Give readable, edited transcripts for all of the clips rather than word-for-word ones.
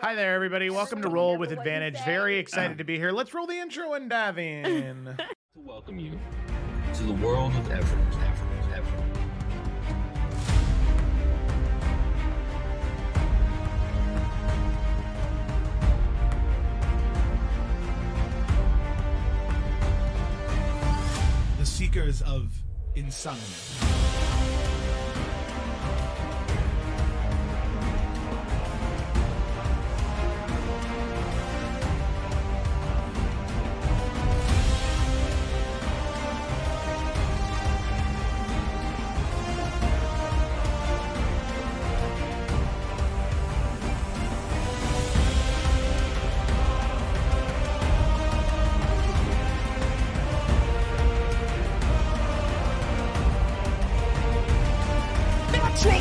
Hi there, everybody. Welcome to Roll with Advantage. Very excited to be here. Let's roll the intro and dive in. To welcome you to the world of Evrand. The Seekers of Insanity.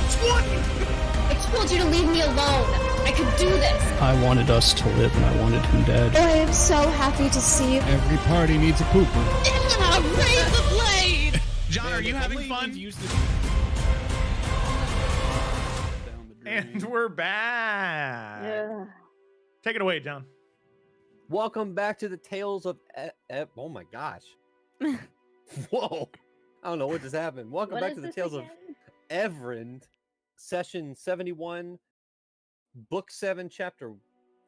I told you to leave me alone. I could do this. I wanted us to live and I wanted him dead. I am so happy to see you. Every party needs a pooper. Yeah, raise the blade! John, are you having fun? And we're back. Yeah. Take it away, John. Welcome back to the Tales of oh my gosh. Whoa. I don't know what just happened. Welcome back to the Tales of Evrand, session 71, book 7, chapter.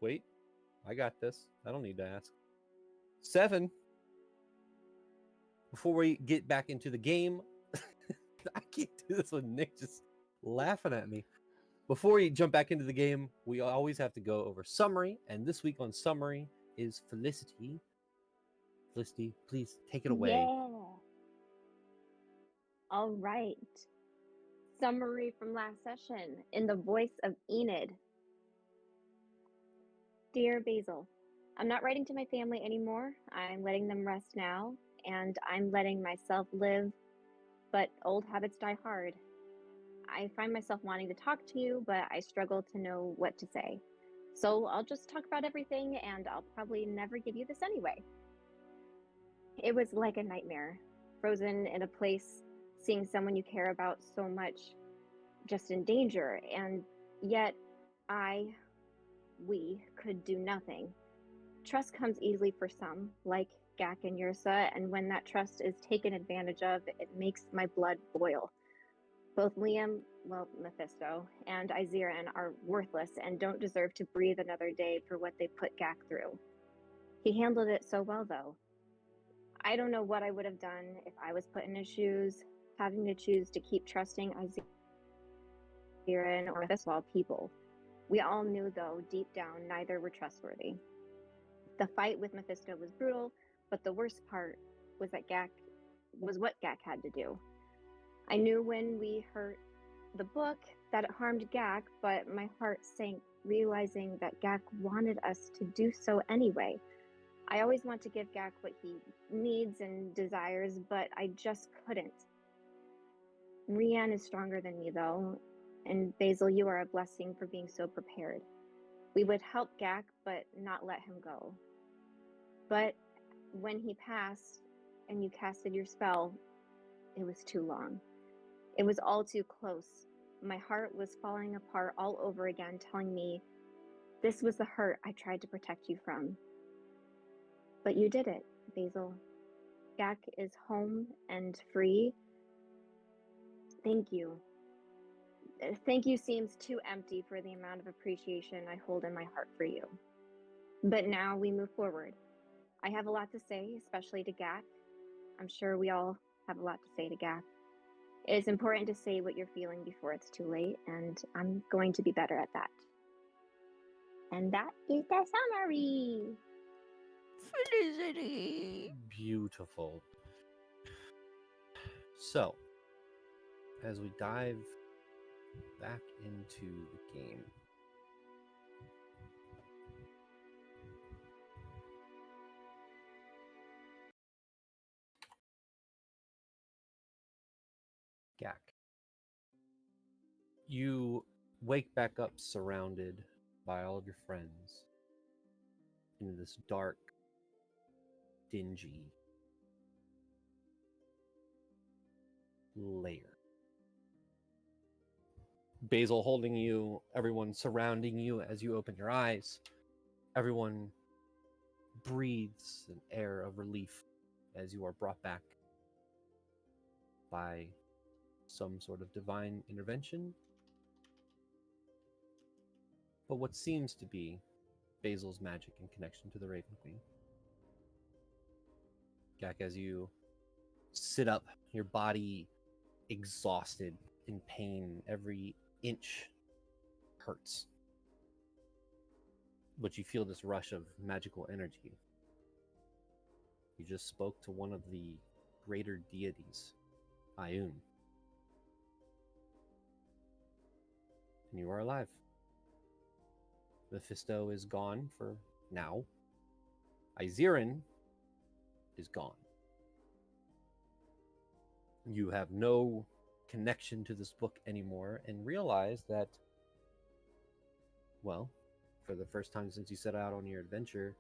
Wait, I got this. I don't need to ask. 7. Before we get back into the game, I can't do this with Nick just laughing at me. Before we jump back into the game, we always have to go over summary, and this week on summary is Felicity. Felicity, please take it away. Yeah. All right. Summary from last session in the voice of Enid. Dear Basil, I'm not writing to my family anymore. I'm letting them rest now, and I'm letting myself live, but old habits die hard. I find myself wanting to talk to you, but I struggle to know what to say. So I'll just talk about everything, and I'll probably never give you this anyway. It was like a nightmare, frozen in a place, seeing someone you care about so much just in danger, and yet we could do nothing. Trust comes easily for some, like Gak and Yursa, and when that trust is taken advantage of, it makes my blood boil. Both Mephisto, and Izeran are worthless and don't deserve to breathe another day for what they put Gak through. He handled it so well, though. I don't know what I would have done if I was put in his shoes, having to choose to keep trusting Izeran or Mephisto people. We all knew, though, deep down, neither were trustworthy. The fight with Mephisto was brutal, but the worst part was that what Gak had to do. I knew when we hurt the book that it harmed Gak, but my heart sank realizing that Gak wanted us to do so anyway. I always want to give Gak what he needs and desires, but I just couldn't. Rianne is stronger than me, though, and Basil, you are a blessing for being so prepared. We would help Gak, but not let him go. But when he passed and you casted your spell, it was too long. It was all too close. My heart was falling apart all over again, telling me this was the hurt I tried to protect you from. But you did it, Basil. Gak is home and free. Thank you. Thank you seems too empty for the amount of appreciation I hold in my heart for you. But now we move forward. I have a lot to say, especially to Gak. I'm sure we all have a lot to say to Gak. It is important to say what you're feeling before it's too late, and I'm going to be better at that. And that is the summary. Felicity. Beautiful. So, as we dive back into the game, Gak, you wake back up surrounded by all of your friends in this dark, dingy lair. Basil holding you, everyone surrounding you as you open your eyes. Everyone breathes an air of relief as you are brought back by some sort of divine intervention. But what seems to be Basil's magic and connection to the Raven Queen. Gak, as you sit up, your body exhausted, in pain, every inch hurts. But you feel this rush of magical energy. You just spoke to one of the greater deities, Ayun. And you are alive. Mephisto is gone for now. Izerin is gone. You have no connection to this book anymore and realize that, well, for the first time since you set out on your adventure,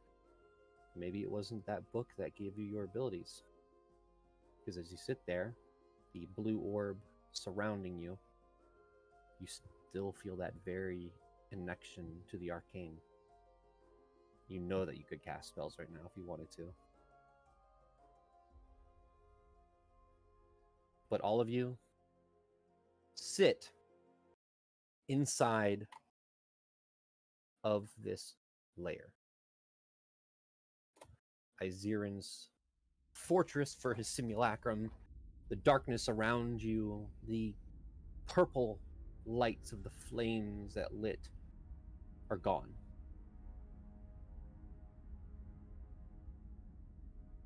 maybe it wasn't that book that gave you your abilities. Because as you sit there, the blue orb surrounding you, you still feel that very connection to the arcane. You know that you could cast spells right now if you wanted to. But all of you sit inside of this lair. Izerin's fortress for his simulacrum, the darkness around you, the purple lights of the flames that lit are gone.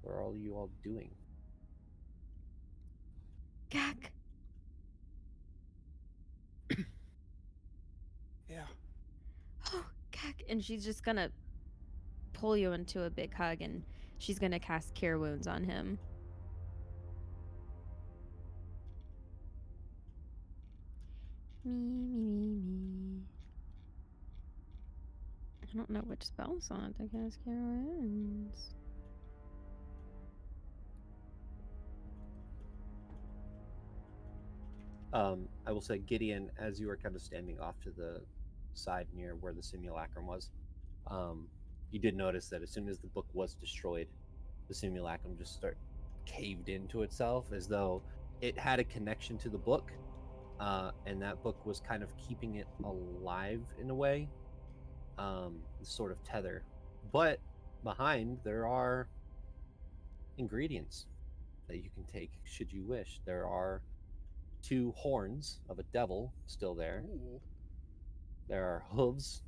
What are all you all doing? Gak. Yeah. Oh, Gak. And she's just gonna pull you into a big hug, and she's gonna cast Cure Wounds on him. Me. I don't know which spell slot to cast Cure Wounds. I will say, Gideon, as you were kind of standing off to the side near where the simulacrum was, you did notice that as soon as the book was destroyed, the simulacrum just caved into itself as though it had a connection to the book, and that book was kind of keeping it alive in a way, sort of tether. But behind, there are ingredients that you can take should you wish. There are 2 horns of a devil still there. Ooh. There are hooves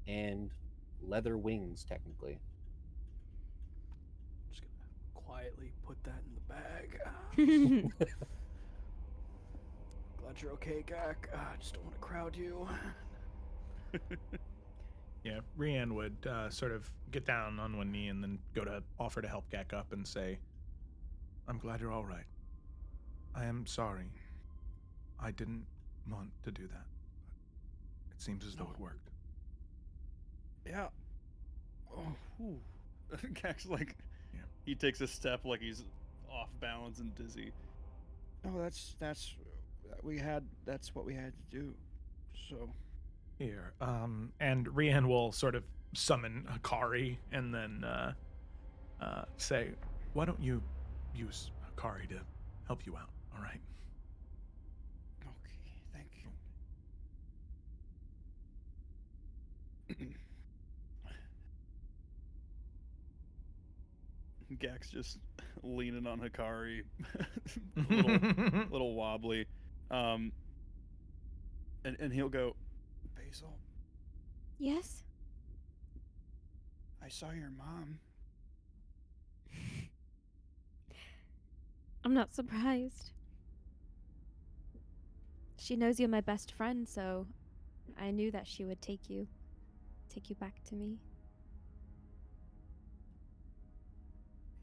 and leather wings, technically. Just gonna quietly put that in the bag. Glad you're okay, Gak. I just don't want to crowd you. Yeah, Rianne would sort of get down on one knee and then go to offer to help Gak up and say, I'm glad you're all right. I am sorry. I didn't want to do that. But it seems as though it worked. Yeah. Oh, whew. Gak's like, Yeah. he takes a step like he's off balance and dizzy. Oh, that's what we had to do. So Here, and Rianne will sort of summon Akari and then say, why don't you use Akari to help you out, all right? okay, thank you. Gak's just leaning on Hikari, little wobbly, and he'll go, Basil, Yes? I saw your mom. I'm not surprised. She knows you're my best friend, so I knew that she would take you back to me.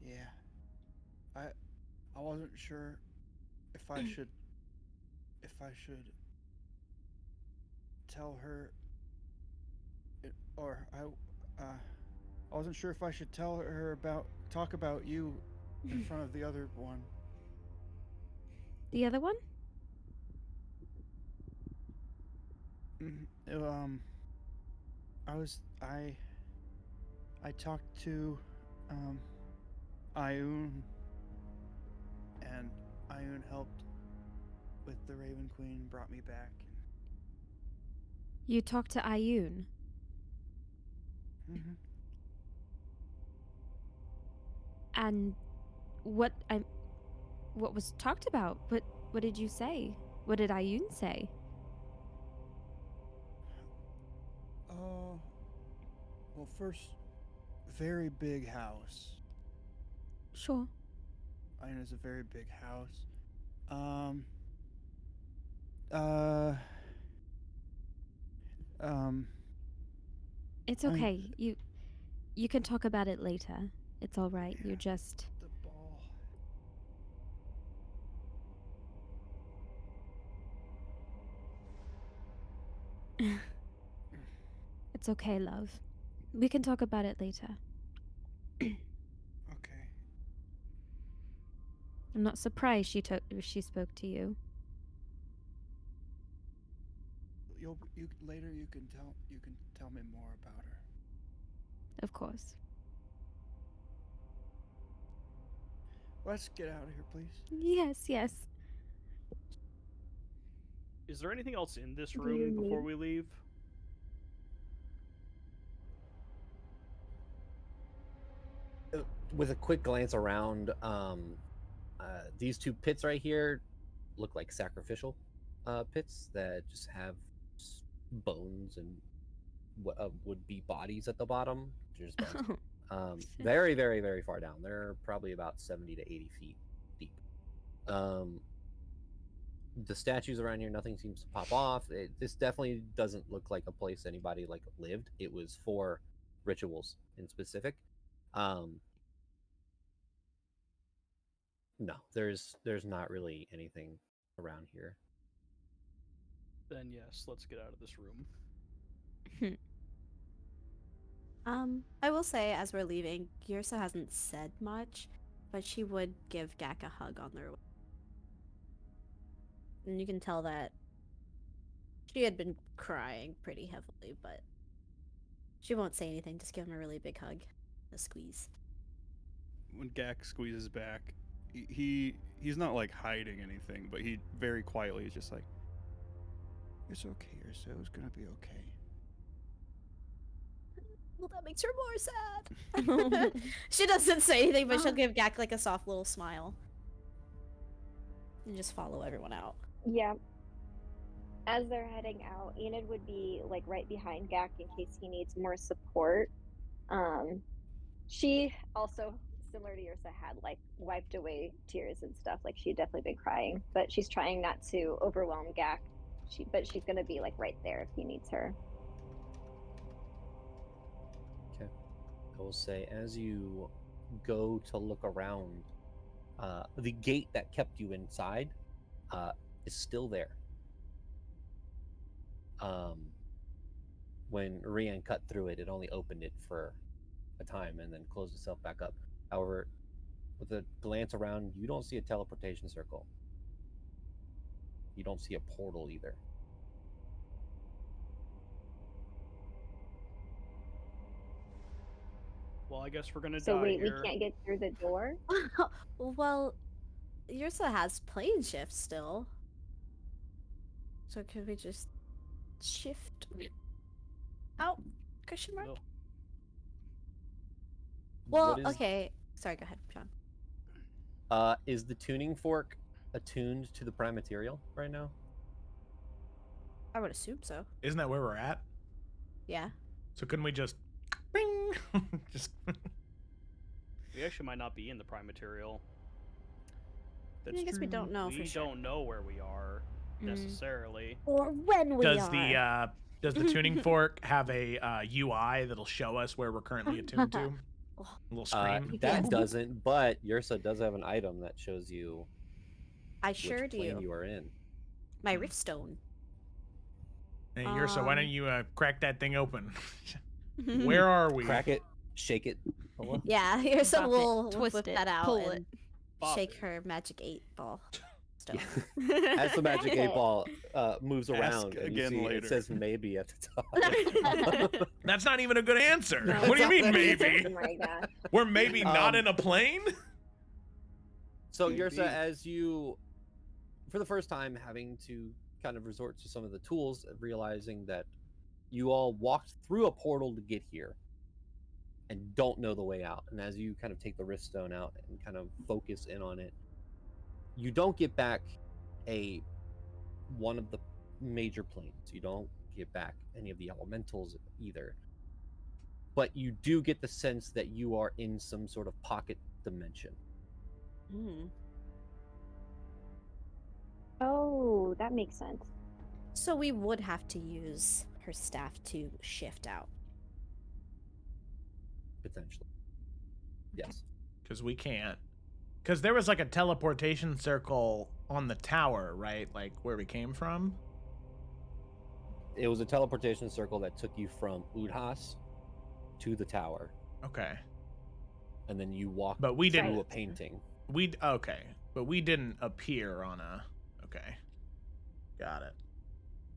Yeah. I wasn't sure if I should tell her I wasn't sure if I should tell her talk about you in front of the other one. The other one? I talked to Ioun, and Ioun helped with the Raven Queen, brought me back. You talked to Ioun. Mm-hmm. And what was talked about? What did you say? What did Ioun say? Well, first, very big house. Sure. Ioun is a very big house. It's okay. You can talk about it later. It's all right. Yeah, You're just the ball. It's okay, love. We can talk about it later. Okay. I'm not surprised she spoke to you. Later you can tell me more about her. Of course. Let's get out of here, please. Yes. Is there anything else in this Do room you before need- we leave? With a quick glance around, these two pits right here look like sacrificial pits that just have bones and what would be bodies at the bottom. Just bones. Very, very, very far down. They're probably about 70 to 80 feet deep. The statues around here, nothing seems to pop off. This definitely doesn't look like a place anybody like lived. It was for rituals in specific. No, there's not really anything around here. Then yes, let's get out of this room. I will say, as we're leaving, Girsa hasn't said much, but she would give Gak a hug on their way. And you can tell that she had been crying pretty heavily, but she won't say anything, just give him a really big hug. A squeeze. When Gak squeezes back, he's not like hiding anything, but he very quietly is just like, It's okay, Ursa. It was gonna be okay. Well, that makes her more sad. She doesn't say anything, but she'll give Gak like a soft little smile. And just follow everyone out. Yeah. As they're heading out, Enid would be like right behind Gak in case he needs more support. She also, similar to Ursa, had like wiped away tears and stuff. Like she had definitely been crying, but she's trying not to overwhelm Gak. But she's gonna be like right there if he needs her. Okay. I will say, as you go to look around, the gate that kept you inside is still there. When Rian cut through it, it only opened it for a time and then closed itself back up. However, with a glance around, you don't see a teleportation circle. You don't see a portal either. well, I guess we're gonna So die wait, here. we can't get through the door? Well, Ursa has plane shift still. So could we just shift out? Question mark? No. Well, What is- okay. Sorry, go ahead, John. Is the tuning fork attuned to the prime material right now? I would assume so. Isn't that where we're at? Yeah. So couldn't we just bing just We actually might not be in the prime material. That's I guess we don't know we for sure. don't know where we are necessarily. Or when we does are. does the tuning fork have a UI that'll show us where we're currently attuned to? A little screen. That doesn't, but Ursa does have an item that shows you I sure which plane do. you are in. My Riftstone. Hey, Ursa, why don't you crack that thing open? Where are we? Crack it, shake it. Yeah, Ursa Bop it, will twist whip it, that out pull and it. Bop shake it. her magic 8 ball. Mephisto. As the magic Okay. 8-ball moves around, and you again see later. it says maybe at the top. That's not even a good answer. No, What do you it's mean, not. maybe? Oh my gosh. We're maybe not in a plane? So Maybe. Yursa, as you, for the first time, having to kind of resort to some of the tools, realizing that you all walked through a portal to get here and don't know the way out. And as you kind of take the rift stone out and kind of focus in on it, you don't get back one of the major planes. You don't get back any of the elementals either. But you do get the sense that you are in some sort of pocket dimension. Oh, that makes sense. So we would have to use her staff to shift out. Potentially. Yes. Because we can't. Because there was like a teleportation circle on the tower, right? Like where we came from. It was a teleportation circle that took you from Udhas to the tower. Okay. And then you walked But we through didn't. a painting. Okay. But we didn't appear on a. Okay. Got it.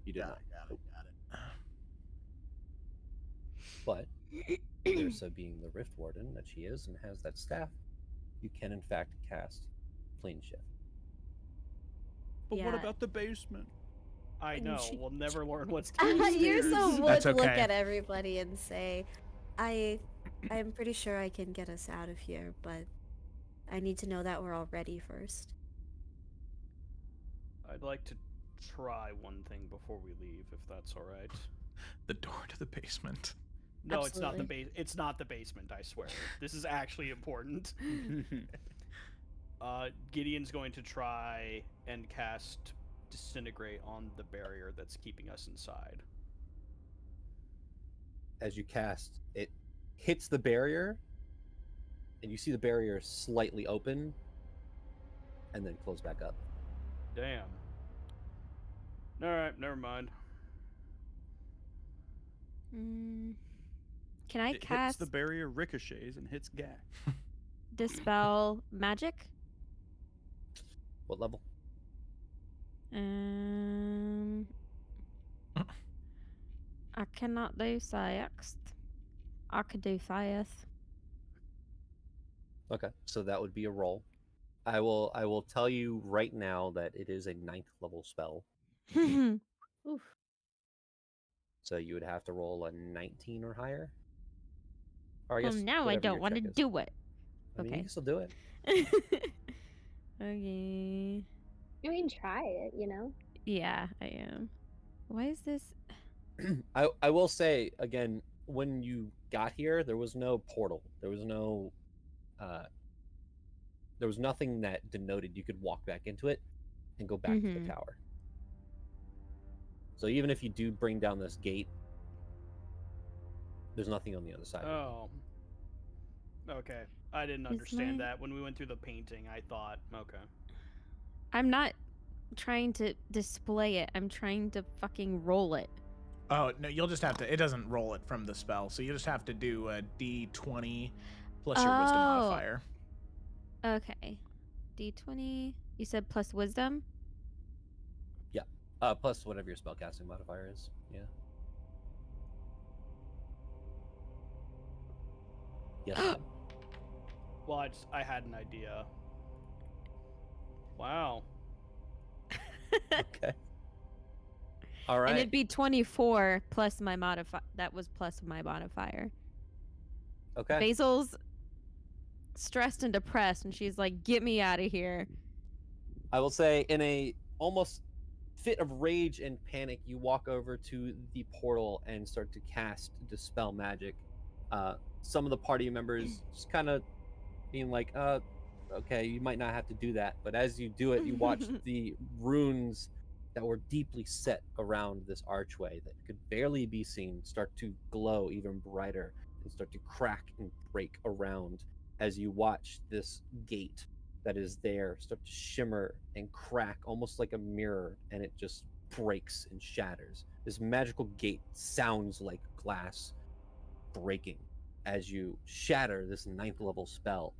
You did Got not. it. Got it. But Yursa, being the Rift Warden that she is and has that staff, you can in fact cast plane shift. But what Yeah. about the basement? I And know. she- We'll never learn what's You're downstairs. so would That's look okay. at everybody and say, I'm pretty sure I can get us out of here, but I need to know that we're all ready first. I'd like to try one thing before we leave, if that's all right. The door to the basement. No, it's not the Absolutely. it's not the basement, I swear. This is actually important. Gideon's going to try and cast Disintegrate on the barrier that's keeping us inside. As you cast, it hits the barrier, and you see the barrier slightly open, and then close back up. Damn. Alright, never mind. Can I It hits cast the barrier, ricochets, and hits Gak. Dispel Magic? What level? I cannot do sixth. I could do fifth. Okay, so that would be a roll. I will tell you right now that it is a 9th level spell. Oof. So you would have to roll a 19 or higher. Or I Well, guess now I whatever don't your want to check is. do it. I mean, you Okay. can still do it. Okay. I mean, try it, you know? Yeah, I am. Why is this? I will say again, when you got here, there was no portal. There was no there was nothing that denoted you could walk back into it and go back to the tower. So even if you do bring down this gate, there's nothing on the other side. Oh. Okay. I didn't Is understand my- that. When we went through the painting, I thought, okay. I'm not trying to display it. I'm trying to fucking roll it. Oh, no, you'll just have to. It doesn't roll it from the spell. So you just have to do a d20 plus your wisdom Oh. modifier. Okay. D20. You said plus wisdom? Plus whatever your spellcasting modifier is. Yeah. Yes. ma'am. Well, I had an idea. Wow. Okay. All right. And it'd be 24 plus my modifier. That was plus my modifier. Okay. Basil's stressed and depressed, and she's like, "Get me out of here." I will say, in a almost fit of rage and panic, you walk over to the portal and start to cast Dispel Magic. Some of the party members just kind of being like, okay, you might not have to do that. But as you do it, you watch the runes that were deeply set around this archway that could barely be seen start to glow even brighter and start to crack and break around as you watch this gate that is there start to shimmer and crack almost like a mirror, and it just breaks and shatters. This magical gate sounds like glass breaking as you shatter this 9th level spell,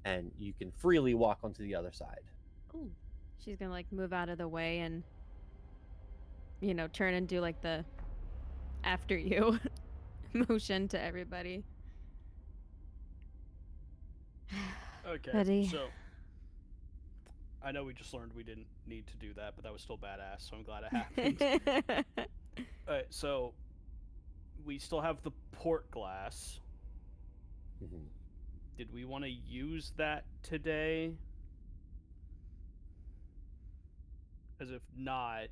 and you can freely walk onto the other side. Ooh. She's gonna like move out of the way and, turn and do like the after you motion to everybody. Okay, Buddy. so I know we just learned we didn't need to do that, but that was still badass, so I'm glad it happened. Alright, so we still have the port glass. Did we want to use that today? As if not,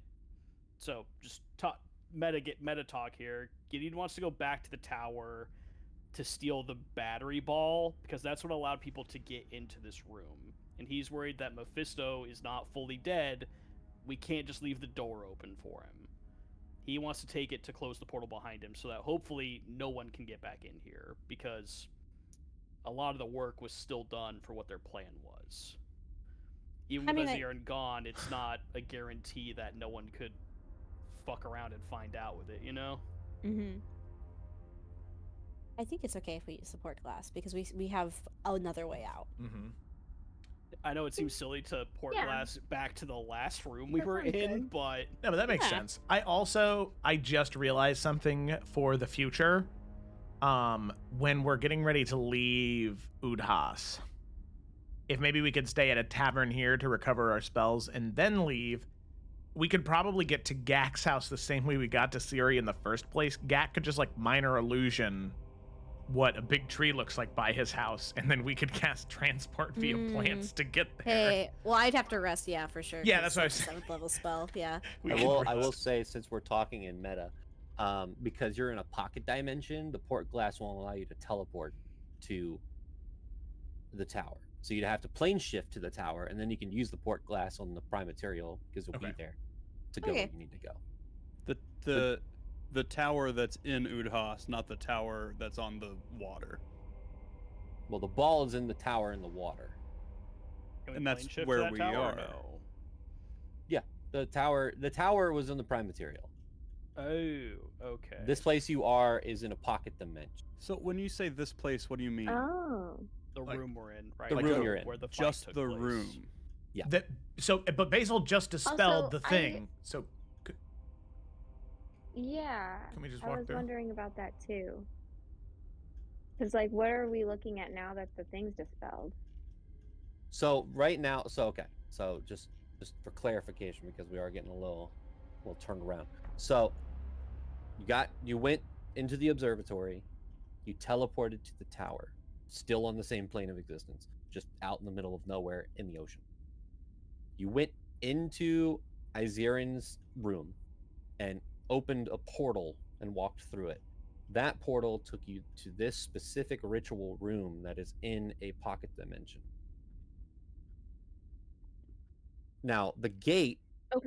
so just meta talk here. Gideon wants to go back to the tower to steal the battery ball because that's what allowed people to get into this room. And he's worried that Mephisto is not fully dead. We can't just leave the door open for him. He wants to take it to close the portal behind him so that hopefully no one can get back in here because a lot of the work was still done for what their plan was. Even with Aziran gone, it's not a guarantee that no one could fuck around and find out with it, Mm-hmm. I think it's okay if we use support glass because we have another way out. Mm-hmm. I know it seems silly to port glass back to the last room we That were sounds in, good. but No, but that makes sense. I just realized something for the future. When we're getting ready to leave Udhas, if maybe we could stay at a tavern here to recover our spells and then leave, we could probably get to Gak's house the same way we got to Ciri in the first place. Gak could just like minor illusion what a big tree looks like by his house, and then we could cast transport via plants to get there. Hey, well, I'd have to rest, yeah, for sure. Yeah, that's what I was saying. 7th level spell, yeah. I will say, since we're talking in meta, because you're in a pocket dimension, the port glass won't allow you to teleport to the tower. So you'd have to plane shift to the tower, and then you can use the port glass on the prime material because it'll be there to go where you need to go. The tower that's in Udhas, not the tower that's on the water. Well, the ball is in the tower in the water. And that's where we are. No? Yeah, the tower was in the prime material. Oh, okay. This place you are is in a pocket dimension. So when you say this place, what do you mean? Oh. The room we're in, right? The room you're in. Where the fight Just took the place. room. Yeah. But Basil just dispelled the thing. So Yeah. Can we just I walk was through? wondering about that too. Because, like, what are we looking at now that the thing's dispelled? So right now, so just for clarification, because we are getting a little turned around. So you went into the observatory, you teleported to the tower, still on the same plane of existence, just out in the middle of nowhere in the ocean. You went into Izarin's room and opened a portal and walked through it. That portal took you to this specific ritual room that is in a pocket dimension. Now, the gate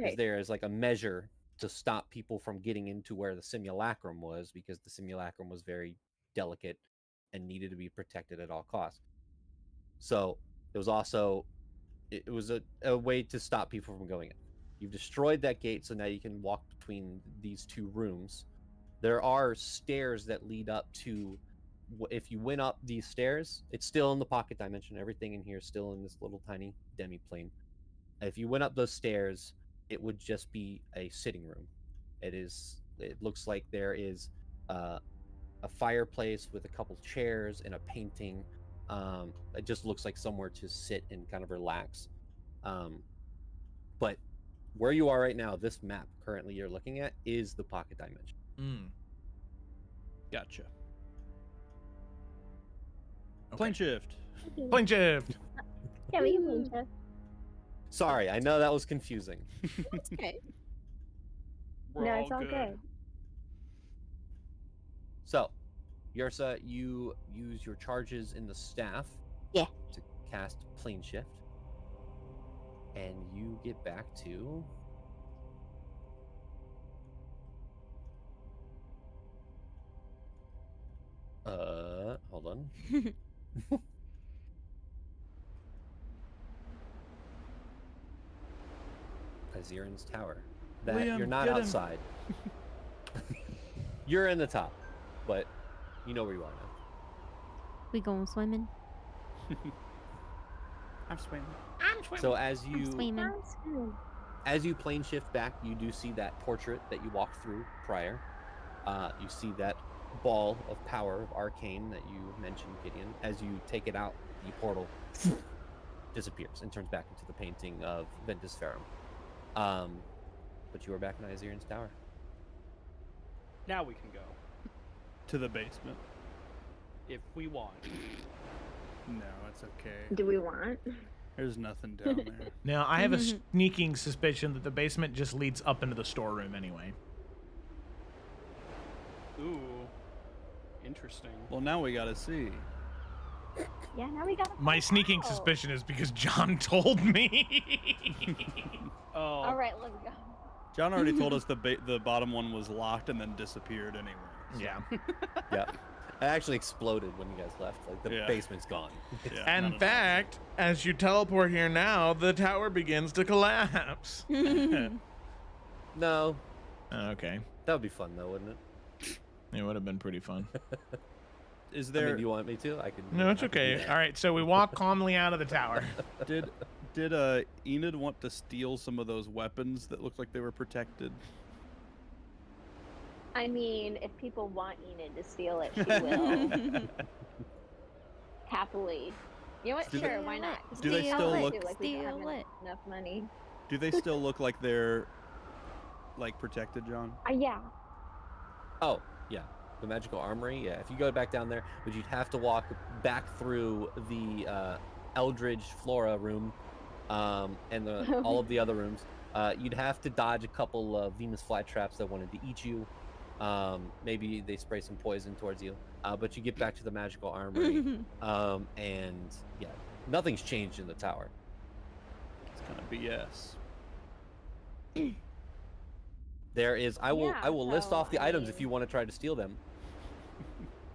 is there as like a measure to stop people from getting into where the simulacrum was, because the simulacrum was very delicate and needed to be protected at all costs. So it was also a way to stop people from going in. You've destroyed that gate, so now you can walk between these two rooms. There are stairs that lead up to, if you went up these stairs, it's still in the pocket dimension. Everything in here is still in this little tiny demi-plane. If you went up those stairs, it would just be a sitting room. It looks like there is a fireplace with a couple chairs and a painting. It just looks like somewhere to sit and kind of relax. But where you are right now, this map currently you're looking at is the pocket dimension. Gotcha. Okay. Plane shift. Plane shift. Yeah, we can plane shift. Sorry, I know that was confusing. It's okay. We're No, it's all good. So, Yursa, you use your charges in the staff to cast plane shift. And you get back to hold on. Izarin's tower. That Liam, you're not get him. outside. You're in the top, but you know where you are now. We going swimming? I'm swimming. So as you Swimming. as you plane shift back, you do see that portrait that you walked through prior. You see that ball of power of arcane that you mentioned, Gideon. As you take it out, the portal disappears and turns back into the painting of Ventus Ferrum. But you are back in Izirian's tower. Now we can go To the basement. if we want. No, it's okay. Do we want? There's nothing down there. Now, I have a sneaking suspicion that the basement just leads up into the storeroom anyway. Ooh, interesting. Well, now we gotta see. Yeah, now we got. My sneaking suspicion is because John told me. Oh. All right, let's go. John already told us the bottom one was locked and then disappeared anyway. So. Yeah. Yeah. It actually exploded when you guys left. Like, the basement's gone. Yeah, And in fact, as you teleport here now, the tower begins to collapse. No. Okay. That would be fun, though, wouldn't it? It would have been pretty fun. Is I there... mean, you want me to? I can. No, it's I can do okay. that. All right, so we walk calmly out of the tower. Did Enid want to steal some of those weapons that looked like they were protected? I mean, if people want Enid to steal it, she will. Happily. You know what? Do Sure, they- why not? do they Steal still it. look- Like, we don't have Steal it. enough money. Do they still look like they're like protected, John? Yeah. Oh, yeah. The magical armory, yeah. If you go back down there, but you'd have to walk back through the Eldridge Flora room, and all of the other rooms. You'd have to dodge a couple of Venus flytraps that wanted to eat you. Maybe they spray some poison towards you. But you get back to the magical armory, and yeah, nothing's changed in the tower. It's kind of BS. There is. I will list so, off the I items mean- if you want to try to steal them.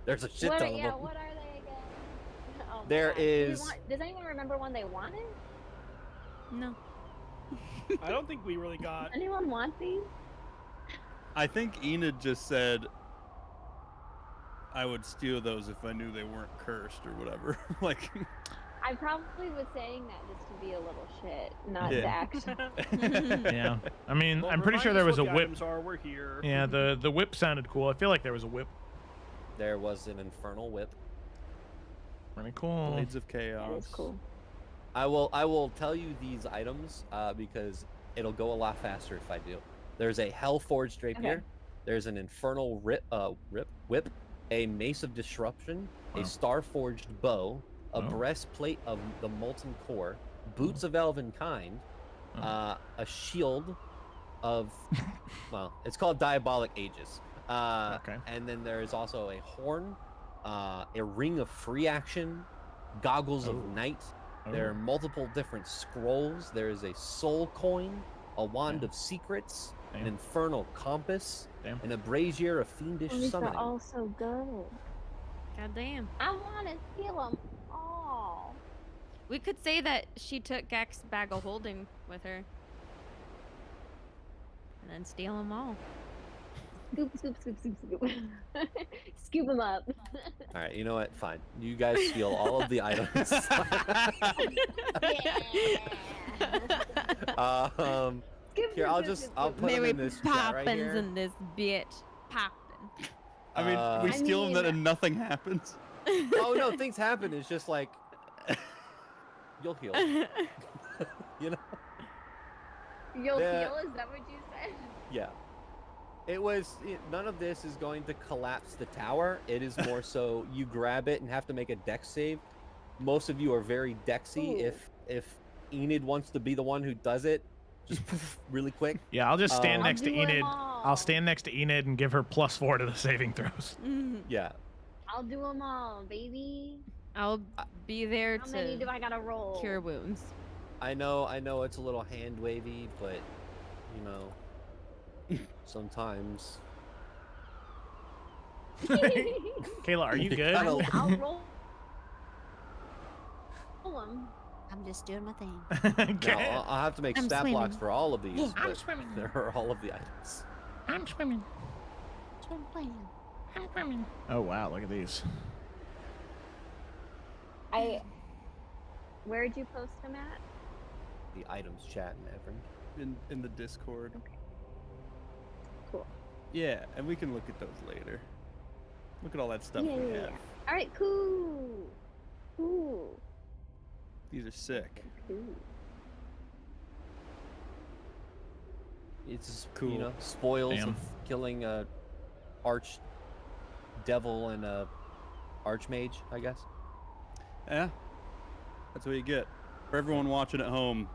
There's a shit What ton are, of yeah, them. what are they again? Oh my There gosh. Do we is- does anyone remember one they wanted? No. I don't think we really got. Anyone want these? I think Enid just said, I would steal those if I knew they weren't cursed or whatever. Like, I probably was saying that just to be a little shit, not Yeah. to actually. Yeah. I mean, Well, I'm pretty remind sure us there was a what the whip. items are. We're here. Yeah, the whip sounded cool. I feel like there was a whip. There was an infernal whip. Pretty cool. Blades of Chaos. That is cool. I will tell you these items because it'll go a lot faster if I do. There's a Hellforged Rapier. Okay. There's an infernal whip, a Mace of Disruption, Wow. a Star-Forged Bow, a Oh. breastplate of the Molten Core, boots of Elven Kind, Oh. a shield of, well, it's called Diabolic Aegis. Okay. And then there's also a horn, a ring of free action, goggles of Oh. night. There are multiple different scrolls. There is a soul coin, a wand of secrets, an Damn. infernal compass, Damn. and a brazier of fiendish These are summoning. all so good. God damn. I want to steal them all. We could say that she took Gak's bag of holding with her. And then steal them all. Scoop, scoop, scoop, scoop, scoop. Scoop them up. All right, you know what? Fine. You guys steal all of the items. Here, I'll put them Mary in this chat right Poppins here. in this bitch. Poppin'. I mean, we I steal them mean- and nothing happens. Oh no, things happen. It's just like you'll heal. You know? You'll The- heal? Is that what you said? Yeah. None of this is going to collapse the tower. It is more so you grab it and have to make a dex save. Most of you are very dexy. Ooh. If Enid wants to be the one who does it, just poof, really quick. Yeah, I'll just stand I'll next to do 'em Enid. all. I'll stand next to Enid and give her +4 to the saving throws. Yeah. I'll do them all, baby. I'll be there How many do to I gotta roll? cure wounds. I know it's a little hand wavy, but you know, sometimes. Kayla, are you good? Kinda- I'll roll them. I'm just doing my thing. Okay. No, I'll have to make I'm stat blocks swimming. for all of these. Yeah, I'm but swimming. There are all of the items. I'm swimming. Swim plan. I'm swimming. Oh wow, look at these. Where'd you post them at? The items chat in Evrand. In the Discord. Okay. Cool. Yeah, and we can look at those later. Look at all that stuff we have. All right, cool. Cool. These are sick. Cool. It's Cool. You know, spoils Damn. of killing a arch devil and a archmage, I guess. Yeah, that's what you get. For everyone watching at home,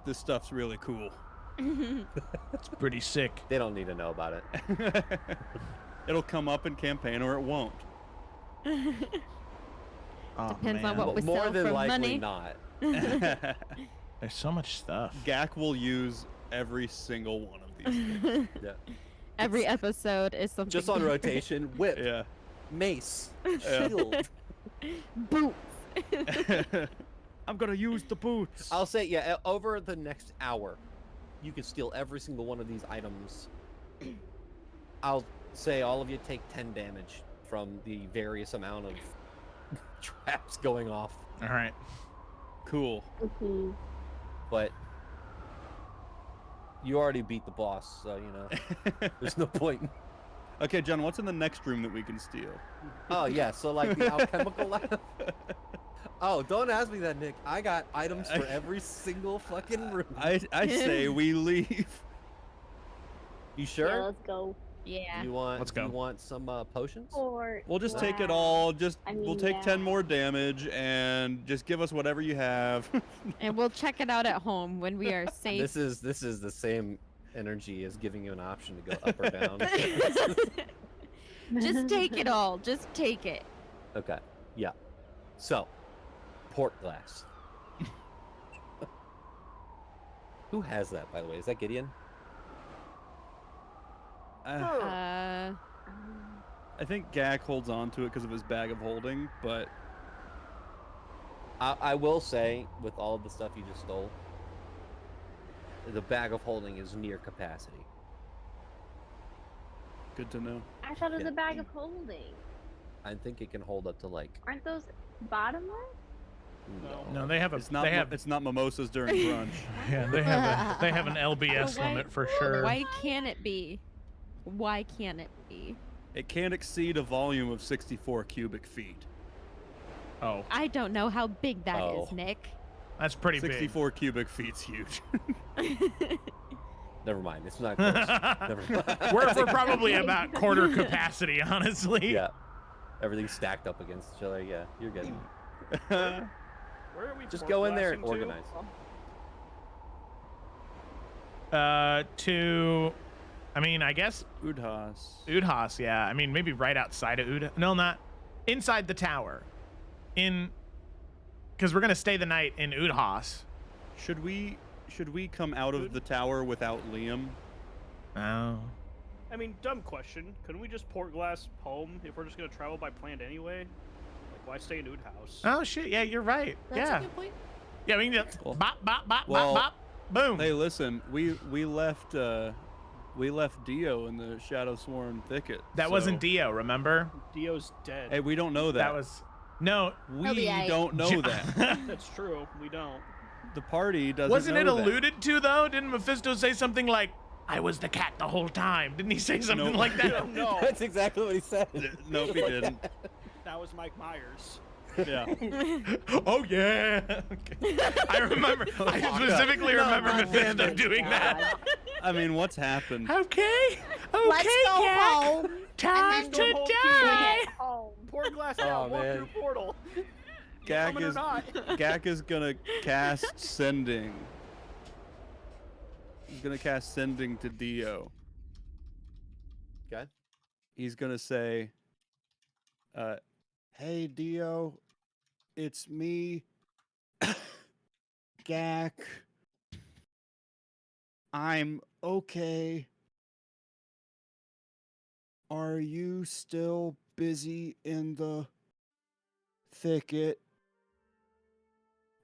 this stuff's really cool. It's pretty sick. They don't need to know about it. It'll come up in campaign or it won't. Oh, Depends on man. what we More sell than for likely money. not. There's so much stuff. Gak will use every single one of these things. Yeah. Every episode is something. Just on rotation, whip, Yeah. mace, Yeah. shield. Boots. I'm gonna use the boots. I'll say, yeah, over the next hour, you can steal every single one of these items. I'll say all of you take 10 damage from the various amount of traps going off. All right. Cool. But you already beat the boss, so, you know, there's no point. Okay, John, what's in the next room that we can steal? Oh, yeah, so like the alchemical lab. Oh, don't ask me that, Nick. I got items for every single fucking room. I say we leave. You sure? Yeah, let's go. Yeah. You want? Let's go. You want some potions? Or We'll just take it wow. all. Just I we'll mean, take yeah. 10 more damage and just give us whatever you have. And we'll check it out at home when we are safe. This is the same energy as giving you an option to go up or down. Just take it all. Just take it. Okay. Yeah. So, port glass. Who has that, by the way? Is that Gideon? I think Gak holds on to it because of his bag of holding, but I will say, with all of the stuff you just stole, the bag of holding is near capacity. good to know. I thought it was Yeah. a bag of holding. I think it can hold up to like. Aren't those bottomless? No, they have a. It's not. They have. It's not mimosas during brunch. Yeah, they have. They have an LBS Why- limit for sure. Why can't it be? Why can't it be? It can't exceed a volume of 64 cubic feet. Oh, I don't know how big that is, Oh. Nick. that's pretty big. 64 cubic feet's huge. Never mind. It's not close. Never mind. We're probably about quarter capacity, honestly. Yeah. Everything's stacked up against each other. Yeah, you're good. Where are we? Just port go in there and blasting to? organize. To, I mean, I guess Udhas. Udhas. Yeah, I mean, maybe right outside of Udhas. No, not inside the tower. Because we're gonna stay the night in Udhas. Should we come out of the tower without Liam? Oh. I mean, dumb question. Couldn't we just port glass home if we're just gonna travel by plane anyway? Like, why stay in Ood House? Oh shit! Yeah, you're right. That's yeah. a good point. Yeah, we can just Well- bop, bop, bop, well, bop, bop, boom. Hey, listen, we left Dio in the Shadow Sworn thicket. That so- wasn't Dio, remember? Dio's dead. Hey, we don't know that. That was no. we LBI. don't know that. That's true. We don't. The party doesn't. Wasn't it know that. alluded to though? Didn't Mephisto say something like, "I was the cat the whole time"? Didn't he say something Nope. like that? No, That's exactly what he said. Nope, he didn't. that was Mike Myers. Yeah. Oh yeah. Okay. I remember. I specifically remember Mephisto doing that. I mean, what's happened? Okay. Let's Okay, go Cat. home. Time then to go home die. Port glass Oh, out. Walk man. through portal. Gak Coming or is not. Gak is gonna cast sending. He's gonna cast sending to Dio. Okay. He's gonna say, Hey, Dio, it's me, Gak. I'm okay. Are you still busy in the thicket?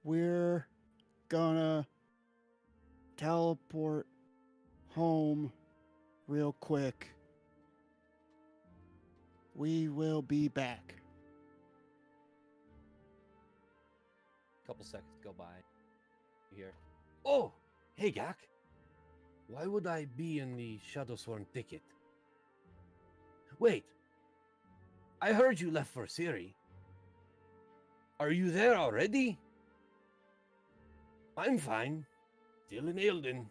We're gonna teleport home real quick. We will be back. couple seconds go by. You hear, "Oh, hey, Gak. Why would I be in the Shadowsworn thicket? Wait, I heard you left for Ciri. Are you there already? I'm fine. Still in Eilden.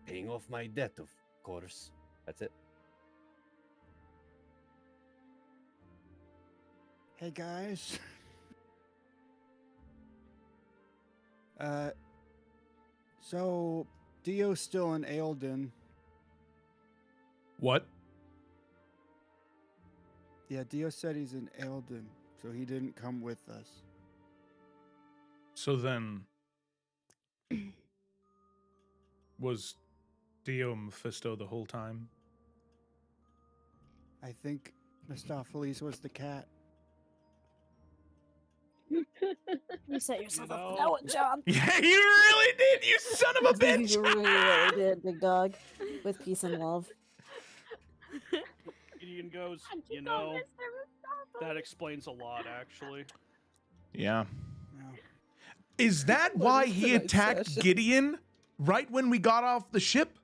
Paying off my debt, of course. That's it." Hey guys. So Dio's still in Eilden. What? Yeah, Dio said he's in Eilden, so he didn't come with us. So then, was Dio Mephisto the whole time? I think Mistopheles was the cat. You set yourself up for that one, John. Yeah, you really did, you son of a bitch! You really did, big dog. With peace and love. Gideon goes, you know, that explains a lot, actually. Yeah. No. Is that why he attacked Gideon right when we got off the ship?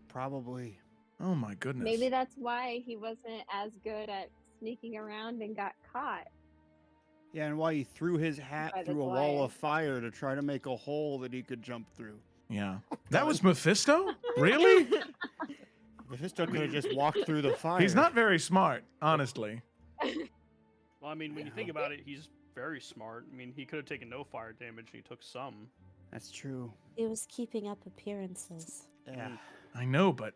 Probably. Oh my goodness. Maybe that's why he wasn't as good at sneaking around and got caught. Yeah, and why he threw his hat By the through a wall Goliath. of fire to try to make a hole that he could jump through. Yeah. That was Mephisto? Really? Mephisto could have just walked through the fire. He's not very smart, honestly. Well, I mean, when you think about it, he's very smart. I mean, he could have taken no fire damage, and he took some. That's true. It was keeping up appearances. Yeah. I know, but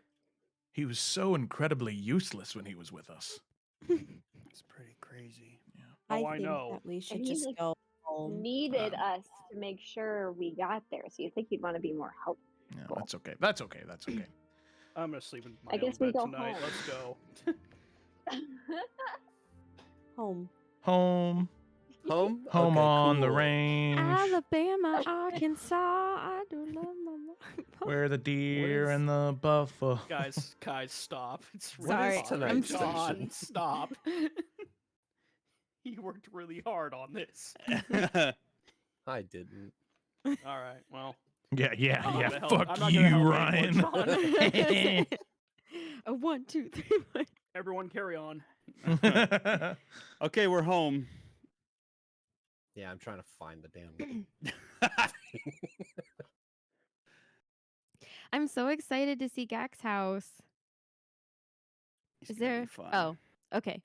he was so incredibly useless when he was with us. It's pretty crazy. Oh, I think know. that we should And he, just like, go home. Needed us to make sure we got there, so you think he'd want to be more helpful. Yeah, that's okay. That's okay. That's okay. I'm gonna sleep in my I own guess we bed go tonight. home. Let's go. Home. Home. Home? Home Okay, on the cool. range. Alabama, Arkansas, I do love my Where the deer is- and the buffalo. Guys, stop. It's Sorry, really I'm hard. John, stop. He worked really hard on this. I didn't. All right, well. Yeah, yeah, I'm not yeah. gonna help- Fuck I'm not you, gonna help Ryan. anymore, John. A 1, 2, 3, 4. Everyone carry on. Okay, we're home. Yeah, I'm trying to find the damn. I'm so excited to see Gak's house. It's Is gonna be there? fun. Oh, okay.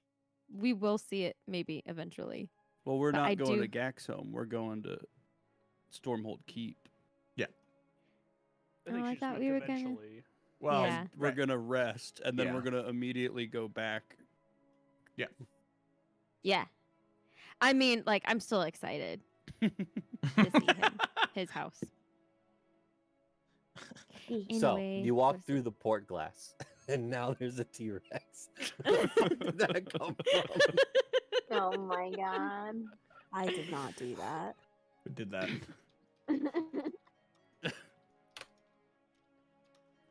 We will see it maybe eventually. Well, we're but not I going do- to Gak's home. We're going to Stormhold Keep. I think Oh, I she's thought meant we were gonna- eventually. Well, Yeah. We're right. gonna rest, and then Yeah. we're gonna immediately go back. Yeah. I mean, like, I'm still excited to see him, his house. So Anyway, you walk what's through up? the port glass, and now there's a T-Rex. Where did that come from? Oh my god. I did not do that. Who did that?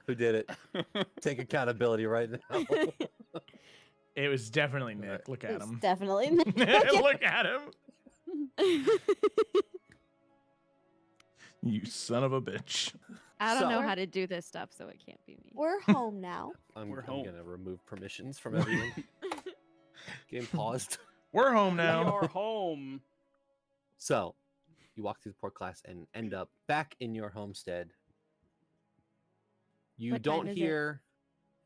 Who did it? Take accountability right now. It was definitely Nick. Right. Look at It's him. definitely Nick. Look at him. You son of a bitch. I don't know So- how to do this stuff, so it can't be me. We're home now. We're I'm home. gonna remove permissions from everyone. Game paused. We're home We now. are home. So you walk through the port glass and end up back in your homestead. You What time don't is it? hear.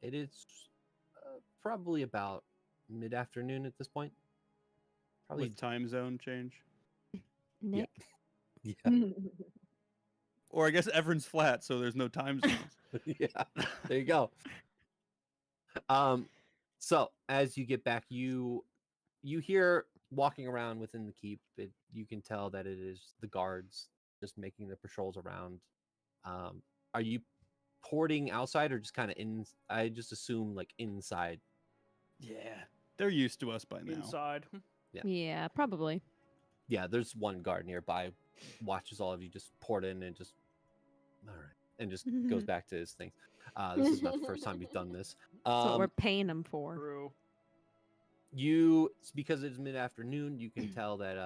It is probably about mid-afternoon at this point. Probably. With time zone change. Nick? Yeah. Or I guess Evrand's flat, so there's no time zones. Yeah. There you go. So as you get back, you hear walking around within the keep. You can tell that it is the guards just making the patrols around. Are you porting outside or just kind of in? I just assume like inside. Yeah, they're used to us by now. Inside. Yeah, probably. Yeah, there's one guard nearby, watches all of you just port in and just all right, and just goes back to his thing. This is not the first time he's done this. That's what we're paying him for. True. Because it's mid-afternoon, you can tell that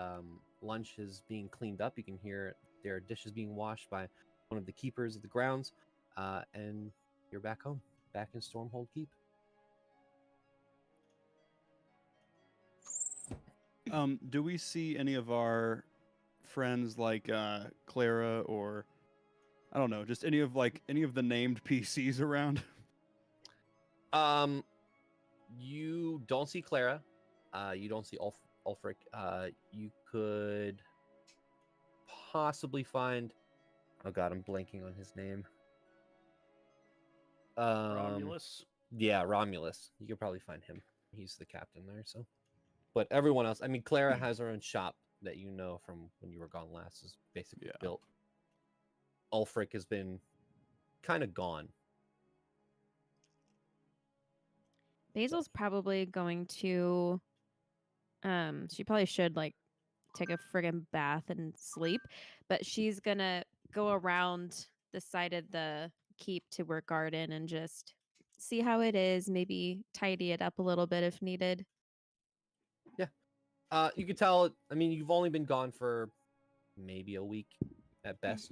lunch is being cleaned up. You can hear their dishes being washed by one of the keepers of the grounds, and you're back home, back in Stormhold Keep. Do we see any of our friends like Clara or I don't know, just any of the named PCs around? You don't see Clara. You don't see Ulfric. You could possibly find. Oh God, I'm blanking on his name. Romulus. Yeah, Romulus. You could probably find him. He's the captain there. So, but everyone else. I mean, Clara has her own shop that you know from when you were gone last. Is basically built. Ulfric has been kind of gone. Basil's probably going to she probably should like take a friggin' bath and sleep, but she's gonna go around the side of the keep to her garden and just see how it is, maybe tidy it up a little bit if needed. Yeah. You could tell. I mean, you've only been gone for maybe a week at best.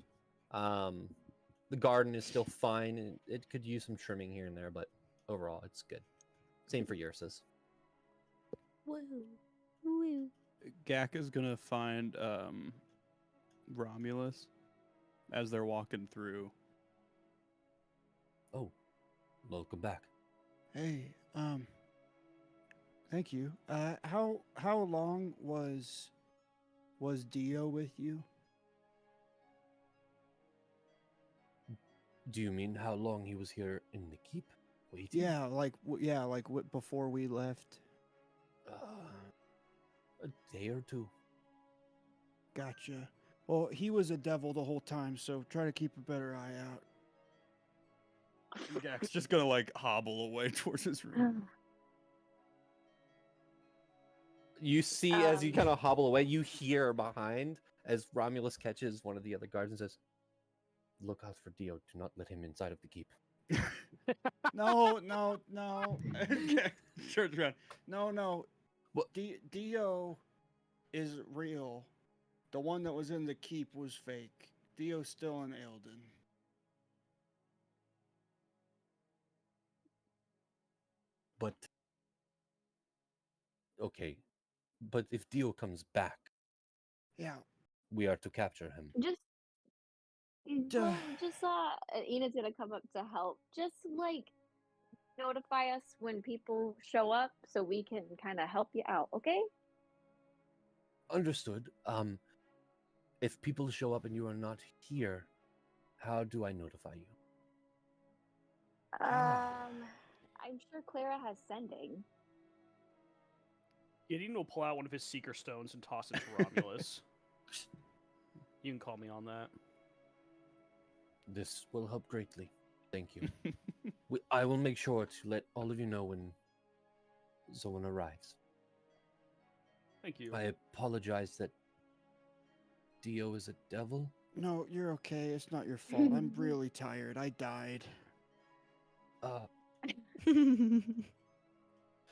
The garden is still fine, and it could use some trimming here and there, but overall, it's good. Same for Ursa's. Woo. Woo. Gak is gonna find Romulus as they're walking through. Oh, welcome back. Hey, thank you. How long was Dio with you? Do you mean how long he was here in the keep? Waiting? Yeah, like before we left. A day or two. Gotcha. Well, he was a devil the whole time, so try to keep a better eye out. Gak's just gonna like hobble away towards his room. You see, as you kind of hobble away, you hear behind as Romulus catches one of the other guards and says, "Look out for Dio. Do not let him inside of the keep." No. Gak turns around. No. What? Dio is real. The one that was in the keep was fake. Dio's still in Eldon. But okay, but if Dio comes back, Yeah. we are to capture him. Enid's gonna come up to help. Just like notify us when people show up so we can kind of help you out, okay? Understood. If people show up and you are not here, how do I notify you? I'm sure Clara has sending. Gideon will pull out one of his seeker stones and toss it to Romulus. You can call me on that. This will help greatly. Thank you. I will make sure to let all of you know when Zoan arrives. Thank you. I apologize that Dio is a devil. No, you're okay. It's not your fault. I'm really tired. I died.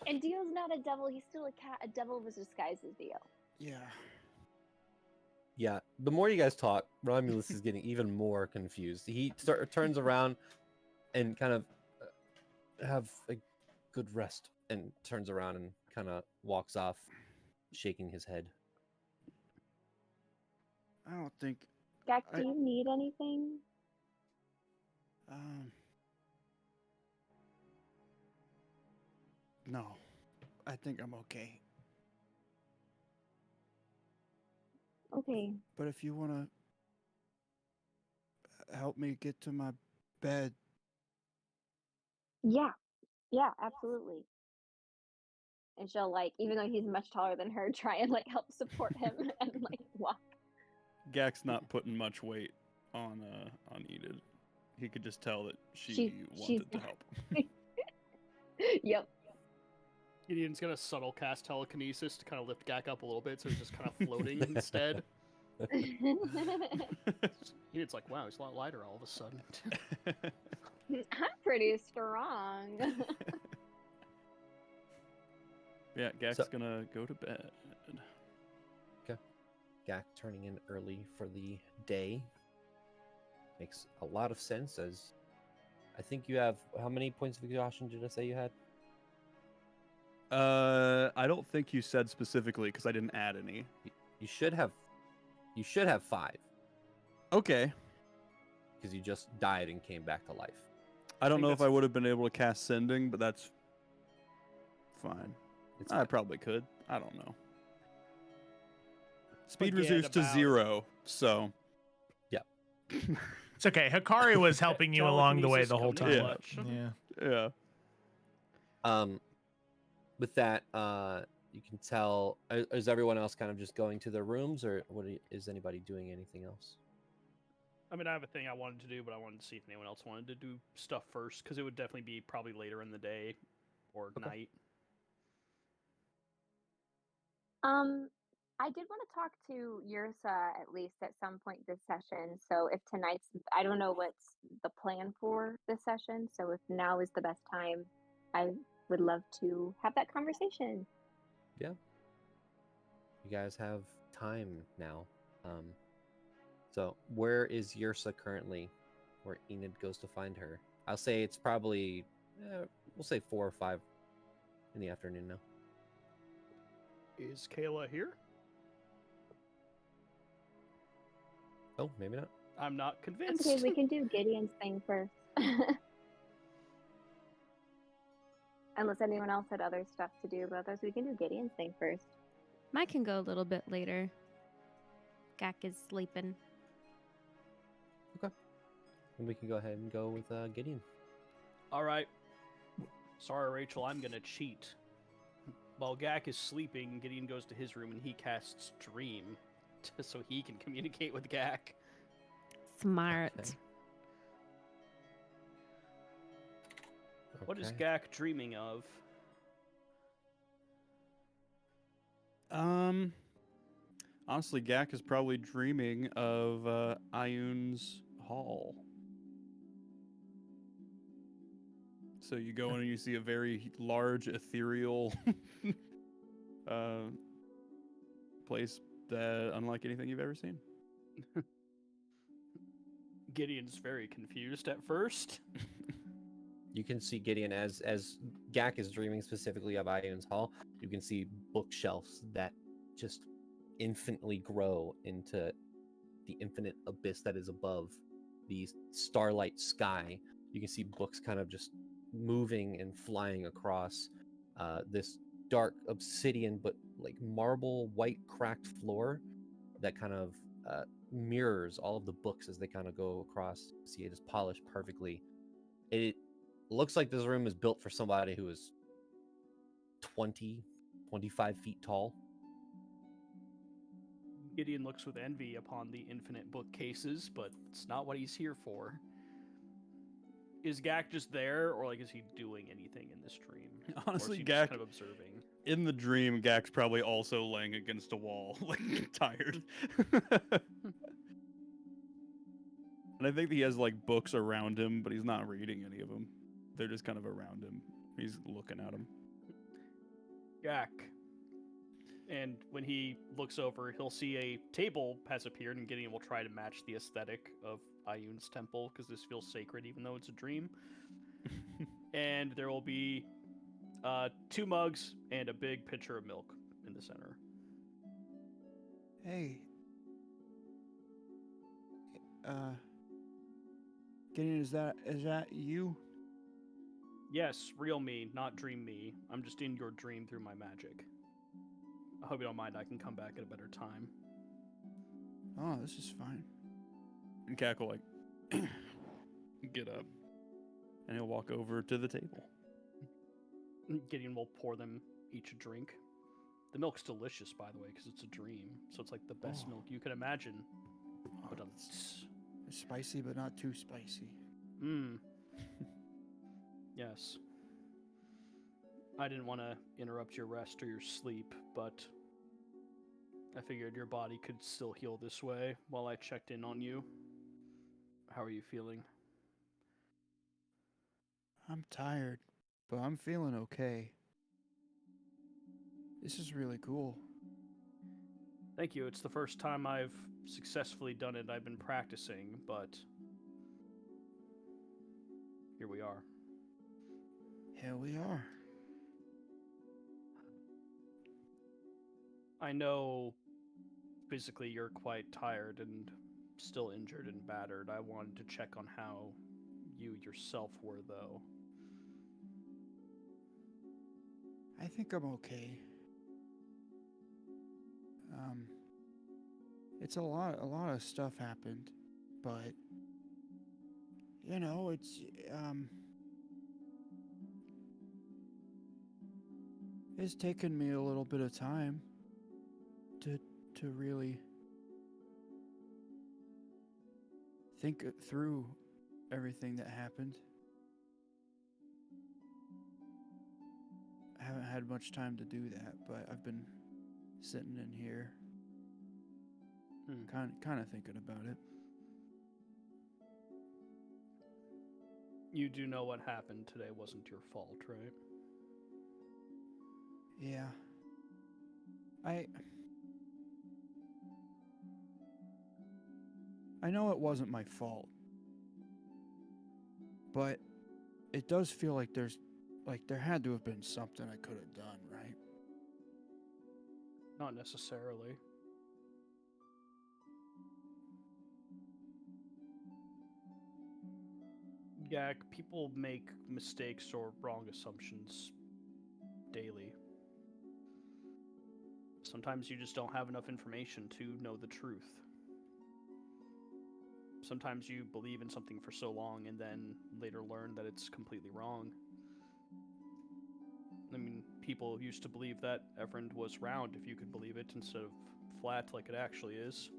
And Dio's not a devil. He's still a cat. A devil was disguised as Dio. Yeah. Yeah, the more you guys talk, Romulus is getting even more confused. He turns around and kind of have a good rest and turns around and kind of walks off, shaking his head. I don't think. Gak, do you need anything? No. I think I'm okay. Okay. But if you want to help me get to my bed. Yeah, absolutely. And she'll like, even though he's much taller than her, try and like help support him and like walk. Gak's not putting much weight on Enid. He could just tell that she wanted to help. Yep. Gideon's gonna subtle cast telekinesis to kind of lift Gak up a little bit, so he's just kind of floating instead. Enid's like, wow, he's a lot lighter all of a sudden. I'm pretty strong. Yeah, Gak's gonna go to bed. Okay. Gak turning in early for the day makes a lot of sense, as I think you have, how many points of exhaustion did I say you had? I don't think you said specifically because I didn't add any. You should have 5. Okay. Because you just died and came back to life. I don't know if I would have been able to cast Sending, but that's fine. I probably could. I don't know. Speed reduced to 0, so. Yeah. It's okay. Hikari was helping you along the way the whole time. Yeah. With that, you can tell. Is everyone else kind of just going to their rooms, or is anybody doing anything else? I mean, I have a thing I wanted to do, but I wanted to see if anyone else wanted to do stuff first, because it would definitely be probably later in the day or night. I did want to talk to Yursa at least at some point this session. So if tonight's, I don't know what's the plan for this session. So if now is the best time, I would love to have that conversation. Yeah. You guys have time now. So where is Yursa currently? Where Enid goes to find her? I'll say it's probably, we'll say 4 or 5 in the afternoon now. Is Kayla here? Oh, maybe not. I'm not convinced. Okay, we can do Gideon's thing first. Unless anyone else had other stuff to do, but otherwise we can do Gideon's thing first. Mine can go a little bit later. Gak is sleeping. Okay. And we can go ahead and go with Gideon. All right. Sorry, Rachel, I'm going to cheat. While Gak is sleeping, Gideon goes to his room and he casts Dream so he can communicate with Gak. Smart. Okay. What is Gak dreaming of? Honestly, Gak is probably dreaming of Ioun's hall. So you go in and you see a very large, ethereal place that unlike anything you've ever seen. Gideon's very confused at first. You can see Gideon as Gak is dreaming specifically of Ioun's hall. You can see bookshelves that just infinitely grow into the infinite abyss that is above the starlight sky. You can see books kind of just moving and flying across this dark obsidian but like marble white cracked floor that kind of mirrors all of the books as they kind of go across. See, it is polished perfectly. It looks like this room is built for somebody who is 25 feet tall. Gideon looks with envy upon the infinite bookcases, but it's not what he's here for. Is Gak just there, or like is he doing anything in this dream? Honestly, or is he Gak, just kind of observing. In the dream, Gak's probably also laying against a wall, like tired. And I think he has like books around him, but he's not reading any of them. They're just kind of around him. He's looking at them. Gak. And when he looks over, he'll see a table has appeared, and Gideon will try to match the aesthetic of Ioun's temple, because this feels sacred, even though it's a dream. And there will be 2 mugs and a big pitcher of milk in the center. Hey. Gideon, is that you? Yes, real me, not dream me. I'm just in your dream through my magic. I hope you don't mind. I can come back at a better time. Oh, this is fine. And Gak will like get up, and he'll walk over to the table. Gideon will pour them each a drink. The milk's delicious, by the way, because it's a dream. So it's like the best milk you can imagine. But it's spicy, but not too spicy. Yes. I didn't want to interrupt your rest or your sleep, but I figured your body could still heal this way while I checked in on you. How are you feeling? I'm tired, but I'm feeling okay. This is really cool. Thank you. It's the first time I've successfully done it. I've been practicing, but here we are. Here we are. I know physically you're quite tired and still injured and battered. I wanted to check on how you yourself were, though. I think I'm okay. It's a lot of stuff happened, but you know, it's taken me a little bit of time to really think through everything that happened. I haven't had much time to do that, but I've been sitting in here kind of thinking about it. You do know what happened today wasn't your fault, right? Yeah. I know it wasn't my fault, but it does feel like there had to have been something I could have done, right? Not necessarily. Yeah, people make mistakes or wrong assumptions daily. Sometimes you just don't have enough information to know the truth. Sometimes you believe in something for so long and then later learn that it's completely wrong. I mean, people used to believe that Evrand was round, if you could believe it, instead of flat like it actually is.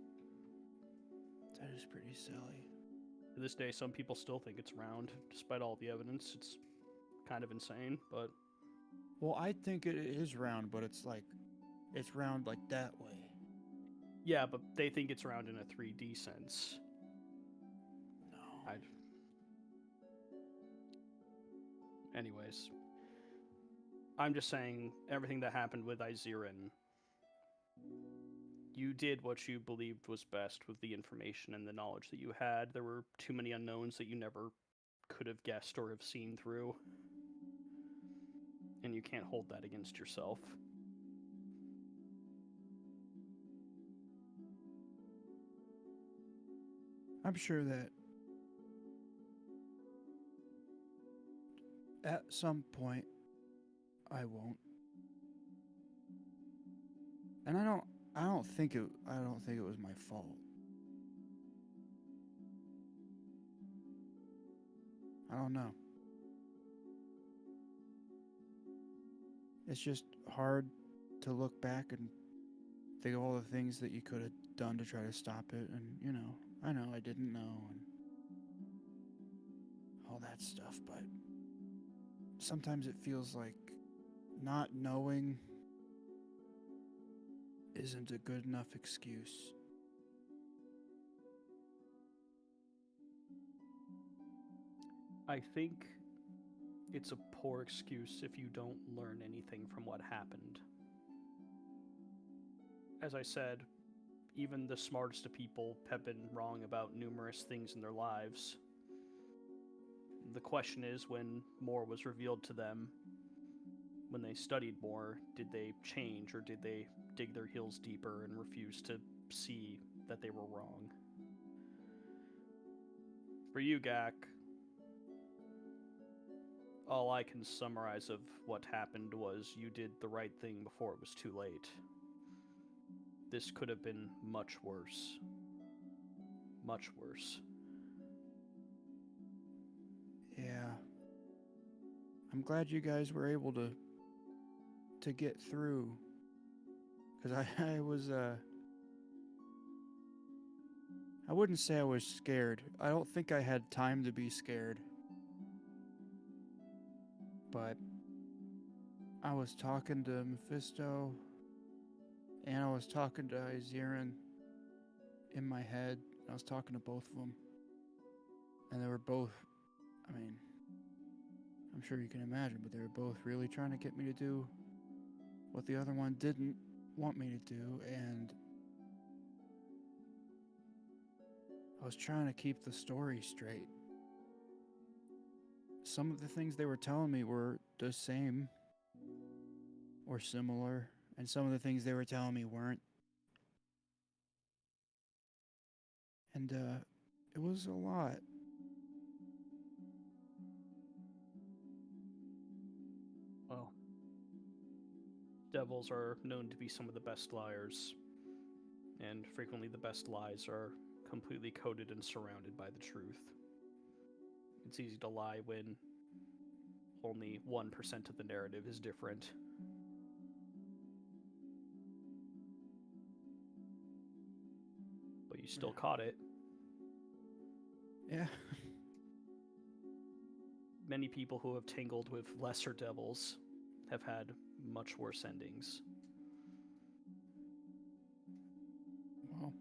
That is pretty silly. To this day, some people still think it's round, despite all the evidence. It's kind of insane, but... Well, I think it is round, but it's round like that way. Yeah, but they think it's round in a 3D sense. No. Anyways. I'm just saying, everything that happened with Izerin, you did what you believed was best with the information and the knowledge that you had. There were too many unknowns that you never could have guessed or have seen through. And you can't hold that against yourself. I'm sure that at some point I won't. And I don't think it was my fault. I don't know. It's just hard to look back and think of all the things that you could have done to try to stop it, and I know I didn't know and all that stuff, but sometimes it feels like not knowing isn't a good enough excuse. I think it's a poor excuse if you don't learn anything from what happened. As I said, even the smartest of people have been wrong about numerous things in their lives. The question is, when more was revealed to them, when they studied more, did they change or did they dig their heels deeper and refuse to see that they were wrong? For you, Gak, all I can summarize of what happened was you did the right thing before it was too late. This could have been much worse. Much worse. Yeah. I'm glad you guys were able to get through. Because I was, I wouldn't say I was scared. I don't think I had time to be scared. But I was talking to Mephisto, and I was talking to Izerin in my head. I was talking to both of them. And they were both, I mean, I'm sure you can imagine, but they were both really trying to get me to do what the other one didn't want me to do, and I was trying to keep the story straight. Some of the things they were telling me were the same or similar, and some of the things they were telling me weren't. And it was a lot. Well, devils are known to be some of the best liars, and frequently the best lies are completely coated and surrounded by the truth. It's easy to lie when only 1% of the narrative is different. But you still caught it. Yeah. Many people who have tangled with lesser devils have had much worse endings. Well,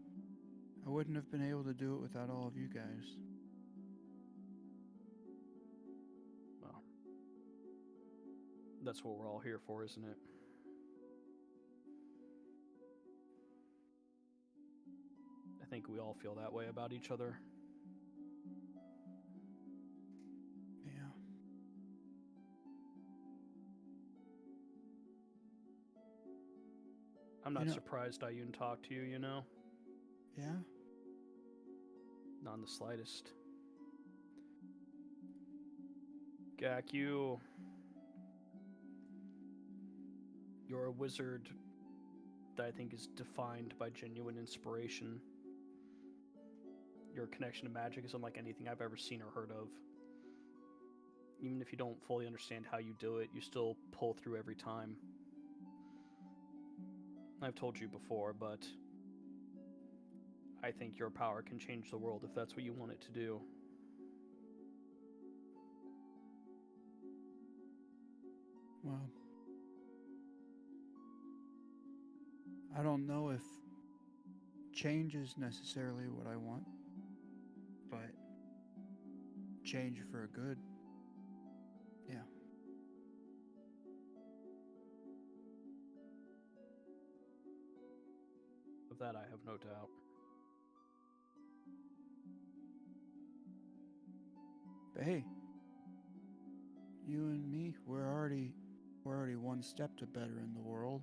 I wouldn't have been able to do it without all of you guys. Well, that's what we're all here for, isn't it? I think we all feel that way about each other. Yeah. I'm not surprised Ayun talked to you, you know? Yeah? Not in the slightest. Gak, you're a wizard that I think is defined by genuine inspiration. Your connection to magic is unlike anything I've ever seen or heard of. Even if you don't fully understand how you do it, you still pull through every time. I've told you before, but I think your power can change the world if that's what you want it to do. Well, I don't know if change is necessarily what I want, but change for a good, yeah. Of that I have no doubt. But hey, you and me, we're already one step to better in the world.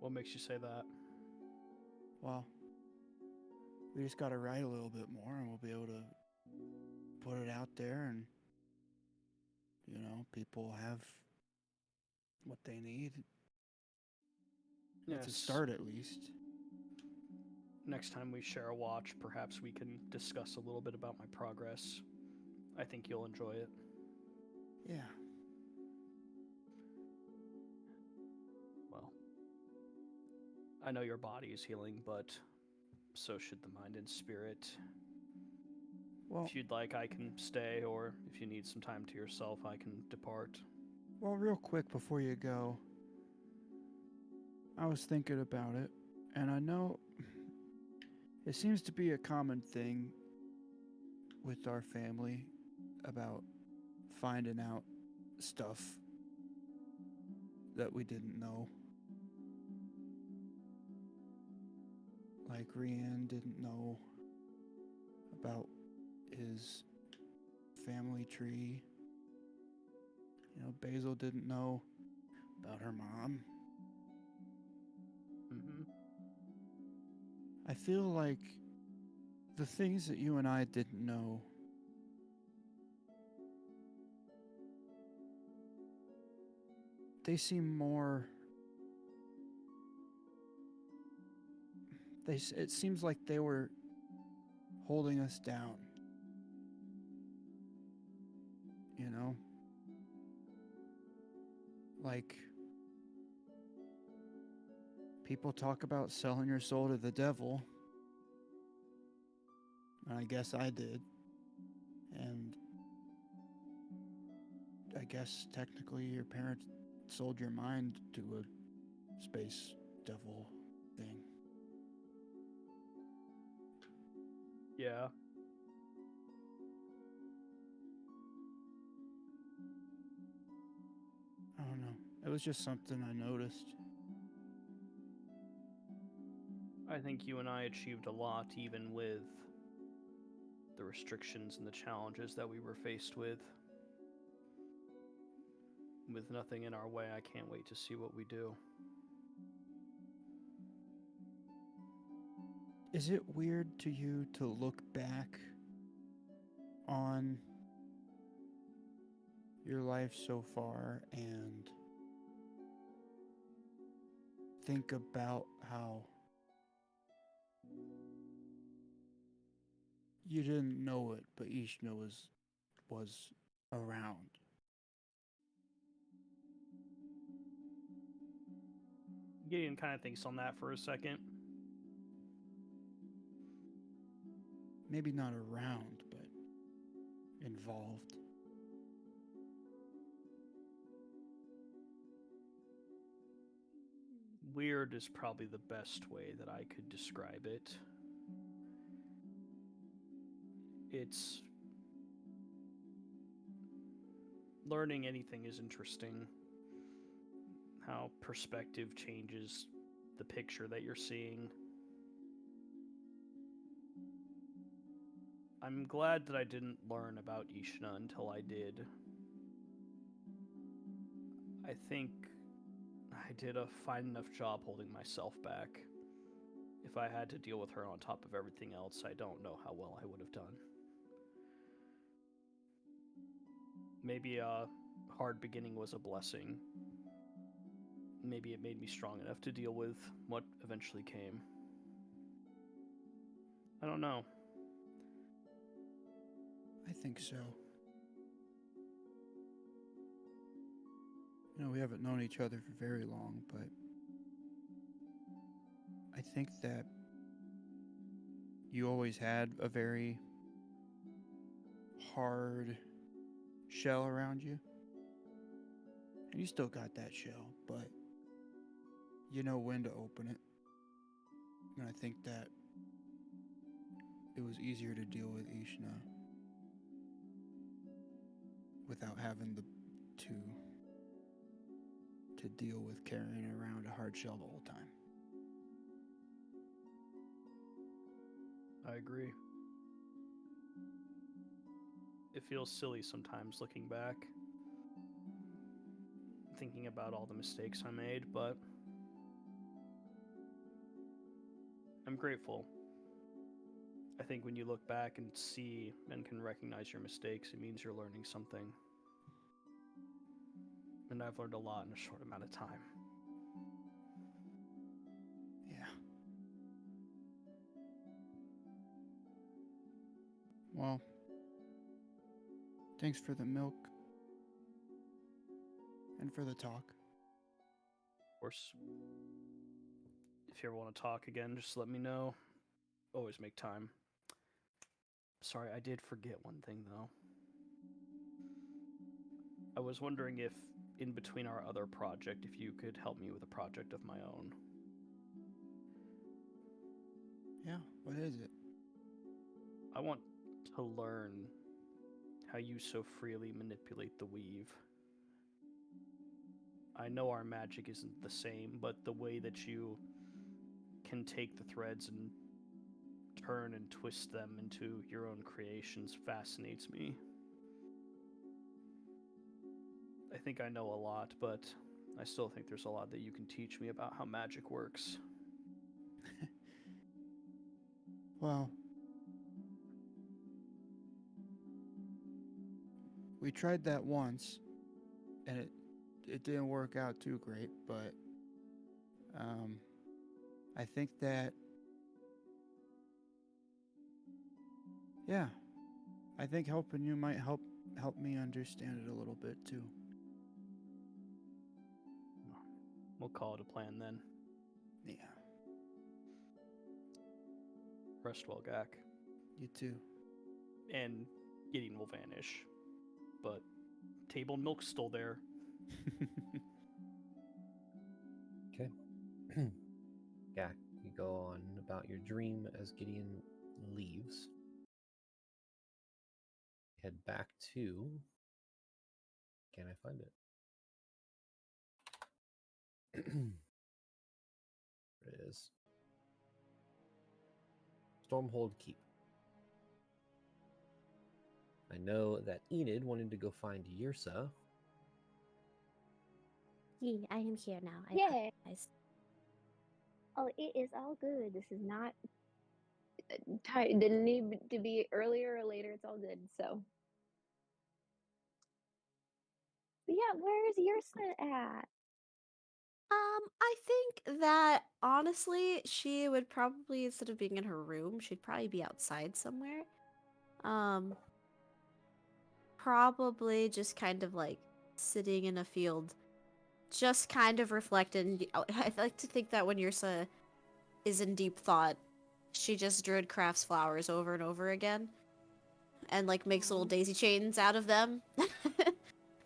What makes you say that? Well, we just gotta write a little bit more and we'll be able to put it out there and, you know, people have what they need. Yes. To start at least. Next time we share a watch, perhaps we can discuss a little bit about my progress. I think you'll enjoy it. Yeah. Well, I know your body is healing, but so should the mind and spirit. Well, if you'd like, I can stay, or if you need some time to yourself, I can depart. Well, real quick before you go, I was thinking about it, and I know it seems to be a common thing with our family about finding out stuff that we didn't know. Like Rian didn't know about his family tree. You know, Basil didn't know about her mom. Mm-hmm. I feel like the things that you and I didn't know they seem more it seems like they were holding us down. You know? Like people talk about selling your soul to the devil. And I guess I did. And I guess technically your parents sold your mind to a space devil thing. Yeah. I don't know. It was just something I noticed. I I think you and I achieved a lot, even with the restrictions and the challenges that we were faced with. With nothing in our way, I can't wait to see what we do. Is it weird to you to look back on your life so far and think about how you didn't know it, but Ishna was around? Gideon kind of thinks on that for a second. Maybe not around, but involved. Weird is probably the best way that I could describe it. It's... Learning anything is interesting. How perspective changes the picture that you're seeing. I'm glad that I didn't learn about Ishna until I did. I think I did a fine enough job holding myself back. If I had to deal with her on top of everything else, I don't know how well I would have done. Maybe a hard beginning was a blessing. Maybe it made me strong enough to deal with what eventually came. I don't know. I think so. You know, we haven't known each other for very long, but I think that you always had a very hard shell around you. And you still got that shell, but you know when to open it. And I think that it was easier to deal with Ishna without having to deal with carrying around a hard shell the whole time. I agree. It feels silly sometimes looking back, thinking about all the mistakes I made, but I'm grateful. I think when you look back and see and can recognize your mistakes, it means you're learning something. And I've learned a lot in a short amount of time. Yeah. Well, thanks for the milk and for the talk. Of course, if you ever want to talk again, just let me know. Always make time. Sorry, I did forget one thing, though. I was wondering if, in between our other project, if you could help me with a project of my own. Yeah, what is it? I want to learn how you so freely manipulate the weave. I know our magic isn't the same, but the way that you can take the threads and turn and twist them into your own creations fascinates me. I think I know a lot, but I still think there's a lot that you can teach me about how magic works. Well, we tried that once, and it didn't work out too great, but I think that, yeah, I think helping you might help me understand it a little bit too. We'll call it a plan then. Yeah. Rest well, Gak. You too. And Gideon will vanish. But table and milk's still there. Okay. Gak, you go on about your dream as Gideon leaves. Head back to... Can I find it? There it is. Stormhold Keep. I know that Enid wanted to go find Yrsa. I am here now. I Yay. apologize. Oh, it is all good. This is not didn't need to be earlier or later. It's all good. So, but yeah, where is Yrsa at? I think that honestly, she would probably, instead of being in her room, she'd probably be outside somewhere. Probably just kind of like sitting in a field, just kind of reflecting. I like to think that when Yrsa is in deep thought, she just druid crafts flowers over and over again, and like makes little daisy chains out of them.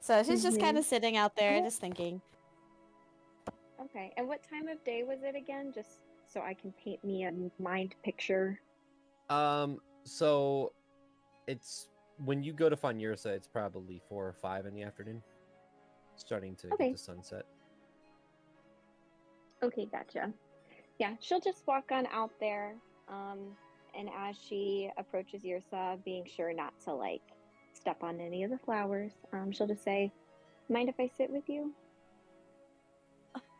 So she's just kind of sitting out there, just thinking. Okay, and what time of day was it again? Just so I can paint me a mind picture. So it's when you go to find Yrsa, it's probably 4 or 5 in the afternoon, starting to get to sunset. Okay, gotcha. Yeah, she'll just walk on out there, and as she approaches Yrsa, being sure not to like step on any of the flowers, she'll just say, "Mind if I sit with you?"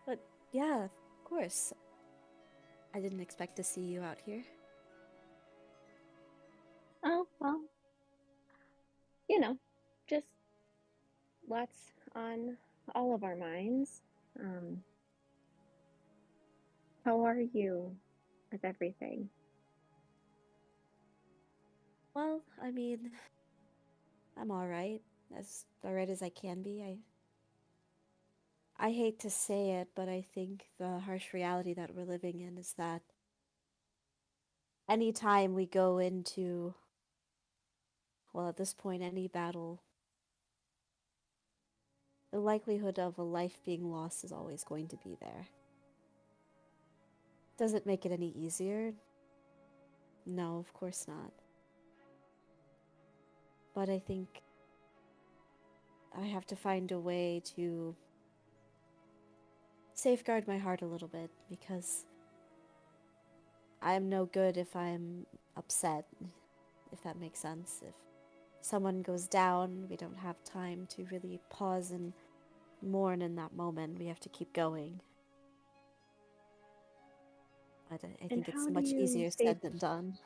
But yeah, of course. I didn't expect to see you out here. Oh, well, just lots on all of our minds. How are you with everything? Well, I mean, I'm all right as I can be. I hate to say it, but I think the harsh reality that we're living in is that anytime we go into, well, at this point, any battle, the likelihood of a life being lost is always going to be there. Does it make it any easier? No, of course not. But I think I have to find a way to safeguard my heart a little bit, because I am no good if I'm upset, if that makes sense. If someone goes down, we don't have time to really pause and mourn in that moment. We have to keep going. But I think it's much easier said than done.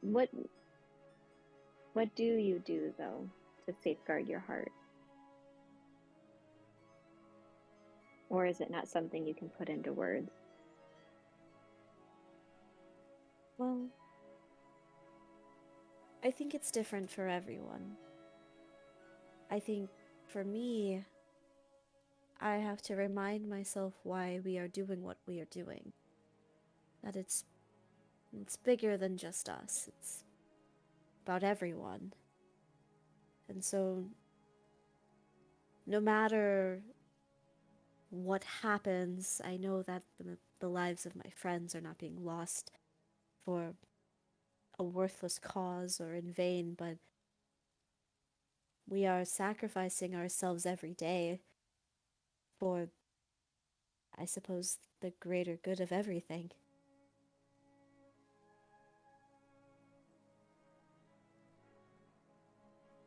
What do you do though to safeguard your heart? Or is it not something you can put into words? Well, I think it's different for everyone. I think for me, I have to remind myself why we are doing what we are doing. That it's bigger than just us. It's about everyone. And so, no matter what happens, I know that the lives of my friends are not being lost for a worthless cause or in vain, but we are sacrificing ourselves every day for, I suppose, the greater good of everything.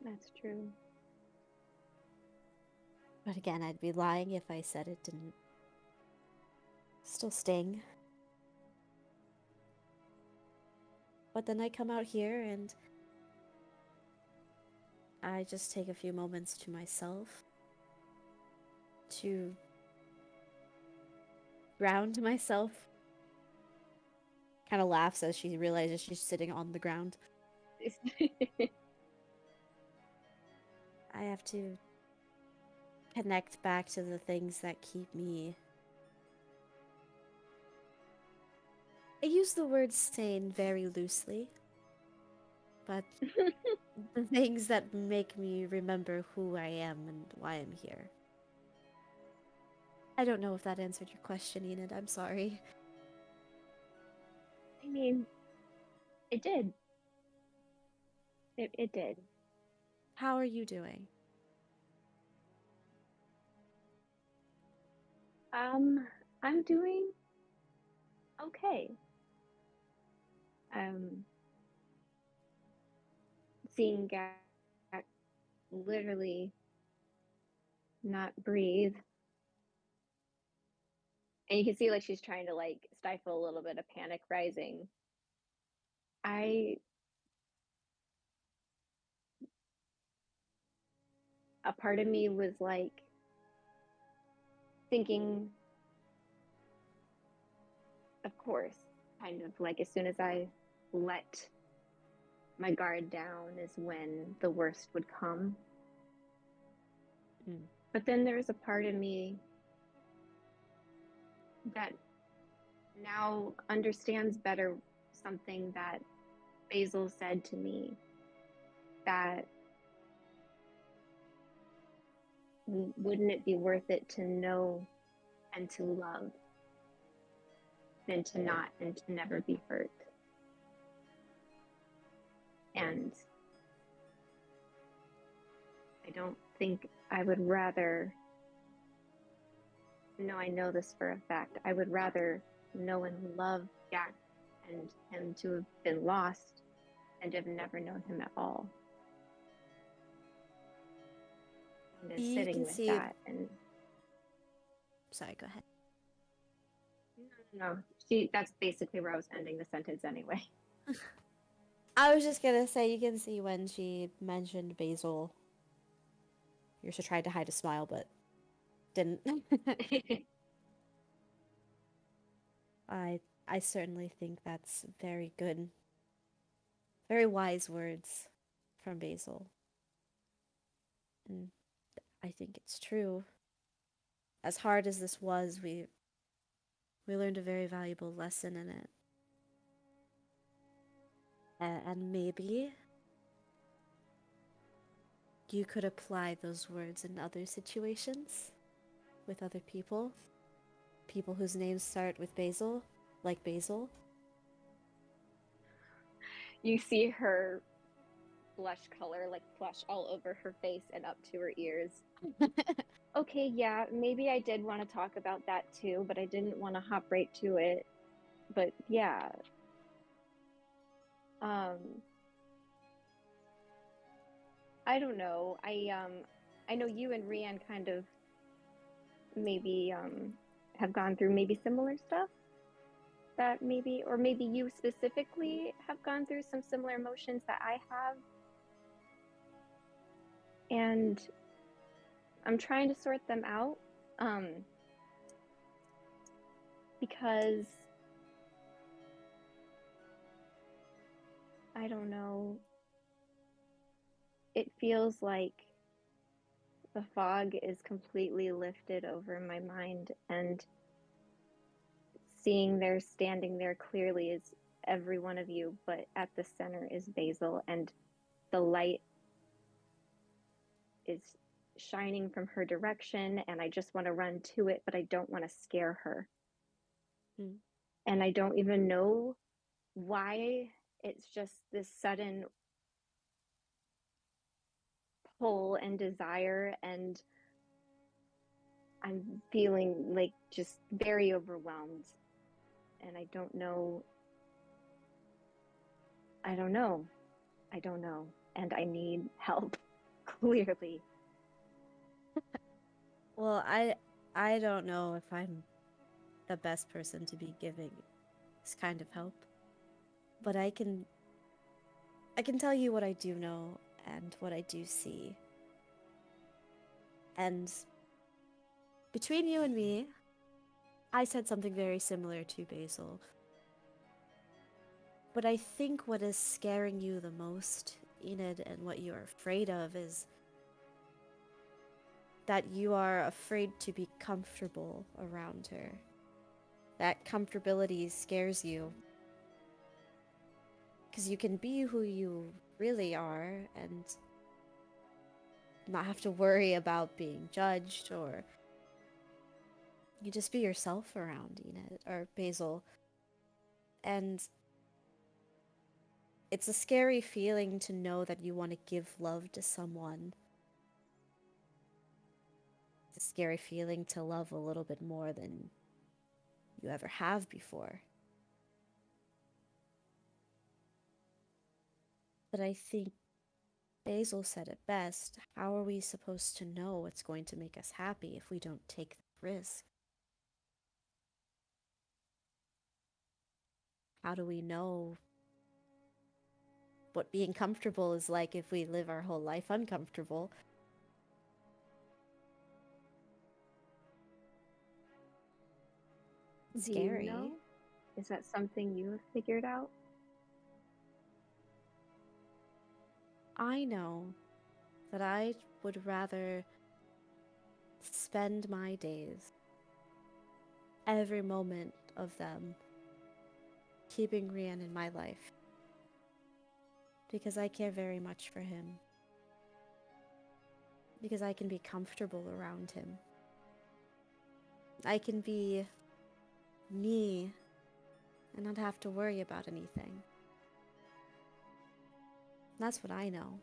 That's true. But again, I'd be lying if I said it didn't still sting. But then I come out here and I just take a few moments to myself to ground myself. Kind of laughs as she realizes she's sitting on the ground. I have to connect back to the things that keep me. I use the word sane very loosely, but the things that make me remember who I am and why I'm here. I don't know if that answered your question, Enid. I'm sorry. I mean, it did. It did. How are you doing? I'm doing okay. Um, seeing Gak literally not breathe. And you can see like she's trying to like stifle a little bit of panic rising. A part of me was like thinking, of course, kind of like as soon as I let my guard down is when the worst would come. But then there's a part of me that now understands better something that Basil said to me, that wouldn't it be worth it to know and to love than to not and to never be hurt? And I don't think I would rather, no, I know this for a fact, I would rather know and love Gak and him to have been lost and have never known him at all. And is sitting with that and sorry, go ahead. No, that's basically where I was ending the sentence anyway. I was just gonna say, you can see when she mentioned Basil, Yrsha tried to hide a smile, but didn't. I certainly think that's very good. Very wise words from Basil. And I think it's true. As hard as this was, we learned a very valuable lesson in it. And maybe you could apply those words in other situations with other people. People whose names start with Basil, like Basil. You see her blush color like flush all over her face and up to her ears. Okay, yeah, maybe I did want to talk about that too, but I didn't want to hop right to it. But yeah. I don't know. I know you and Rian kind of maybe have gone through maybe similar stuff, that maybe, or maybe you specifically have gone through some similar emotions that I have. And I'm trying to sort them out, because I don't know, it feels like the fog is completely lifted over my mind, and seeing there, standing there clearly is every one of you, but at the center is Basil, and the light is shining from her direction, and I just want to run to it, but I don't want to scare her. And I don't even know why. It's just this sudden pull and desire, and I'm feeling like just very overwhelmed, and I don't know, and I need help. Clearly. Well, I don't know if I'm the best person to be giving this kind of help, but I can tell you what I do know and what I do see. And between you and me, I said something very similar to Basil. But I think what is scaring you the most, Enid, and what you are afraid of is that you are afraid to be comfortable around her. That comfortability scares you. Because you can be who you really are and not have to worry about being judged, or you just be yourself around Enid or Basil. And it's a scary feeling to know that you want to give love to someone. It's a scary feeling to love a little bit more than you ever have before. But I think Basil said it best. How are we supposed to know what's going to make us happy if we don't take the risk? How do we know what being comfortable is like if we live our whole life uncomfortable? Scary. Do you know? Is that something you have figured out? I know that I would rather spend my days, every moment of them, keeping Rian in my life. Because I care very much for him. Because I can be comfortable around him. I can be me and not have to worry about anything. That's what I know.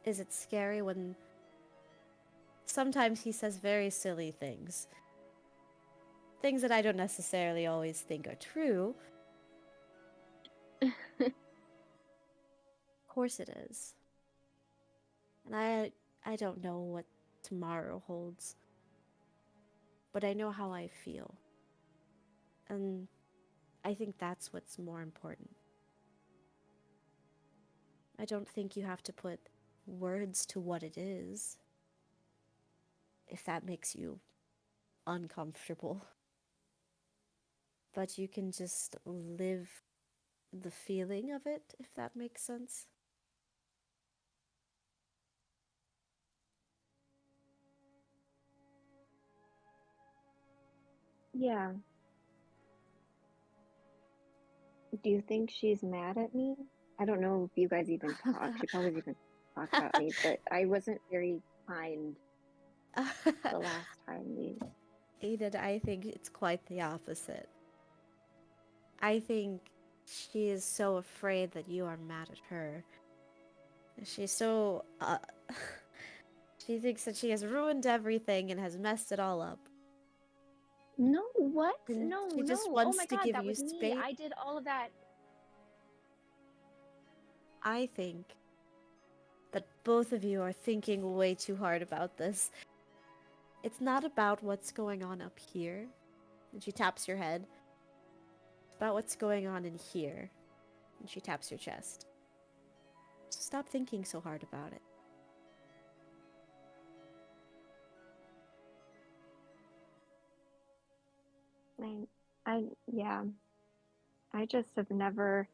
Is it scary when sometimes he says very silly things? Things that I don't necessarily always think are true. Of course it is. And I don't know what tomorrow holds. But I know how I feel. And I think that's what's more important. I don't think you have to put words to what it is, if that makes you uncomfortable. But you can just live the feeling of it, if that makes sense. Yeah. Do you think she's mad at me? I don't know if you guys even talk. She probably even talked about me, but I wasn't very kind the last time we. Aiden, I think it's quite the opposite. I think she is so afraid that you are mad at her. She's so, she thinks that she has ruined everything and has messed it all up. No, what? And No, she just no. Oh wants my to God, give that you was me. space. I did all of that. I think that both of you are thinking way too hard about this. It's not about what's going on up here. And she taps your head. It's about what's going on in here. And she taps your chest. So stop thinking so hard about it. Yeah. I just have never.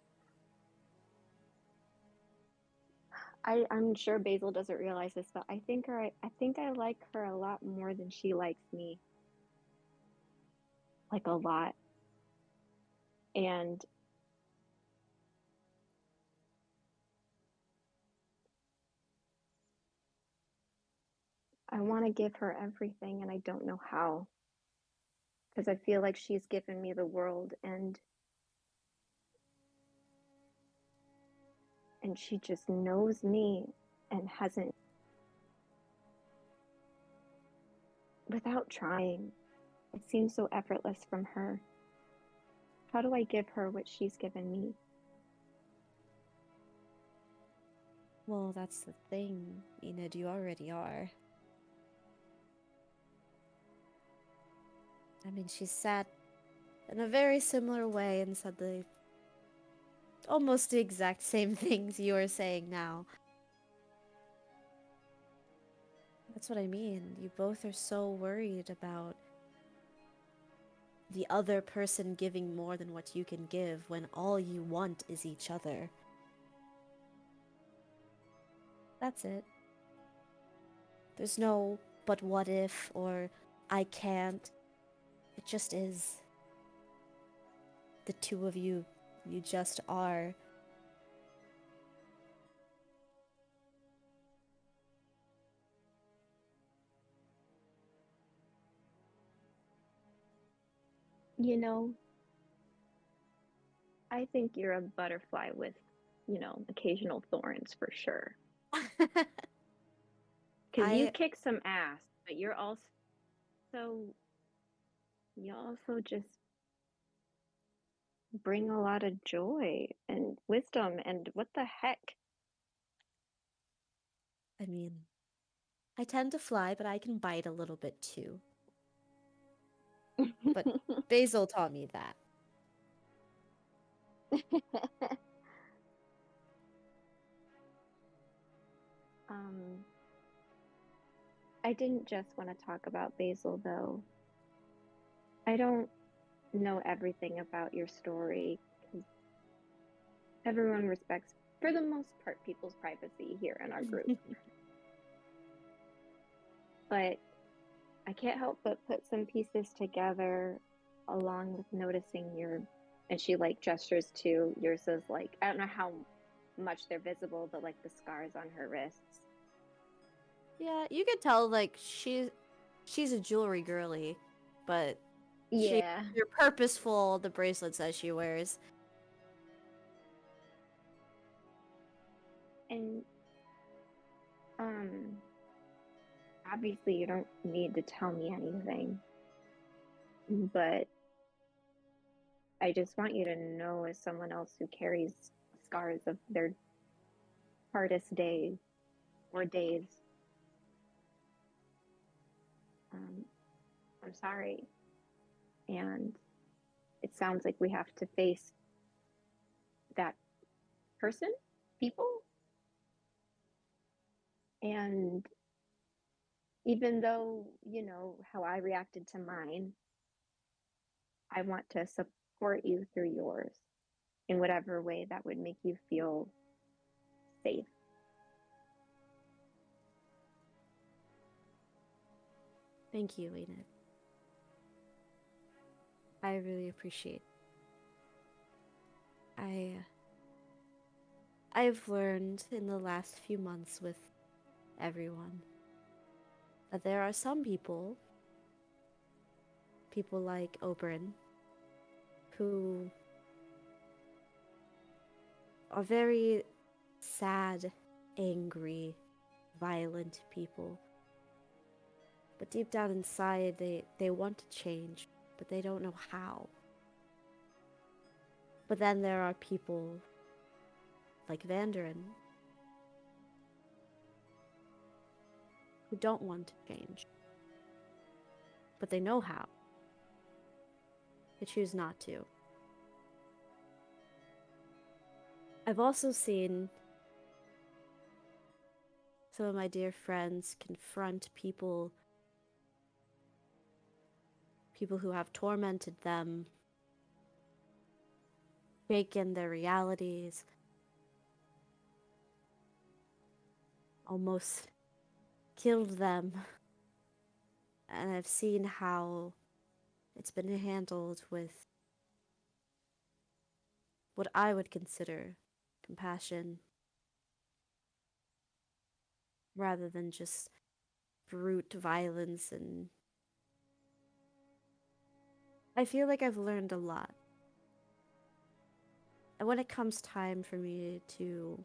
I'm sure Basil doesn't realize this, but I think I like her a lot more than she likes me. Like a lot. And I want to give her everything, and I don't know how. Because I feel like she's given me the world, and she just knows me and hasn't, without trying. It seems so effortless from her. How do I give her what she's given me? Well, that's the thing, Enid, you already are. I mean, she sat in a very similar way and said almost the exact same things you are saying now. That's what I mean. You both are so worried about the other person giving more than what you can give when all you want is each other. That's it. There's no but what if or I can't. It just is. The two of you just are. You know, I think you're a butterfly with, occasional thorns for sure. Because you kick some ass, but you also just bring a lot of joy and wisdom, and what the heck? I mean, I tend to fly, but I can bite a little bit too. But Basil taught me that. I didn't just want to talk about Basil, though. I don't know everything about your story because everyone respects, for the most part, people's privacy here in our group. But I can't help but put some pieces together along with noticing your, and she like gestures to yours is like, I don't know how much they're visible, but like the scars on her wrists. Yeah, you can tell like she's a jewelry girly, but Yeah, they're purposeful, the bracelets that she wears. and obviously you don't need to tell me anything, but I just want you to know, as someone else who carries scars of their hardest days or days, I'm sorry. And it sounds like we have to face that person, people. And even though, you know, how I reacted to mine, I want to support you through yours in whatever way that would make you feel safe. Thank you, Enid. I really appreciate. I've learned in the last few months with everyone that there are some people like Oberyn, who are very sad, angry, violent people. But deep down inside, they want to change, but they don't know how. But then there are people like Vandarin who don't want to change, but they know how. They choose not to. I've also seen some of my dear friends confront people who have tormented them, shaken their realities, almost killed them. And I've seen how it's been handled with what I would consider compassion, rather than just brute violence. And I feel like I've learned a lot. And when it comes time for me to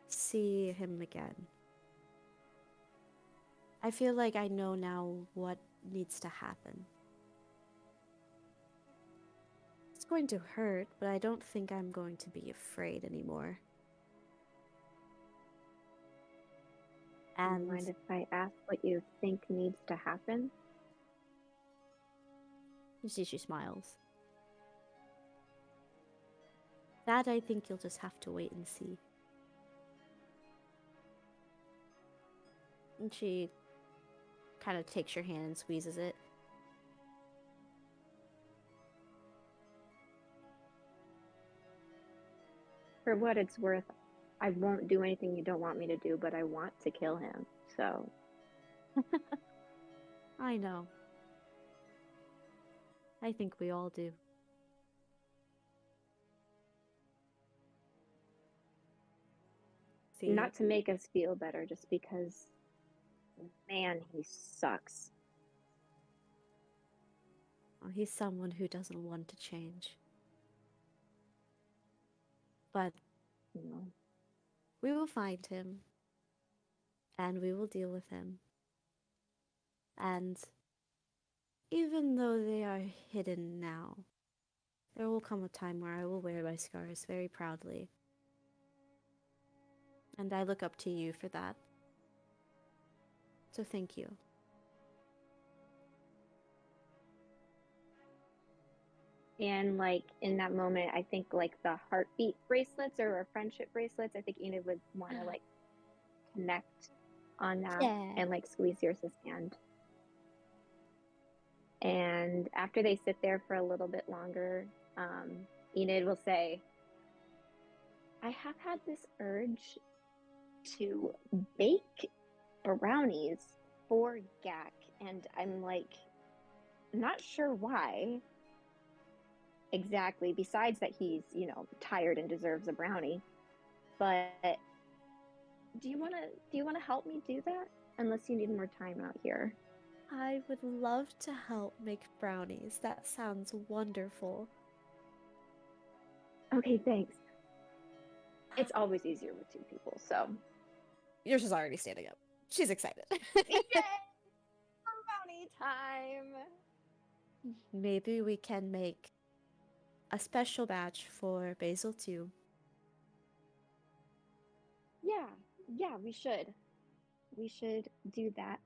see him again, I feel like I know now what needs to happen. It's going to hurt, but I don't think I'm going to be afraid anymore. And do you mind if I ask what you think needs to happen? You see, she smiles. That I think you'll just have to wait and see. And she kind of takes your hand and squeezes it. For what it's worth, I won't do anything you don't want me to do, but I want to kill him, so. I know. I think we all do. See, not to make us feel better, just because, man, he sucks. Well, he's someone who doesn't want to change. But we will find him, and we will deal with him. And even though they are hidden now, There will come a time where I will wear my scars very proudly. And I look up to you for that. So thank you. And like in that moment, I think like the heartbeat bracelets or friendship bracelets, I think Enid would want to like connect on that and like squeeze Yrsa's hand. And after they sit there for a little bit longer, Enid will say, I have had this urge to bake brownies for Gak, and I'm like, not sure why exactly, besides that he's, you know, tired and deserves a brownie. But do you want to help me do that? Unless you need more time out here. I would love to help make brownies. That sounds wonderful. Okay, thanks. It's always easier with two people, so. Yours is already standing up. She's excited. Yay! Brownie time! Maybe we can make a special batch for Basil too. Yeah, we should. We should do that.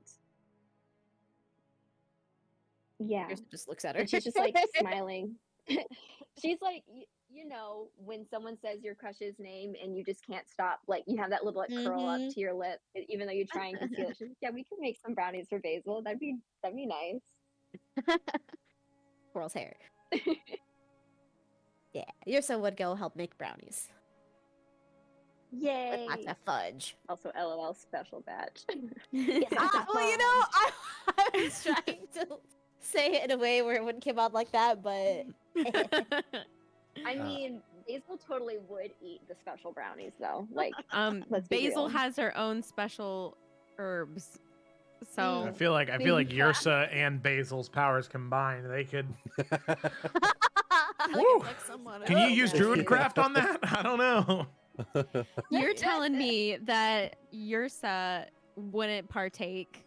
Yeah. Yrsa just looks at her. And she's just like smiling. She's like, you know, when someone says your crush's name and you just can't stop, like you have that little like curl up to your lip, even though you're trying to conceal it. She's like, yeah, we can make some brownies for Basil. That'd be nice. Squirrel's hair. Yeah, Yrsa would go help make brownies. Yay! With lots of fudge. Also, LOL special batch. Well, you know, I was trying to say it in a way where it wouldn't come out like that, but I mean, Basil totally would eat the special brownies, though. Like, let's be Basil real. has her own special herbs, so I feel like Yrsa and Basil's powers combined, they could. Can you use Druidcraft on that? I don't know. You're telling me that Yrsa wouldn't partake?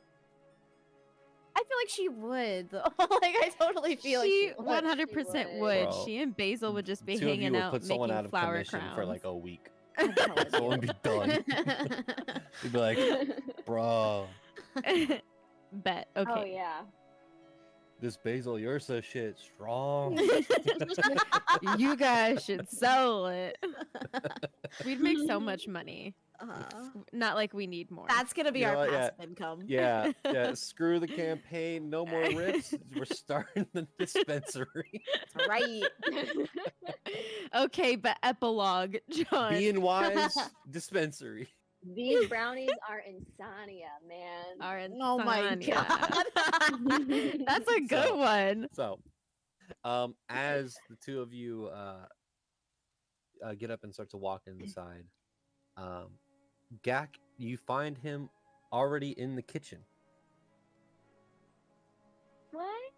I feel like she would, though. Like, I totally feel like She she 100% would. Bro, She and Basil would just be Two of you hanging would out put someone making out of flower commission crowns. for like a week. I'm telling Someone would be done. You'd be like, bro, Bet. Okay. Oh, yeah. this Basil Yrsa shit strong. You guys should sell it. We'd make so much money. Not like we need more. That's gonna be You know our what? passive income. Yeah, screw the campaign, no more rips. We're starting the dispensary. That's right. Okay, but epilogue, John. Being wise dispensary. These brownies are insomnia, man. Are Oh my god. That's a good one. So, as the two of you get up and start to walk inside, Gak, you find him already in the kitchen. What?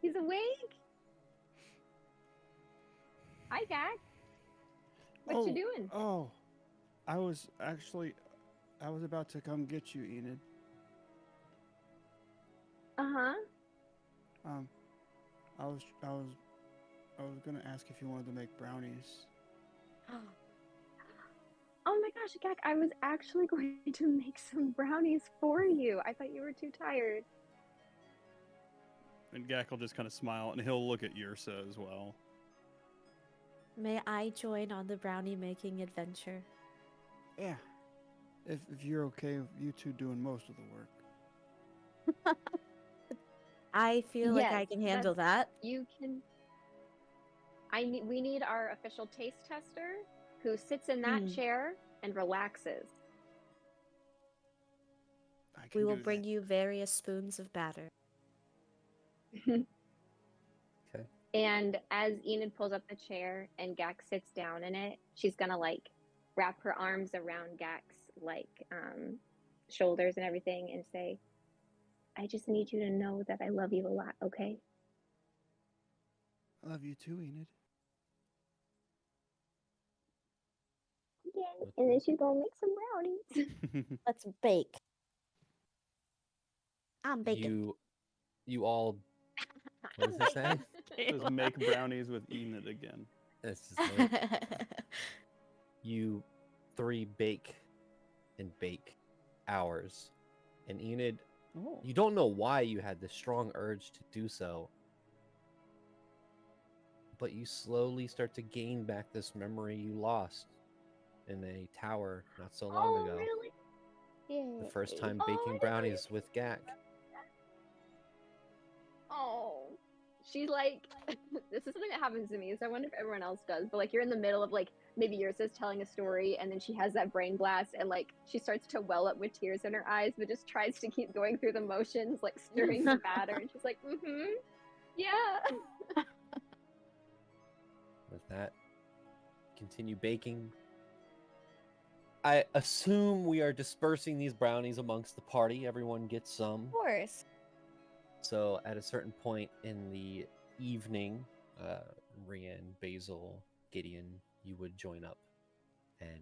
He's awake? Hi, Gak. What you doing? Oh, I was about to come get you, Enid. Uh-huh. I was gonna ask if you wanted to make brownies. Oh my gosh, Gak, I was actually going to make some brownies for you. I thought you were too tired. And Gak will just kind of smile, and he'll look at Yrsa as well. May I join on the brownie making adventure? Yeah, if you're okay with you two doing most of the work. I feel like I Yes, can handle that. You can. We need our official taste tester who sits in that chair and relaxes. We will bring you various spoons of batter. Okay. And as Enid pulls up the chair and Gak sits down in it, she's gonna like wrap her arms around Gak's like shoulders and everything and say, I just need you to know that I love you a lot, okay? I love you too, Enid. Yeah, and then she's gonna make some brownies. Let's bake. I'm baking. You all. What does it say? Just make brownies with Enid again. It's just like you 3 bake and bake hours, and Enid, you don't know why you had this strong urge to do so, but you slowly start to gain back this memory you lost in a tower not so long ago. Really? The first time baking brownies with Gak. Oh, she's like, this is something that happens to me, so I wonder if everyone else does. But like, you're in the middle of like maybe yours is telling a story, and then she has that brain blast, and like she starts to well up with tears in her eyes, but just tries to keep going through the motions, like stirring the batter, and she's like, yeah. With that, continue baking. I assume we are dispersing these brownies amongst the party. Everyone gets some. Of course. So at a certain point in the evening, Rian, Basil, Gideon, you would join up and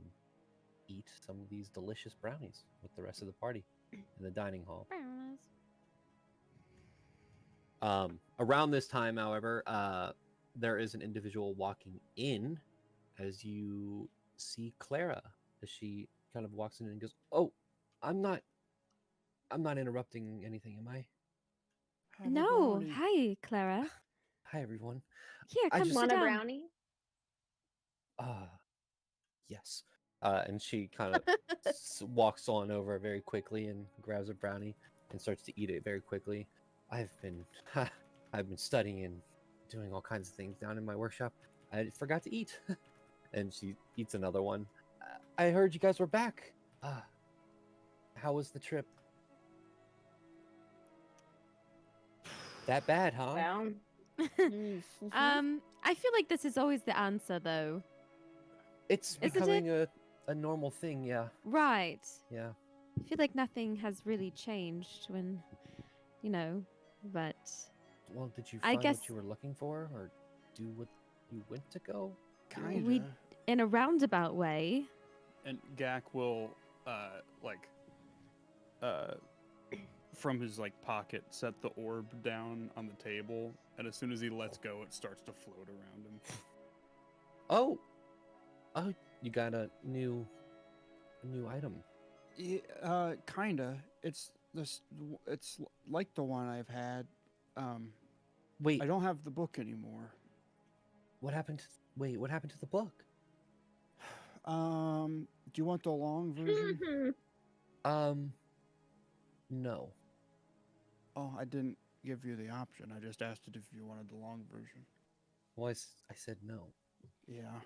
eat some of these delicious brownies with the rest of the party in the dining hall. Around this time, however, there is an individual walking in as you see Clara as she kind of walks in and goes, "Oh, I'm not interrupting anything, am I?" No. Hi, Clara. Hi, everyone. Here, I come just sit Want a down. brownie? Yes. And she kind of walks on over very quickly and grabs a brownie and starts to eat it very quickly. I've been studying and doing all kinds of things down in my workshop. I forgot to eat. And she eats another one. I heard you guys were back. How was the trip? That bad, huh? Well, I feel like this is always the answer, though. It's Isn't becoming a normal thing, yeah. Right. Yeah. I feel like nothing has really changed when, but... Well, did you I find guess what you were looking for, or do what you went to go? we, in a roundabout way. And Gak will, from his pocket, set the orb down on the table, and as soon as he lets go, it starts to float around him. Oh, you got a new item. Yeah, kinda. It's like the one I've had. Wait, I don't have the book anymore. What happened to the book? Do you want the long version? No. Oh, I didn't give you the option. I just asked it if you wanted the long version. Well, I said no. Yeah.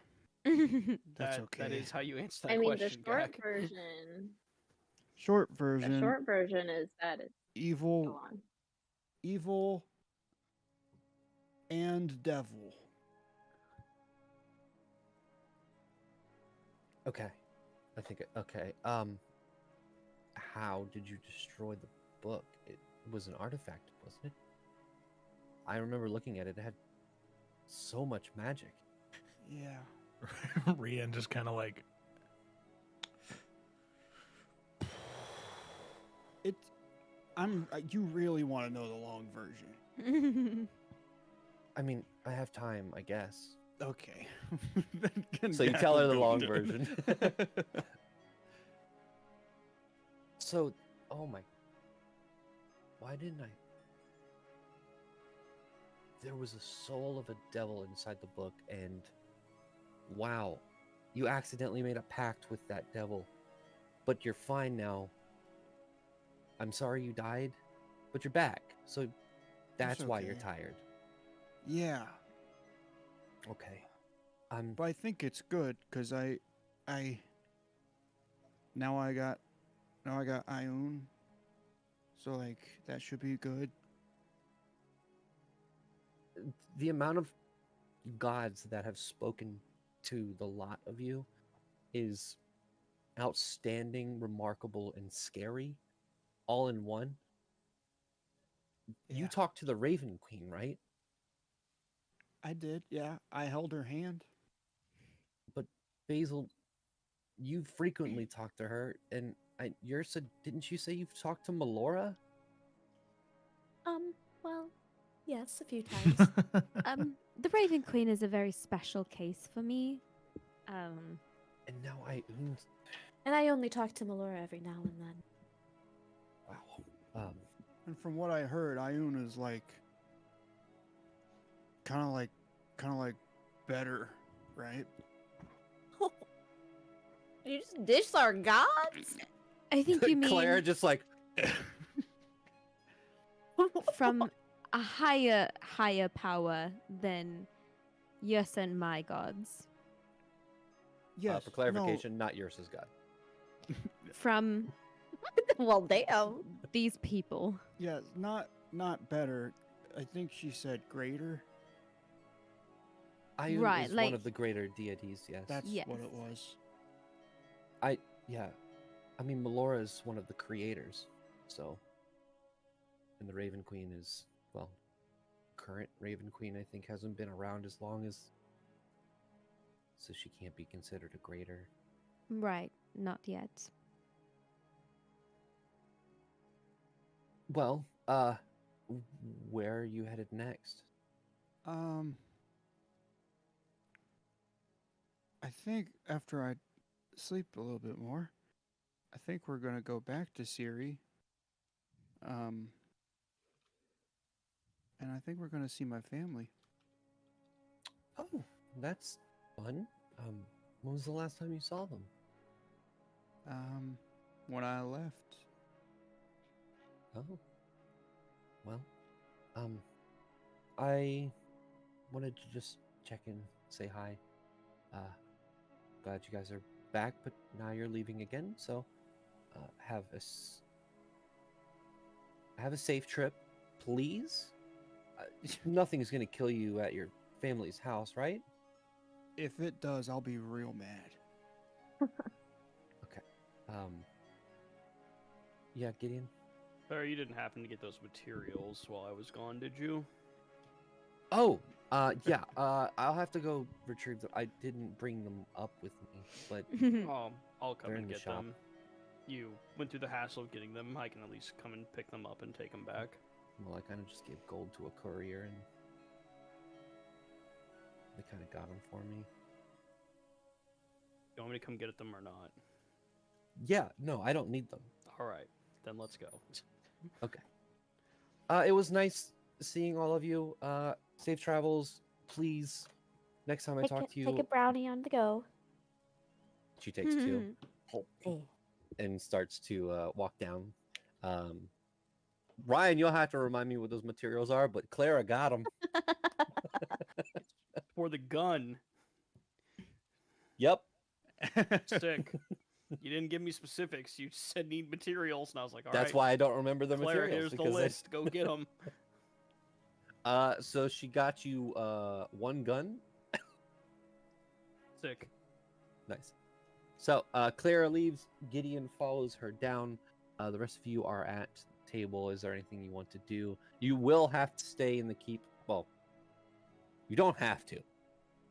That's okay. That is how you answer that I mean, question, the short Gak. version. Short version. The short version is that it's evil, and devil. Okay. I think okay. How did you destroy the book? It was an artifact, wasn't it? I remember looking at it. It had so much magic. Yeah. Rian just kind of like... You really want to know the long version? I mean, I have time, I guess. Okay. So you tell her the long version. So, oh my... Why didn't I... There was a soul of a devil inside the book, and... Wow. You accidentally made a pact with that devil. But you're fine now. I'm sorry you died, but you're back. So that's why you're tired. Yeah. Okay. But I think it's good because now I got Ioun. So that should be good. The amount of gods that have spoken to the lot of you is outstanding, remarkable, and scary, all in one. Yeah. You talked to the Raven Queen, right? I did, yeah. I held her hand. But Basil, you frequently talk to her, and didn't you say you've talked to Melora? Well, Yes, a few times. The Raven Queen is a very special case for me. And now And I only talk to Melora every now and then. wow. And from what I heard, Ioun is like kind of like better, right? You just dish our gods? I think you mean Claire just like from a higher power than yes and my gods. Yes. for clarification, not yours is God. From well, damn. these people. Yes, not better. I think she said greater. Ioun Right, is like- one of the greater deities, yes. That's Yes. what it was. Yeah. I mean, Melora is one of the creators, so. And the Raven Queen is, well, current Raven Queen, I think, hasn't been around as long as. So she can't be considered a greater. Right, not yet. Well, where are you headed next? I think after I sleep a little bit more, I think we're gonna go back to Siri. And I think we're gonna see my family. Oh, that's fun. When was the last time you saw them? When I left. Oh. Well, I wanted to just check in, say hi. Glad you guys are back, but now you're leaving again, so have a safe trip, please. Nothing's gonna kill you at your family's house, right? If it does, I'll be real mad. Okay. Yeah, Gideon. Claire, you didn't happen to get those materials while I was gone, did you? Oh, yeah. I'll have to go retrieve them. I didn't bring them up with me, but I'll come they're and in the get shop. them. You went through the hassle of getting them. I can at least come and pick them up and take them back. Well, I kind of just gave gold to a courier, and they kind of got them for me. You want me to come get them or not? Yeah, no, I don't need them. All right, then let's go. Okay. It was nice seeing all of you. Safe travels, please. Next time I talk to you, Take a brownie on the go. she takes two Eh. and starts to walk down. Ryan, you'll have to remind me what those materials are, but Clara got them. For the gun. Yep. Sick. You didn't give me specifics. You said need materials, and I was like, all right. That's why I don't remember the Claire, materials. here's the because list. Go get them. So she got you one gun. Sick. Nice. So Clara leaves. Gideon follows her down. The rest of you are at the table. Is there anything you want to do? You will have to stay in the keep. Well, you don't have to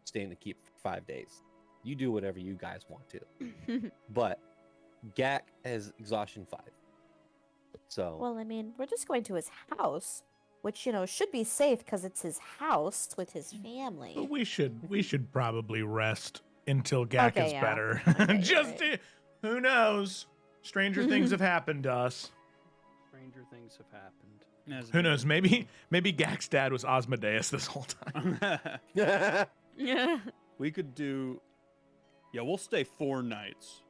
stay in the keep for 5 days. You do whatever you guys want to. But Gak has exhaustion 5. So Well, I mean, we're just going to his house, which, should be safe because it's his house with his family. But we should probably rest until Gak Okay, is yeah. better. Okay, you're Just right. who knows? Stranger things have happened to us. Stranger things have happened. Who knows? Maybe Gak's dad was Osmodeus this whole time. Yeah. We could do. Yeah, we'll stay 4 nights.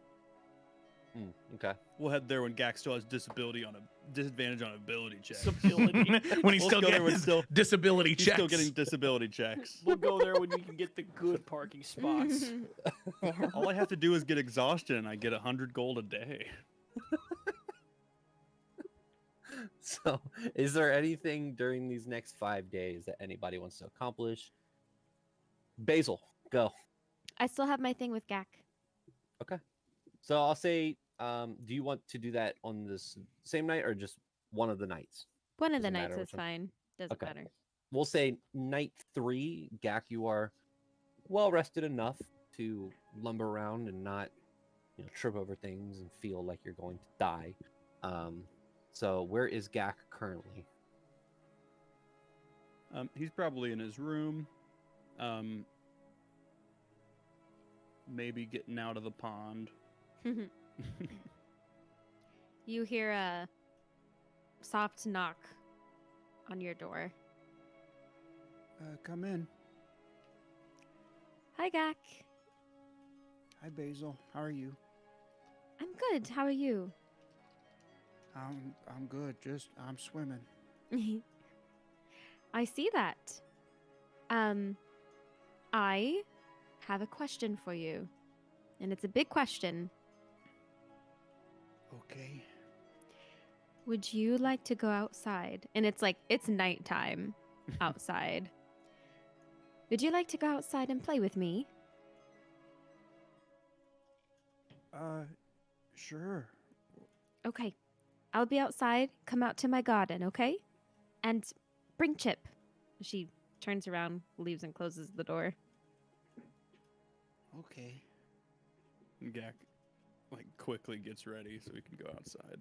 Okay. We'll head there when Gak still has disadvantage on ability checks. Disability. When he's We'll still go there getting when his still- disability He's checks. still getting disability checks. We'll go there when we can get the good parking spots. All I have to do is get exhaustion, and I get 100 gold a day. So, is there anything during these next 5 days that anybody wants to accomplish? Basil, go. I still have my thing with Gak. Okay. So I'll say, do you want to do that on this same night or just one of the nights? One of the Doesn't nights matter is which one. fine. Doesn't Okay. matter. We'll say night 3, Gak, you are well rested enough to lumber around and not, trip over things and feel like you're going to die. So where is Gak currently? He's probably in his room. Maybe getting out of the pond. You hear a soft knock on your door. Come in. Hi, Gak. Hi, Basil. How are you? I'm good. How are you? I'm good. I'm swimming. I see that. I have a question for you, and it's a big question. Okay. Would you like to go outside? And it's nighttime outside. Would you like to go outside and play with me? Sure. Okay. I'll be outside. Come out to my garden, okay? And bring Chip. She turns around, leaves, and closes the door. Okay. Gak, quickly gets ready so he can go outside.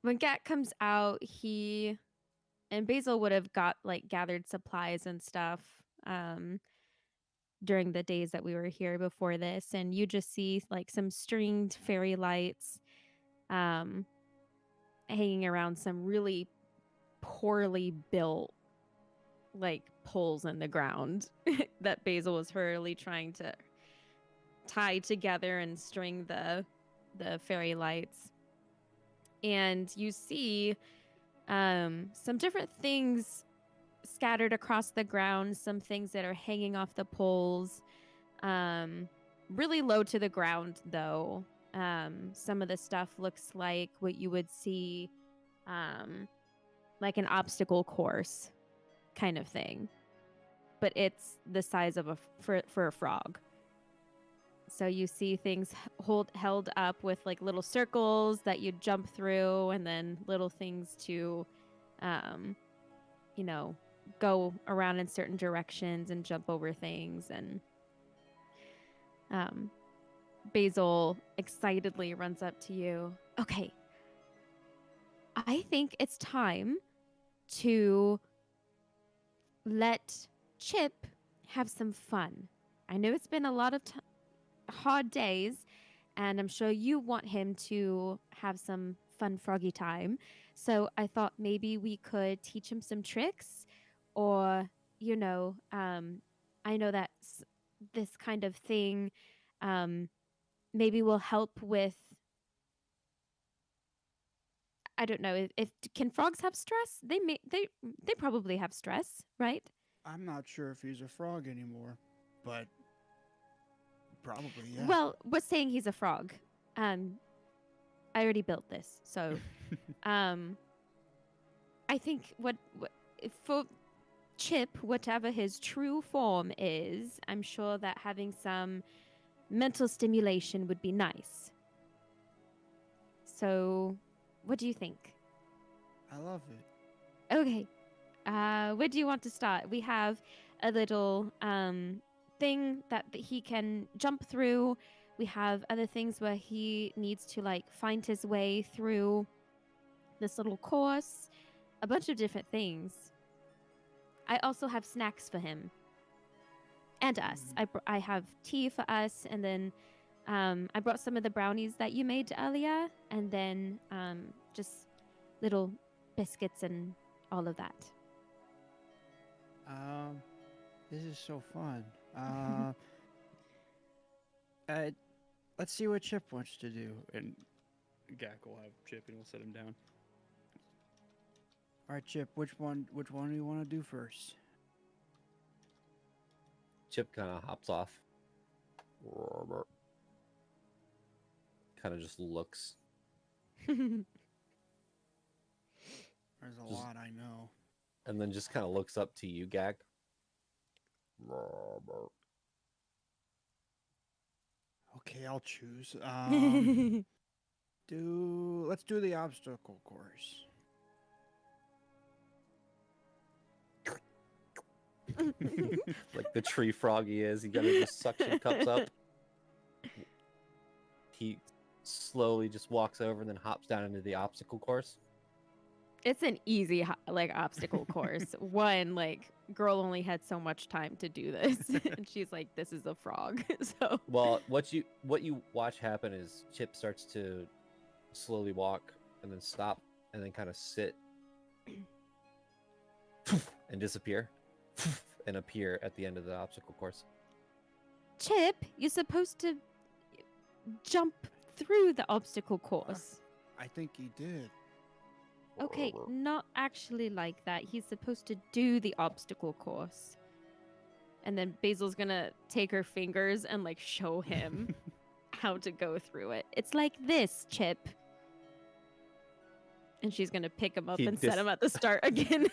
When Gak comes out, he and Basil would have gathered supplies and stuff during the days that we were here before this, and you just see some stringed fairy lights hanging around some really poorly built poles in the ground that Basil was hurriedly trying to tie together and string the fairy lights. And you see some different things scattered across the ground, some things that are hanging off the poles, really low to the ground though. Some of the stuff looks like what you would see like an obstacle course kind of thing, but it's the size of for a frog. So you see things held up with little circles that you jump through, and then little things to go around in certain directions and jump over things. And Basil excitedly runs up to you. Okay, I think it's time to let Chip have some fun. I know it's been a lot of hard days, and I'm sure you want him to have some fun froggy time. So I thought maybe we could teach him some tricks, or I know that this kind of thing maybe will help with, I don't know, if can frogs have stress? They probably have stress, right? I'm not sure if he's a frog anymore, but probably, yeah. Well, we're saying he's a frog. I already built this, so I think what for Chip, whatever his true form is, I'm sure that having some mental stimulation would be nice. So, what do you think? I love it. Okay. Where do you want to start? We have a little thing that he can jump through. We have other things where he needs to find his way through this little course. A bunch of different things. I also have snacks for him. And us. I have tea for us, and then I brought some of the brownies that you made earlier, and then just little biscuits and all of that. This is so fun. Let's see what Chip wants to do. And Gak will have Chip and we'll set him down. All right, Chip, which one do you want to do first? Chip kind of hops off. Kind of just looks. There's a lot I know. And then just kind of looks up to you, Gak. Okay, I'll choose. Let's do the obstacle course. Like the tree frog he is, he got his suction cups up. He slowly just walks over and then hops down into the obstacle course. It's an easy like obstacle course. One, like, girl only had so much time to do this, and she's like, "This is a frog." So Well, what you watch happen is Chip starts to slowly walk and then stop and then kind of sit and disappear and appear at the end of the obstacle course. Chip, you're supposed to jump through the obstacle course. I think he did. Okay, not actually like that. He's supposed to do the obstacle course. And then Basil's gonna take her fingers and like show him how to go through it. It's like this, Chip. And she's gonna pick him up and set him at the start again.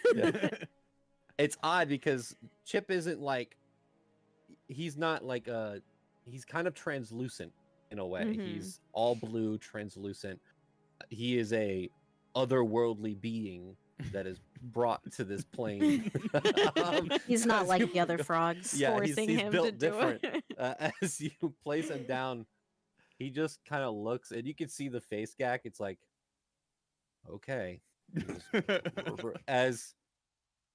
It's odd because Chip isn't like, he's not like he's kind of translucent in a way. He's all blue, translucent. He is a otherworldly being that is brought to this plane. He's not like the other frogs. Yeah, forcing he's him built to do different. it. As you place him down, he just kind of looks, and you can see the face gack. It's like, okay. As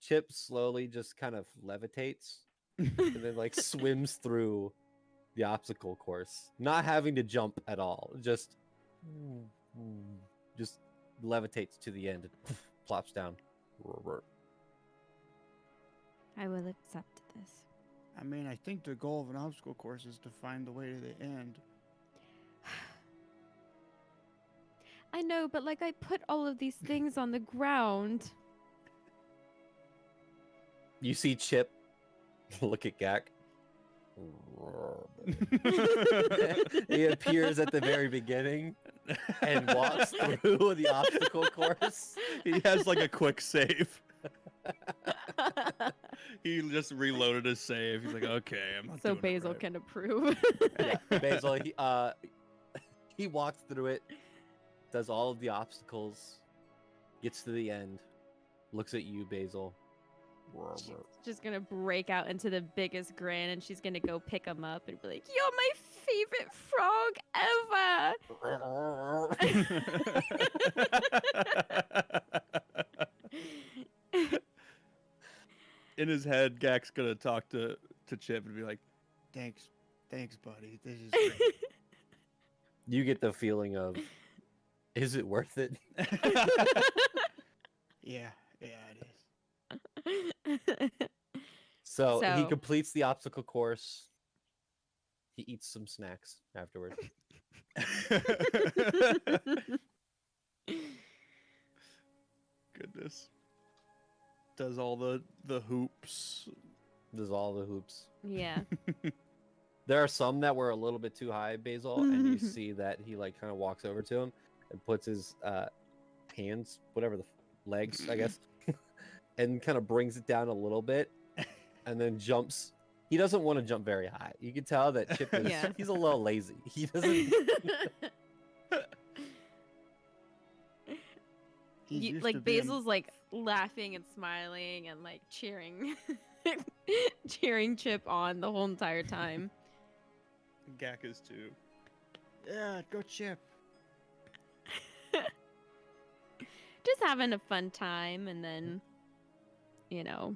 Chip slowly just kind of levitates and then like swims through the obstacle course, not having to jump at all, just levitates to the end and plops down. I will accept this. I mean, I think the goal of an obstacle course is to find the way to the end. I know, but like I put all of these things on the ground. You see Chip look at Gak. He appears at the very beginning and walks through the obstacle course. He has like a quick save. He just reloaded his save. He's like, okay, I'm not So doing it Basil right. can approve. Yeah, Basil, he walks through it, does all of the obstacles, gets to the end, looks at you, Basil. She's just gonna break out into the biggest grin, and she's gonna go pick him up and be like, "You're my favorite frog ever." In his head, Gak's gonna talk to Chip and be like, Thanks, buddy. This is great. You get the feeling of, is it worth it? Yeah, it is. So he completes the obstacle course. He eats some snacks afterward. goodness. Does all the hoops. Does all the hoops. Yeah. There are some that were a little bit too high, Basil, and you see that he like kind of walks over to him and puts his hands, whatever the legs, I guess, and kind of brings it down a little bit, and then jumps. He doesn't want to jump very high. You can tell that Chip is he's a little lazy. He doesn't. Like Basil's like laughing and smiling and like cheering cheering Chip on the whole entire time. Gak is too. Yeah, go Chip. Just having a fun time, and then, you know,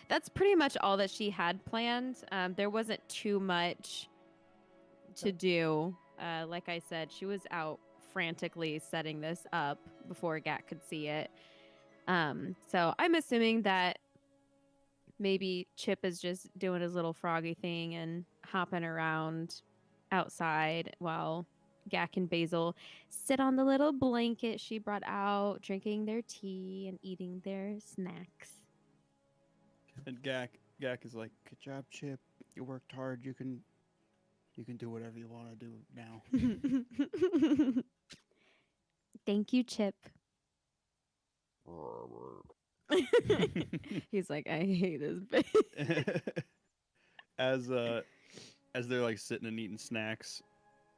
that's pretty much all that she had planned. There wasn't too much to do. Like I said, she was out frantically setting this up before Gat could see it. So I'm assuming that maybe Chip is just doing his little froggy thing and hopping around outside while Gak and Basil sit on the little blanket she brought out, drinking their tea and eating their snacks. And Gak is like, good job, Chip. You worked hard. You can do whatever you want to do now. Thank you, Chip. He's like, I hate this bitch. As they're like sitting and eating snacks,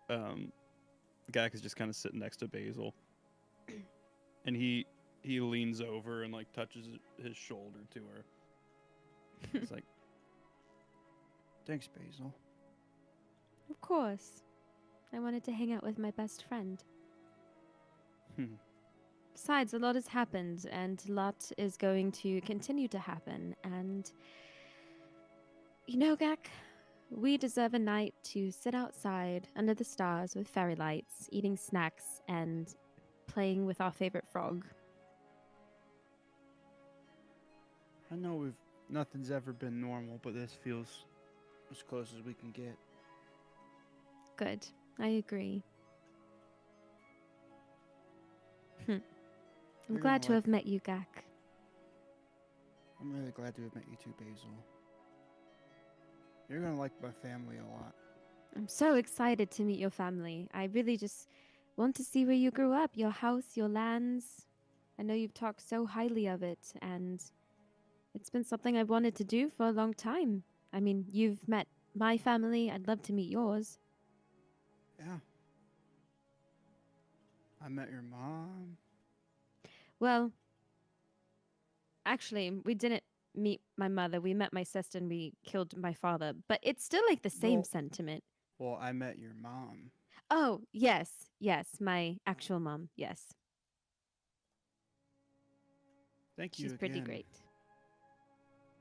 Gak is just kind of sitting next to Basil, and he leans over and like touches his shoulder to her. It's like, Thanks, Basil. Of course. I wanted to hang out with my best friend. Besides, a lot has happened, and a lot is going to continue to happen. And, you know, Gak, we deserve a night to sit outside under the stars with fairy lights, eating snacks, and playing with our favorite frog. I know nothing's ever been normal, but this feels as close as we can get. Good. I agree. I'm You're glad gonna to have met you, Gak. I'm really glad to have met you too, Basil. You're gonna like my family a lot. I'm so excited to meet your family. I really just want to see where you grew up, your house, your lands. I know you've talked so highly of it, and it's been something I've wanted to do for a long time. I mean, you've met my family. I'd love to meet yours. Yeah. I met your mom. Well, actually, we didn't meet my mother. We met my sister and we killed my father. But it's still like the same Well- sentiment. Well, I met your mom. Oh, yes. Yes, my actual mom. Yes. Thank you She's pretty again great.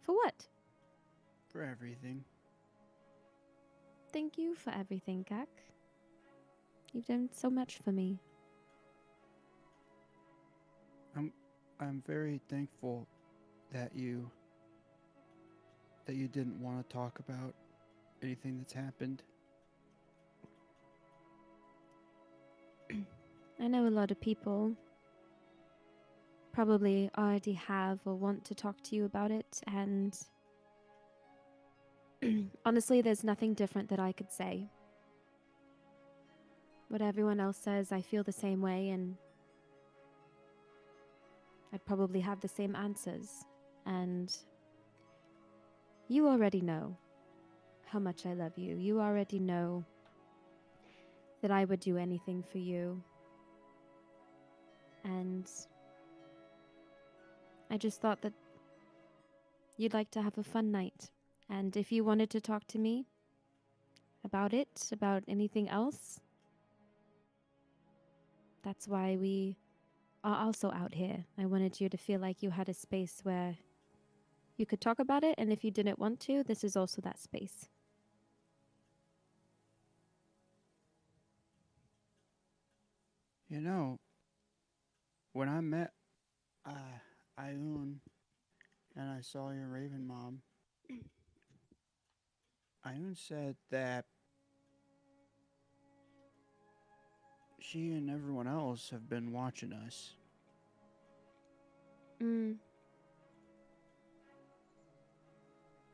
For what? for everything. Thank you for everything, Gak. You've done so much for me. I'm very thankful that you didn't want to talk about anything that's happened. I know a lot of people probably already have or want to talk to you about it, and honestly, there's nothing different that I could say. What everyone else says, I feel the same way, and I'd probably have the same answers. And you already know how much I love you. You already know that I would do anything for you. And I just thought that you'd like to have a fun night. And if you wanted to talk to me about it, about anything else, that's why we are also out here. I wanted you to feel like you had a space where you could talk about it, and if you didn't want to, this is also that space. You know, when I met Ayun and I saw your Raven mom, Ayun said that she and everyone else have been watching us.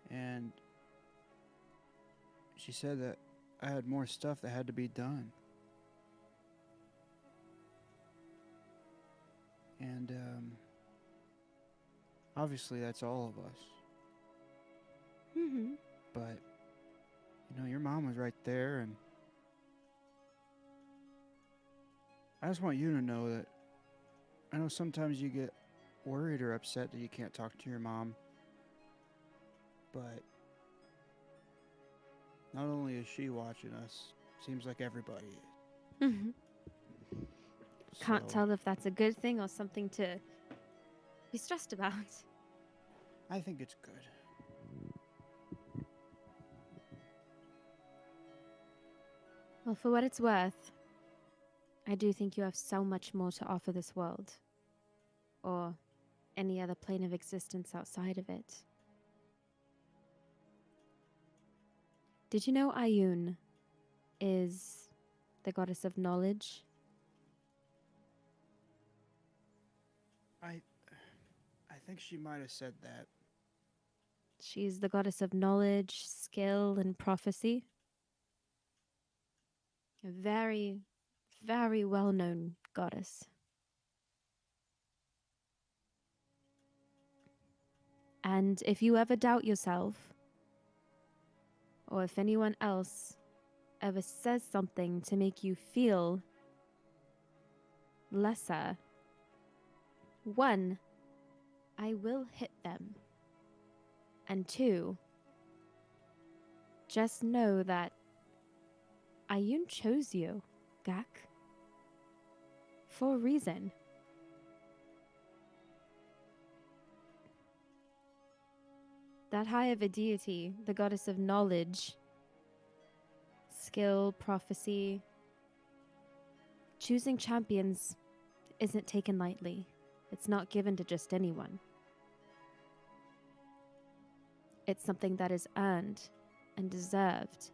And she said that I had more stuff that had to be done. And obviously that's all of us. Mm-hmm. But you know, your mom was right there, and I just want you to know that I know sometimes you get worried or upset that you can't talk to your mom, but not only is she watching us, seems like everybody is. Mm-hmm. Can't So, tell if that's a good thing or something to be stressed about. I think it's good. Well, for what it's worth, I do think you have so much more to offer this world. Or any other plane of existence outside of it. Did you know Ayun is the goddess of knowledge? I think she might have said that. She's the goddess of knowledge, skill, and prophecy. A very, very well-known goddess. And if you ever doubt yourself, or if anyone else ever says something to make you feel lesser, 1, I will hit them. And 2, just know that Ayun chose you, Gak, for a reason. that high of a deity, the goddess of knowledge, skill, prophecy, choosing champions isn't taken lightly. It's not given to just anyone. It's something that is earned and deserved.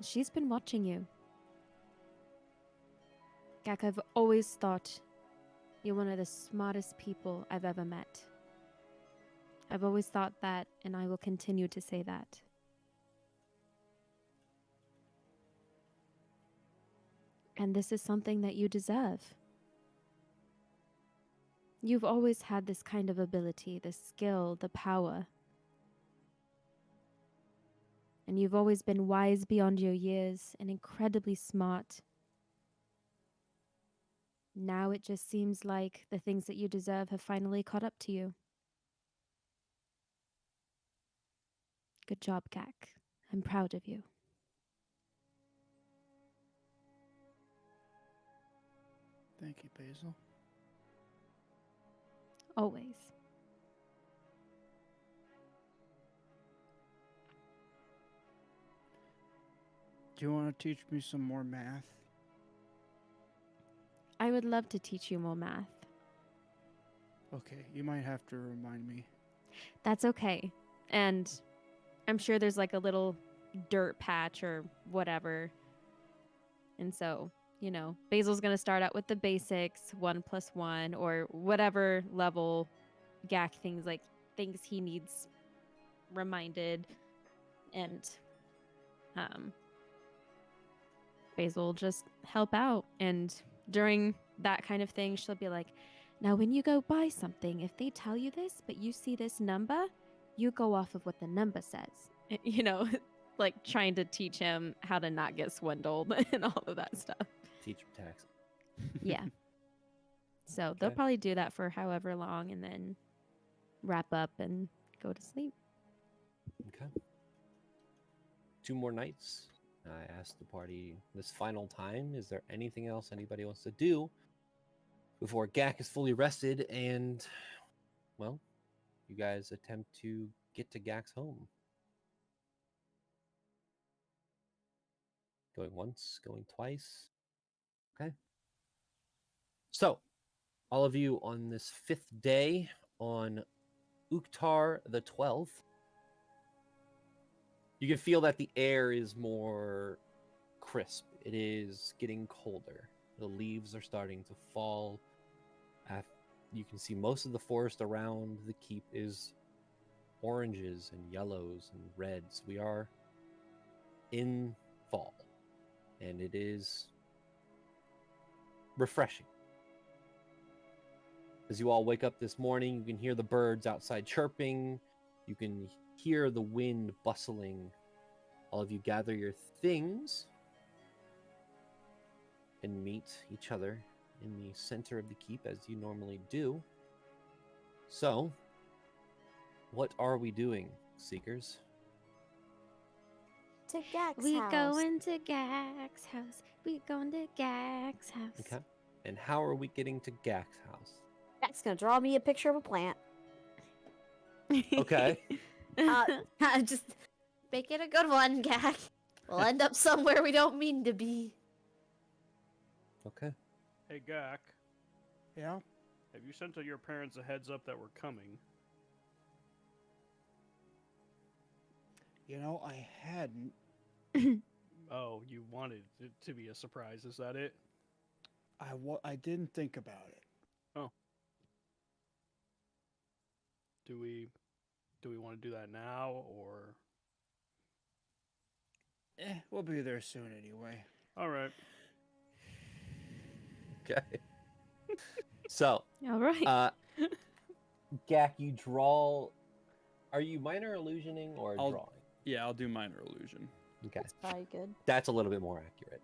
She's been watching you. Gak, I've always thought you're one of the smartest people I've ever met. I've always thought that, and I will continue to say that. And this is something that you deserve. You've always had this kind of ability, the skill, the power. And you've always been wise beyond your years and incredibly smart. Now it just seems like the things that you deserve have finally caught up to you. Good job, Gak. I'm proud of you. Thank you, Basil. Always. Do you want to teach me some more math? I would love to teach you more math. Okay, you might have to remind me. That's okay. And I'm sure there's like a little dirt patch or whatever. And so, you know, Basil's going to start out with the basics, 1 + 1, or whatever level Gak thinks he needs reminded. And Basil will just help out. And during that kind of thing, she'll be like, now when you go buy something, if they tell you this, but you see this number, you go off of what the number says. You know, like trying to teach him how to not get swindled and all of that stuff. Teach him tax. Yeah. So they'll probably do that for however long and then wrap up and go to sleep. Okay. 2 more nights. I asked the party this final time, is there anything else anybody wants to do before Gak is fully rested and, well, you guys attempt to get to Gak's home? Going once, going twice. Okay. So, all of you on this 5th day on Uktar the 12th, you can feel that the air is more crisp. It is getting colder. The leaves are starting to fall. You can see most of the forest around the keep is oranges and yellows and reds. We are in fall, and it is refreshing. As you all wake up this morning, you can hear the birds outside chirping. You can hear the wind bustling. All of you gather your things and meet each other in the center of the keep as you normally do. So, what are we doing, Seekers? To Gak's We house. going to Gak's house. We going to Gak's house. Okay. And how are we getting to Gak's house? Gak's gonna draw me a picture of a plant. Okay. Just make it a good one, Gak. We'll end up somewhere we don't mean to be. Okay. Hey, Gak, Yeah? have you sent your parents a heads up that we're coming? You know, I hadn't. Oh, you wanted it to be a surprise, is that it? I didn't think about it. Oh. Do we want to do that now, or? We'll be there soon anyway. All right. Okay. So, All right. Gak, you draw. Are you minor illusioning or I'll- drawing? Yeah, I'll do minor illusion. Okay. That's probably good. That's a little bit more accurate.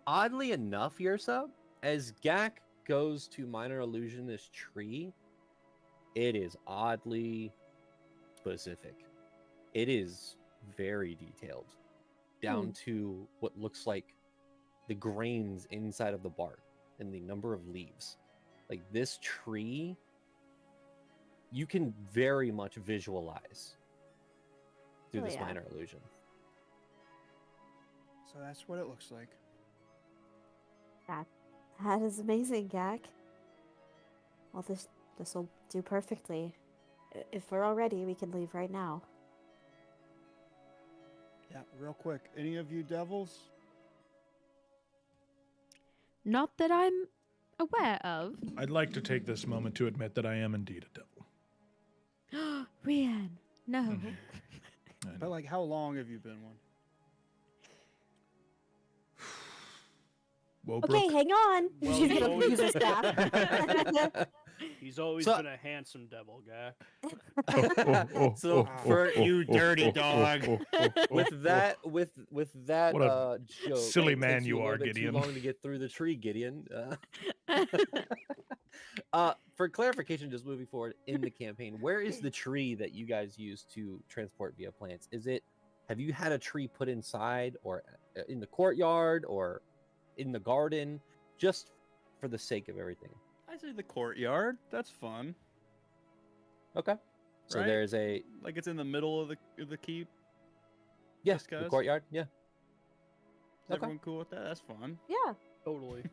Oddly enough, Yursa, as Gak goes to minor illusion this tree, it is oddly specific. It is very detailed, down to what looks like the grains inside of the bark and the number of leaves. like this tree, you can very much visualize through Oh, this yeah. minor illusion. So that's what it looks like. That is amazing, Gak. Well, this will do perfectly. If we're all ready, we can leave right now. Yeah, real quick. Any of you devils? Not that I'm aware of. I'd like to take this moment to admit that I am indeed a devil. Rian, no. I know. But like, how long have you been one? Well, Okay, Brooke, hang on. Well, She's you gonna always- use her staff. He's always So- been a handsome devil, guy. So for You dirty dog. with that What a joke, silly it man takes you a are, little bit Gideon. Too long to get through the tree, Gideon. For clarification, just moving forward in the campaign, where is the tree that you guys use to transport via plants? Have you had a tree put inside, or in the courtyard, or in the garden, just for the sake of everything? I say the courtyard. That's fun. Okay. So Right? there's a Like it's in the middle of the keep. yes, Just the 'cause? courtyard. Yeah. Is Okay. everyone cool with that? That's fun. Yeah. Totally.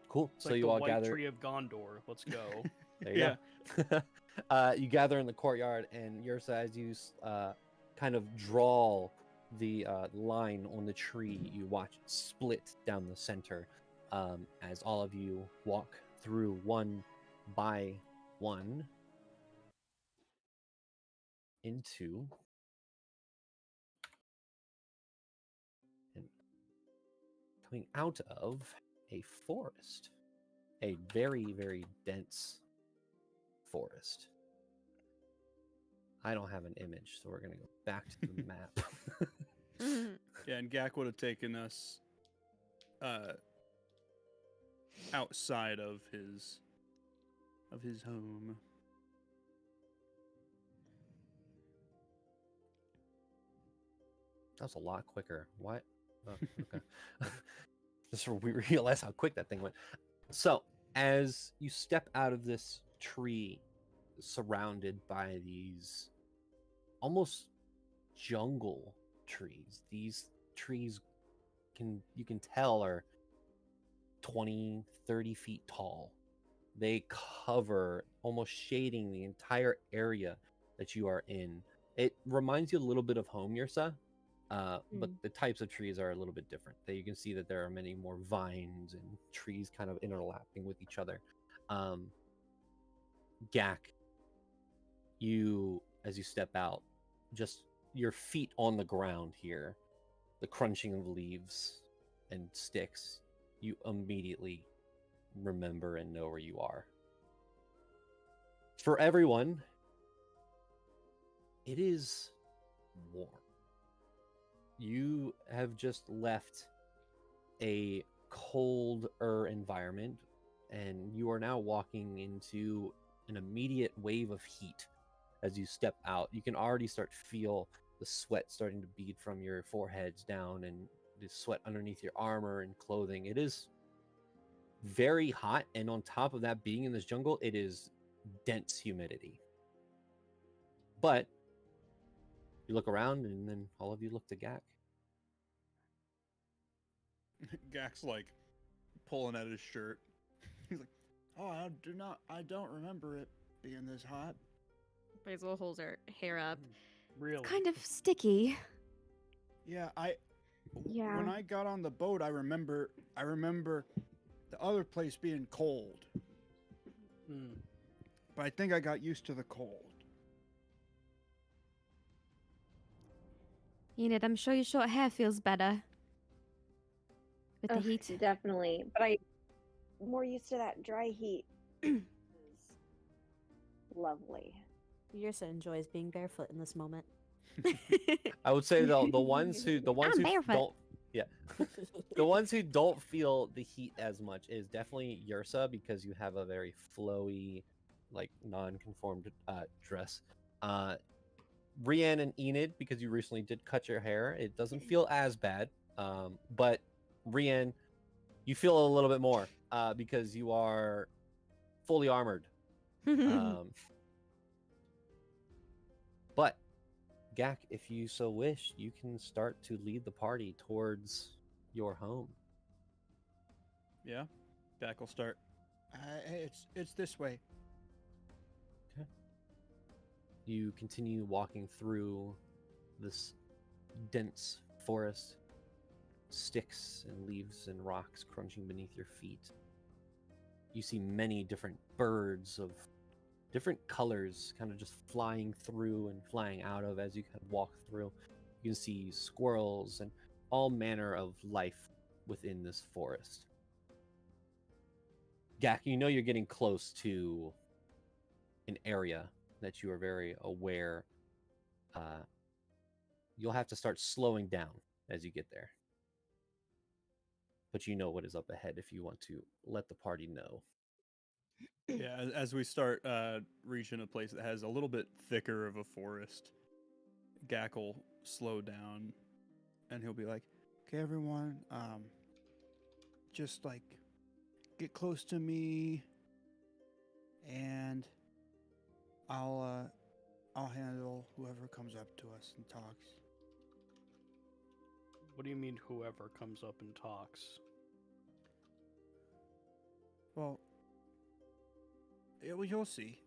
Cool. It's so like you the all white gather. tree of Gondor. Let's go. There you go. You gather in the courtyard, and Yursa, as you kind of draw the line on the tree, you watch it split down the center as all of you walk through one by one into and coming out of a forest, a very, very dense forest. I don't have an image, so we're gonna go back to the map. Yeah, and Gak would have taken us outside of his home. That was a lot quicker. What? Oh, okay. Just we realized how quick that thing went. So, as you step out of this tree, surrounded by these almost jungle trees, these trees you can tell are 20, 30 feet tall. They cover, almost shading the entire area that you are in. It reminds you a little bit of home, Yursa. But the types of trees are a little bit different. You can see that there are many more vines and trees kind of interlacing with each other. Gak, as you step out, just your feet on the ground here, the crunching of leaves and sticks, you immediately remember and know where you are. For everyone, it is warm. You have just left a colder environment, and you are now walking into an immediate wave of heat. As you step out, you can already start to feel the sweat starting to bead from your foreheads down, and the sweat underneath your armor and clothing. It is very hot, and on top of that, being in this jungle, it is dense humidity. But you look around, and then all of you look to Gak. Gak's like pulling at his shirt. He's like, "Oh, I don't remember it being this hot." Basil holds her hair up. Really? Kind of sticky. Yeah, Yeah. when I got on the boat, I remember the other place being cold. But I think I got used to the cold. Enid, I'm sure your short hair feels better with the Ugh, heat. Definitely. But I'm more used to that dry heat. It's lovely. Yursa enjoys being barefoot in this moment. I would say the ones who barefoot. don't the ones who don't feel the heat as much is definitely Yursa, because you have a very flowy, like non-conformed dress. Rian and Enid, because you recently did cut your hair, it doesn't feel as bad. But Rian, you feel a little bit more. because you are fully armored. But Gak, if you so wish, you can start to lead the party towards your home. Yeah, Gak will start. It's this way. Okay. You continue walking through this dense forest, sticks and leaves and rocks crunching beneath your feet. You see many different birds of different colors kind of just flying through and flying out of as you kind of walk through. You can see squirrels and all manner of life within this forest. Gak, you know you're getting close to an area that you are very aware. You'll have to start slowing down as you get there. But you know what is up ahead if you want to let the party know. Yeah, as we start reaching a place that has a little bit thicker of a forest, Gak will slow down, and he'll be like, Okay, everyone. Just like get close to me, and I'll handle whoever comes up to us and talks. What do you mean, whoever comes up and talks? Well, you'll see.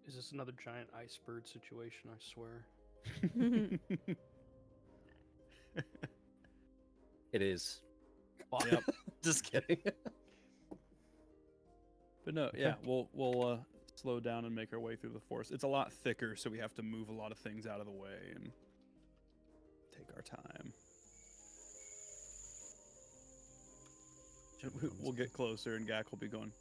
Is this another giant ice bird situation? I swear. It is. Yep. Just kidding. But no, yeah, we'll slow down and make our way through the forest. It's a lot thicker, so we have to move a lot of things out of the way and take our time. We'll get closer, and Gak will be going.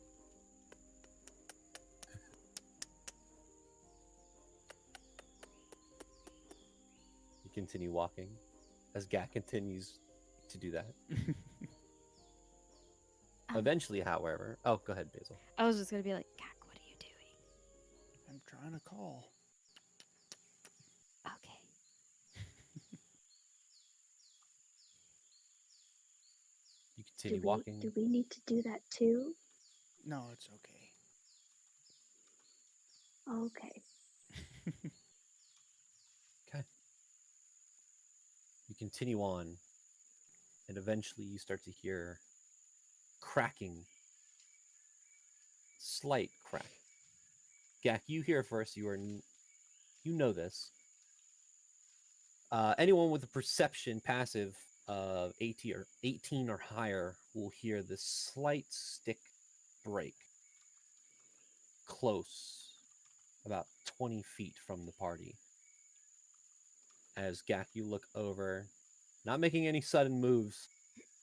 You continue walking as Gak continues to do that. Eventually, however... Oh, go ahead, Basil. I was just going to be like, Gak, what are you doing? I'm trying to call. Okay. You continue walking. Do we need to do that too? No, it's okay. Okay. Okay. You continue on, and eventually you start to hear cracking. Slight crack. Gak, you hear first. You know this. Anyone with a perception passive of 18 or higher will hear this slight stick break close, about 20 feet from the party. As Gak, you look over, not making any sudden moves,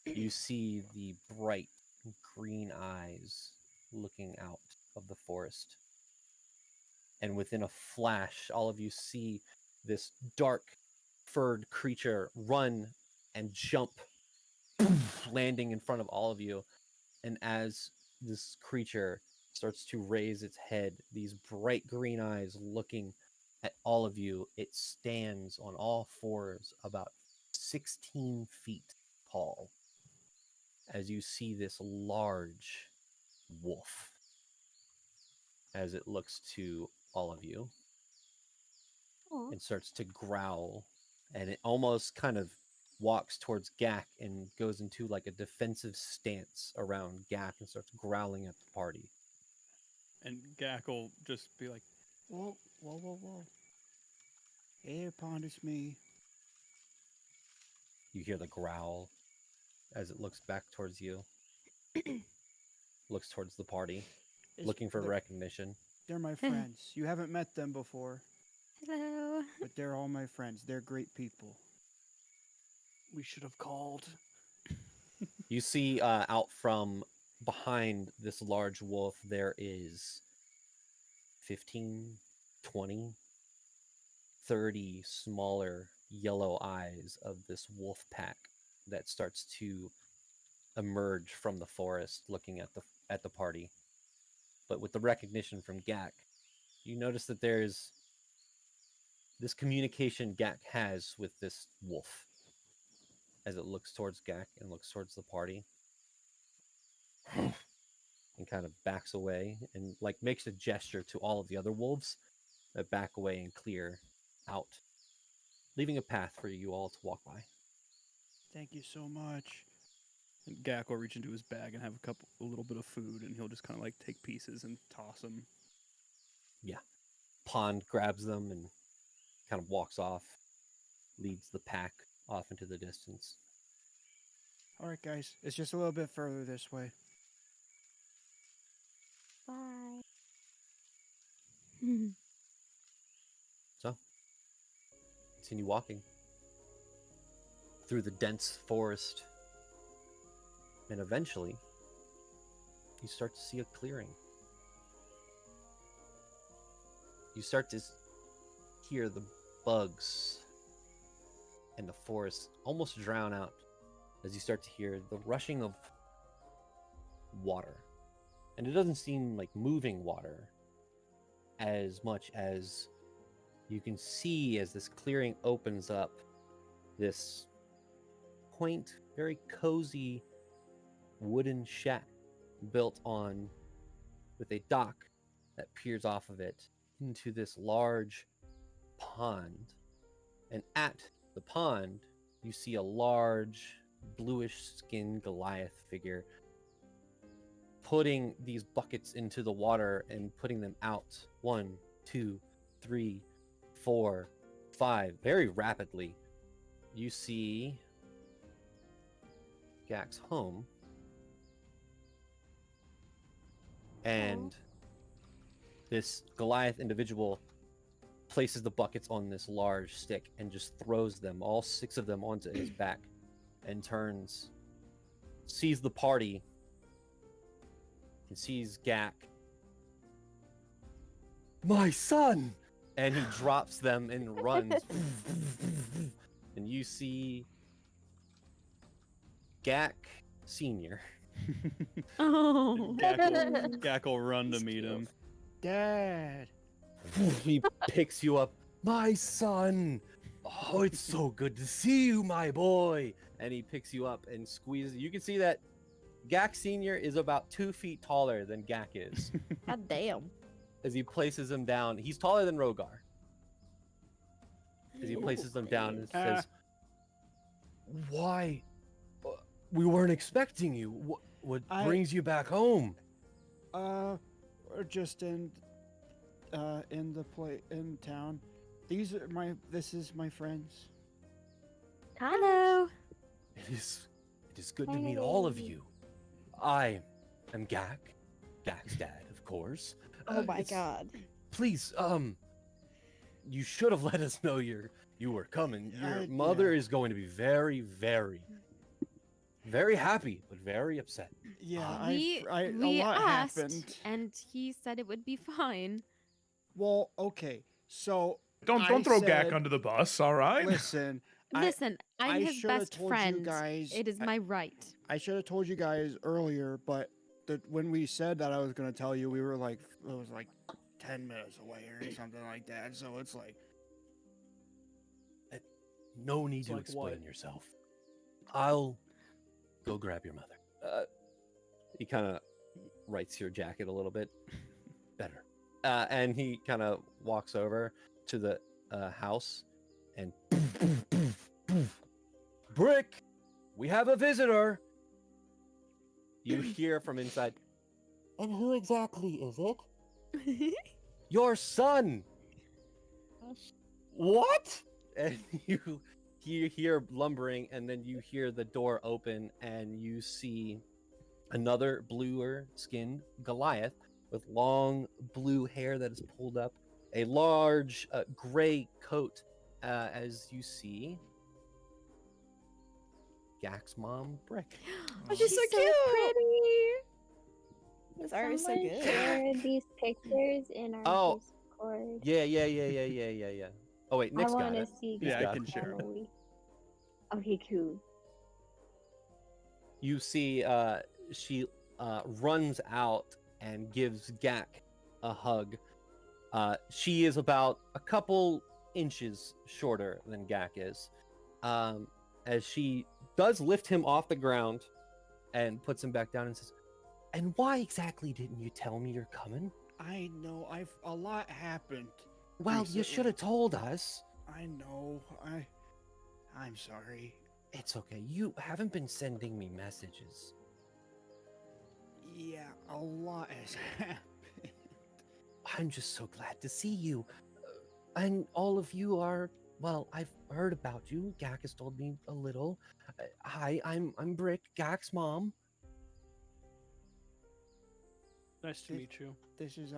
you see the bright green eyes looking out of the forest. And within a flash, all of you see this dark furred creature run and jump, landing in front of all of you. And as this creature starts to raise its head, these bright green eyes looking at all of you, it stands on all fours about 16 feet tall as you see this large wolf as it looks to all of you and starts to growl, and it almost kind of walks towards Gak and goes into like a defensive stance around Gak and starts growling at the party. And Gak will just be like, Whoa. Hey, Pond, it's me. You hear the growl as it looks back towards you, looks towards the party, looking for recognition. They're my friends. You haven't met them before, Hello. but they're all my friends. They're great people. We should have called. You see out from behind this large wolf, there is 15, 20, 30 smaller yellow eyes of this wolf pack that starts to emerge from the forest looking at the party. But with the recognition from Gak, you notice that there's this communication Gak has with this wolf. as it looks towards Gak and looks towards the party. And kind of backs away and like makes a gesture to all of the other wolves that back away and clear out, leaving a path for you all to walk by. Thank you so much. And Gak will reach into his bag and have a little bit of food, and he'll just kind of like take pieces and toss them. Yeah. Pond grabs them and kind of walks off, leads the pack off into the distance. All right, guys, it's just a little bit further this way. Bye. So, continue walking through the dense forest, and eventually, you start to see a clearing. You start to hear the bugs and the forest almost drown out as you start to hear the rushing of water. And it doesn't seem like moving water as much as you can see as this clearing opens up this quaint, very cozy wooden shack built on with a dock that peers off of it into this large pond. And at the pond, you see a large bluish skinned Goliath figure putting these buckets into the water and putting them out 1, 2, 3, 4, 5 very rapidly. You see Gak's home, and this Goliath individual places the buckets on this large stick and just throws them, all 6 of them, onto his back, and turns, sees the party, and sees Gak. My son! And he drops them and runs. And you see Gak Sr. Oh. Gak will run to meet him. Dad! He picks you up. My son! Oh, it's so good to see you, my boy! And he picks you up and squeezes. You can see that Gak Sr. is about 2 feet taller than Gak is. God damn. As he places him down. He's taller than Rogar. As he places them down and says, why? We weren't expecting you. What brings you back home? We're just in town. This is my friends. Hello. It is good to meet all of you. I am Gak's dad, of course. Oh my god. Please, you should have let us know you were coming. Your mother is going to be very, very, very happy, but very upset. Yeah, we a lot asked, happened. and he said it would be fine. Well, okay, so Don't throw Gak under the bus, all right? Listen, Listen, I'm his shoulda best told friend. You guys, it is my right. I should have told you guys earlier, but when we said that I was going to tell you, we were like, it was like 10 minutes away or something like that. So it's like, no need to like explain what? yourself. I'll go grab your mother. He kind of writes your jacket a little bit better. And he kind of walks over to the house and Brick, we have a visitor. You hear from inside. And who exactly is it? Your son. What? And you hear lumbering, and then you hear the door open, and you see another bluer skinned Goliath with long blue hair that is pulled up, a large gray coat, as you see Gak's mom, Brick. Oh, she's so cute. Pretty. Sorry, so Someone good. share these pictures in our Discord. Yeah. Oh wait, Nick's I got want to it. see. Yeah, I Gak's can share 'em. family. Okay, cool. You see, she runs out and gives Gak a hug. She is about a couple inches shorter than Gak is. As she does lift him off the ground and puts him back down and says, "And why exactly didn't you tell me you're coming?" I know. A lot happened. Well, you recently. should have told us. I know. I'm sorry. It's okay. You haven't been sending me messages. Yeah, a lot has happened. I'm just so glad to see you. And all of you are, well, I've heard about you. Gak has told me a little. Hi, I'm Brick, Gak's mom. Nice to meet you. This is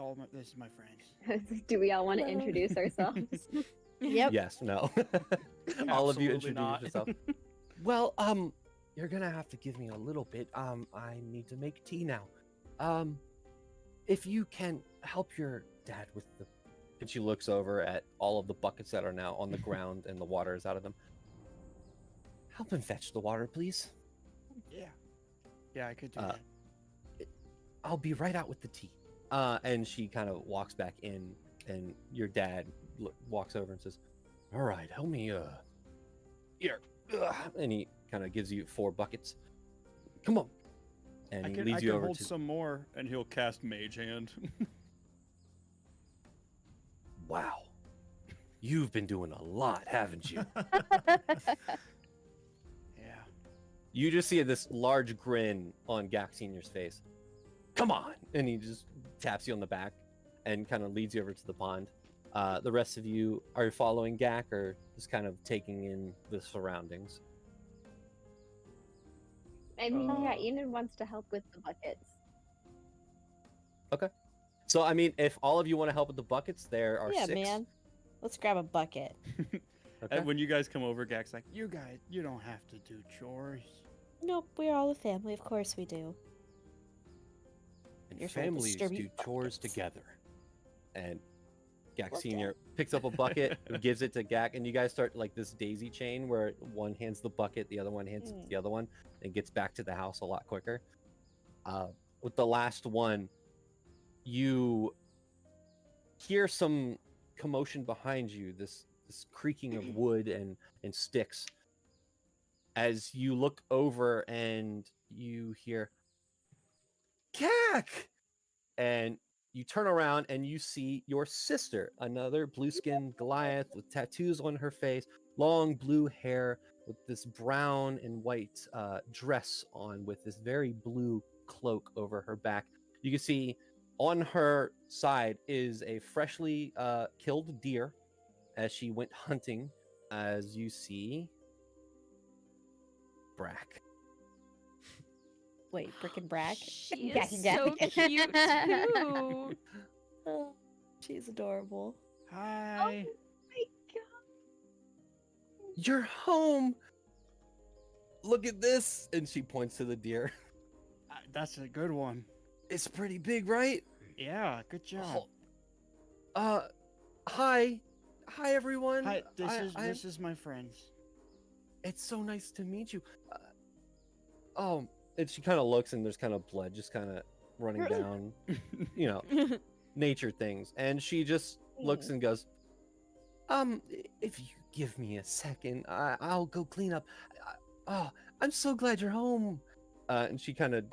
my friends. Do we all want to introduce ourselves? Yep. Yes, no. All of you Absolutely introduce not. yourself. Well, you're gonna have to give me a little bit. I need to make tea now. If you can help your dad with the... And she looks over at all of the buckets that are now on the ground and the water is out of them. Help him fetch the water, please. Yeah. Yeah, I could do that. I'll be right out with the tea. And she kind of walks back in, and your dad walks over and says, "All right, help me, here." And he kind of gives you 4 buckets. Come on. And he leads you over hold to... some more, and he'll cast Mage Hand. Wow. You've been doing a lot, haven't you? Yeah. You just see this large grin on Gak Sr.'s face. Come on! And he just taps you on the back and kind of leads you over to the pond. The rest of you, are you following Gak or just kind of taking in the surroundings? I mean, yeah, Enid wants to help with the buckets. Okay. So, I mean, if all of you want to help with the buckets, there are Yeah, 6. man. Let's grab a bucket. Okay. And when you guys come over, Gak's like, You guys, you don't have to do chores. Nope, we're all a family. Of course we do. And You're trying to families do distribute chores buckets. together. And Gak Work Sr. picks up a bucket, gives it to Gak, and you guys start like this daisy chain where one hands the bucket, the other one hands it to the other one, and gets back to the house a lot quicker. With the last one, you hear some commotion behind you, this creaking of wood and sticks. As you look over and you hear, "Gak!" And you turn around and you see your sister, another blue-skinned Goliath with tattoos on her face, long blue hair with this brown and white dress on with this very blue cloak over her back. You can see on her side is a freshly killed deer as she went hunting, as you see Brack. Wait, Brick and Brack? She Gak is and so Gak. cute too. Oh, she's adorable. Hi. My God. You're home. Look at this. And she points to the deer. That's a good one. It's pretty big, right? Yeah, good job. Hi. Hi, everyone. Hi, this is my friends. It's so nice to meet you. And she kind of looks and there's kind of blood just kind of running down, you know, nature things. And she just looks and goes, if you give me a second, I'll go clean up. I'm so glad you're home. And she kind of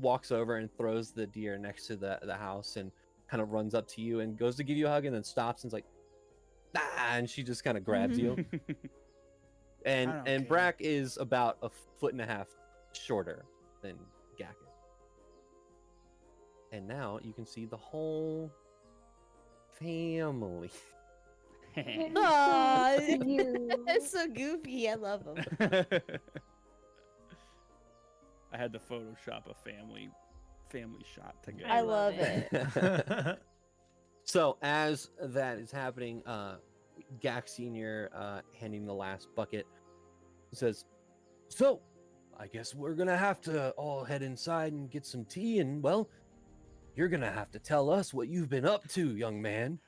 walks over and throws the deer next to the house and kind of runs up to you and goes to give you a hug and then stops and's like, and she just kind of grabs you. And Brack is about 1.5 feet shorter than Gak is. And now you can see the whole family. Aw, it's so goofy. I love him. I had to Photoshop a family shot together. I love it. So as that is happening, Gak Sr. Handing the last bucket says, "So, I guess we're gonna have to all head inside and get some tea, and well, you're gonna have to tell us what you've been up to, young man."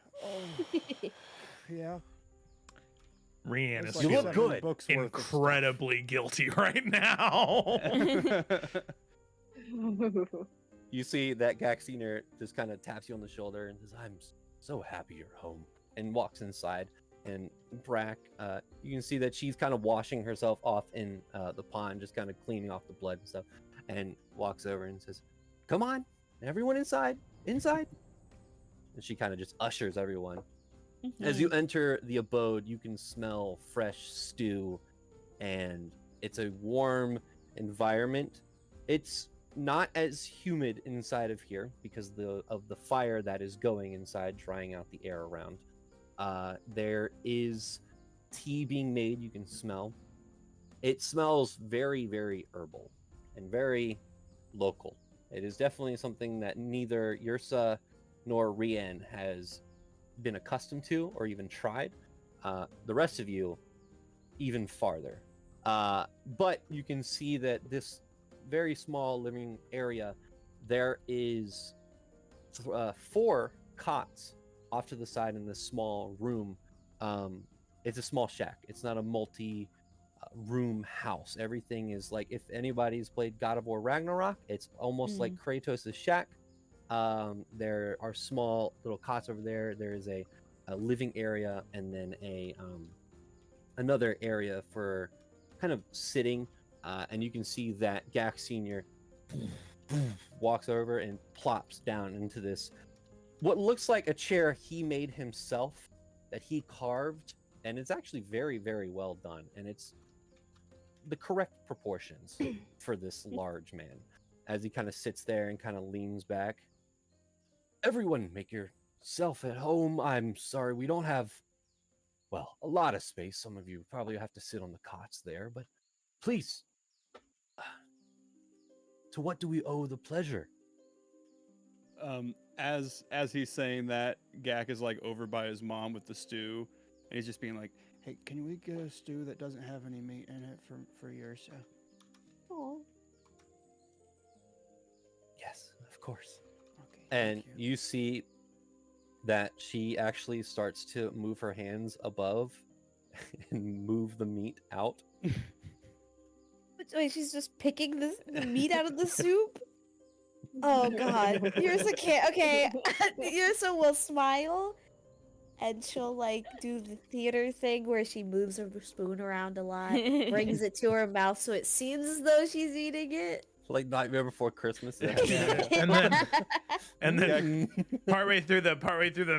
Yeah. Rian is You look feeling good. Books worth of incredibly guilty right now. You see that Gak Sr. just kind of taps you on the shoulder and says, "I'm so happy you're home," and walks inside. and Brack, you can see that she's kind of washing herself off in the pond, just kind of cleaning off the blood and stuff, and walks over and says, "Come on, everyone inside, inside." And she kind of just ushers everyone. As you enter the abode, you can smell fresh stew, and it's a warm environment. It's not as humid inside of here because of the fire that is going inside, drying out the air around. There is tea being made, you can smell. It smells very, very herbal and very local. It is definitely something that neither Yursa nor Rian has been accustomed to or even tried. The rest of you, even farther. But you can see that this very small living area, there is 4 cots off to the side in this small room. It's a small shack. It's not a multi-room house. Everything is like, if anybody's played God of War Ragnarok, it's almost like Kratos' shack. There are small little cots over there. There is a living area, and then another area for kind of sitting. And you can see that Gak Sr. walks over and plops down into this, what looks like a chair he made himself, that he carved, and it's actually very, very well done, and it's the correct proportions for this large man. As he kind of sits there and kind of leans back. "Everyone, make yourself at home. I'm sorry, we don't have, well, a lot of space. Some of you probably have to sit on the cots there, but please, to what do we owe the pleasure?" As he's saying that, Gak is like over by his mom with the stew, and he's just being like, Hey, can we get a stew that doesn't have any meat in it for Yursa? Oh. Yes, of course. Okay. And you see that she actually starts to move her hands above and move the meat out. Wait, she's just picking the meat out of the soup? Oh god. Yursa can't. Okay. Yursa will smile and she'll like do the theater thing where she moves her spoon around a lot, brings it to her mouth so it seems as though she's eating it. Like Nightmare Before Christmas. And then partway through the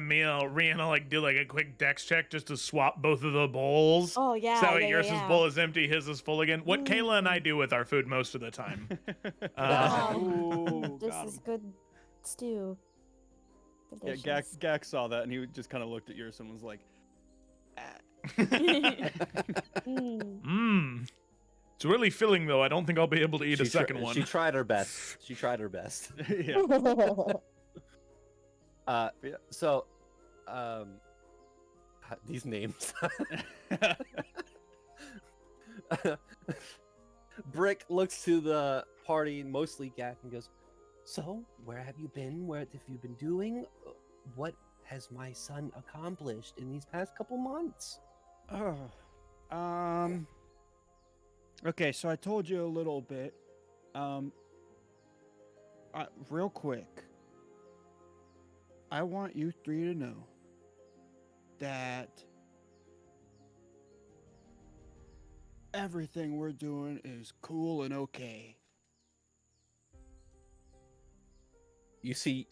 meal, Rihanna will like do like a quick dex check just to swap both of the bowls. Oh yeah. So yours' bowl is empty, his is full again. What Kayla and I do with our food most of the time. This is good stew. Yeah, Gak saw that and he just kind of looked at yours and was like, It's really filling though. I don't think I'll be able to eat a second one. She tried her best. Yeah. So, these names. Brick looks to the party, mostly Gak, and goes, "So, where have you been? What have you been doing? What has my son accomplished in these past couple months?" Okay, so I told you a little bit. Real quick, I want you 3 to know that everything we're doing is cool and okay. You see,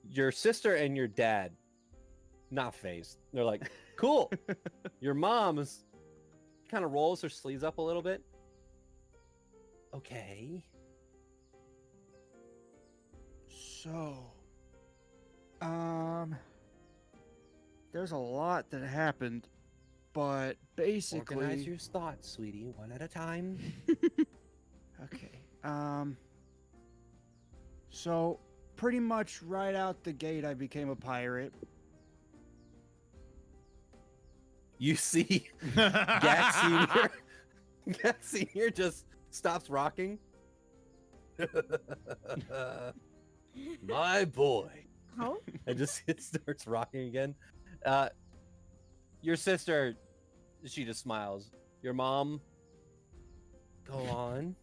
your sister and your dad, not phased. They're like, "Cool." Your mom is kind of rolls her sleeves up a little bit. "Okay." So, there's a lot that happened, but basically... Organize your thoughts, sweetie, one at a time. Okay. So, pretty much right out the gate, I became a pirate. You see Gak Sr. just stops rocking. "My boy." Oh? And just starts rocking again. Your sister, she just smiles. Your mom, go on.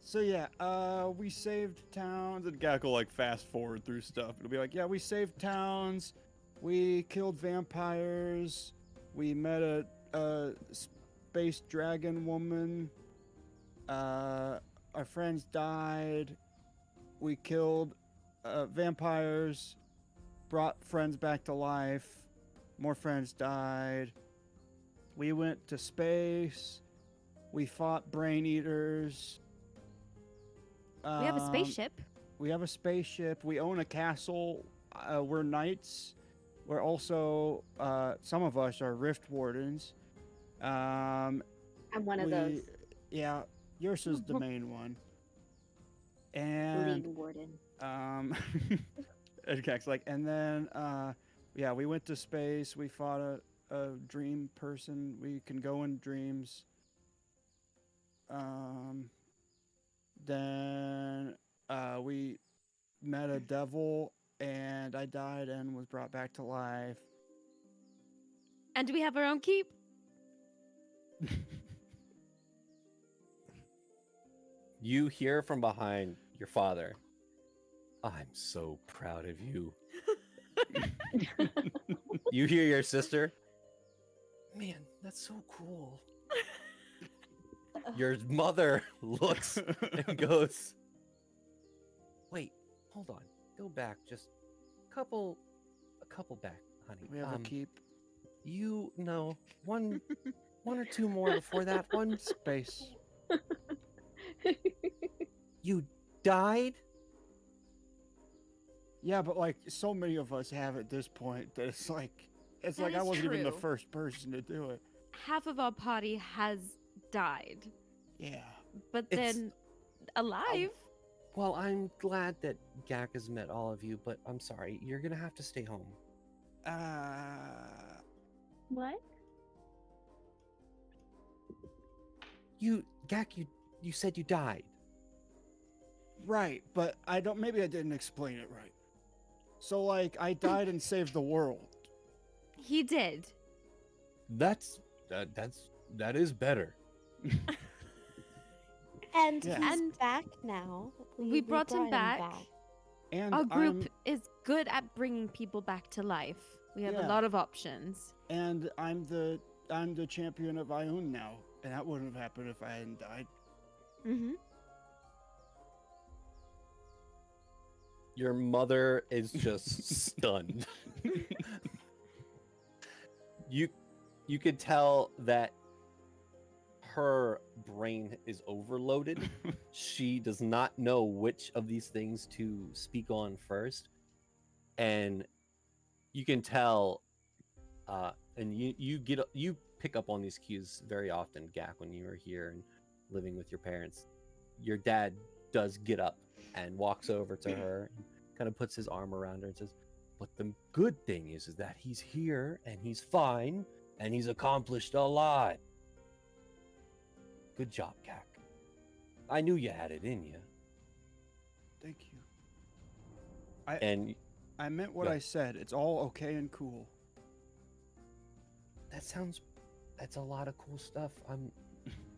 So yeah, we saved towns. and Gak will like fast forward through stuff. It'll be like, yeah, we saved towns. We killed vampires. We met a space dragon woman. Our friends died. We killed vampires. Brought friends back to life. More friends died. We went to space. We fought brain eaters. We have a spaceship. We have a spaceship. We own a castle. We're knights. We're also, some of us are rift wardens. I'm one of those. Yeah, yours is the main one. And Lead warden. Edgecac's like, and then yeah, we went to space. We fought a dream person. We can go in dreams. Then we met a devil, and I died and was brought back to life. And do we have our own keep? You hear from behind your father. I'm so proud of you. You hear your sister. Man, that's so cool. Your mother looks and goes, wait, hold on. Go back just a couple back, honey. We have a keep. You know, one or two more before that one. Space. You died? Yeah, but like so many of us have at this point that it's like That I is wasn't even the true. first person to do it. Half of our party has died, Yeah. but It's- then alive. Well, I'm glad that Gak has met all of you, but I'm sorry, you're gonna have to stay home. What? Gak, you said you died. Right, but maybe I didn't explain it right. So like I died and saved the world. He did. That is better. And Yeah. he's And back now. We brought him back. And Our group is good at bringing people back to life. We have a Yeah. lot of options. And I'm the champion of Ioun now, and that wouldn't have happened if I hadn't died. Mm-hmm. Your mother is just stunned. You could tell that her brain is overloaded. She does not know which of these things to speak on first, and you can tell. And you pick up on these cues very often, Gak, when you were here and living with your parents. Your dad does get up and walks over to her and kind of puts his arm around her and says, but the good thing is that he's here and he's fine and he's accomplished a lot. Good job, Gak. I knew you had it in you. Thank you. I meant what Go I ahead. said. It's all okay and cool. That's a lot of cool stuff.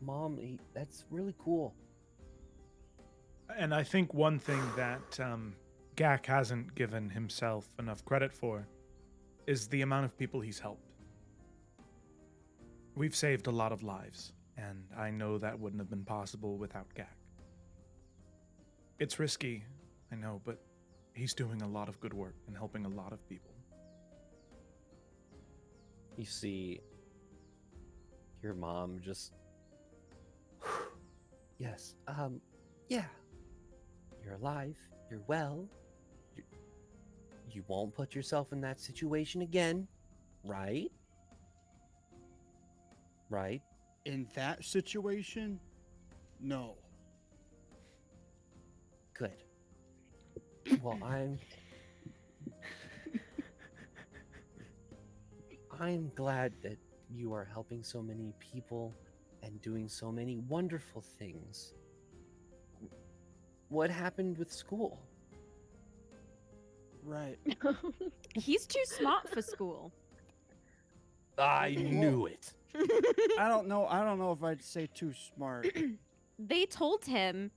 Mom, that's really cool. And I think one thing that Gak hasn't given himself enough credit for is the amount of people he's helped. We've saved a lot of lives, and I know that wouldn't have been possible without Gak. It's risky, I know, but he's doing a lot of good work and helping a lot of people. You see your mom just yes, yeah. You're alive, you're well. You won't put yourself in that situation again, right? Right? In that situation, no. Good. Well, I'm glad that you are helping so many people and doing so many wonderful things. What happened with school? Right. He's too smart for school. I knew it. I don't know if I'd say too smart. They told him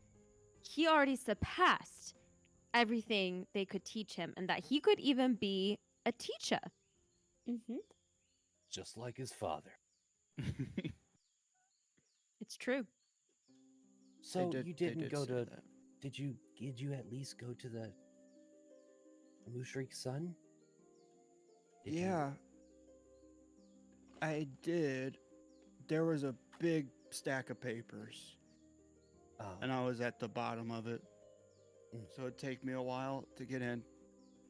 he already surpassed everything they could teach him and that he could even be a teacher. Mm-hmm. Just like his father. It's true. So They you did didn't go say to? that. Did you at least go to the Mushrik Sun? Did you? Yeah, I did. There was a big stack of papers, Oh, and I was at the bottom of it. So it'd take me a while to get in.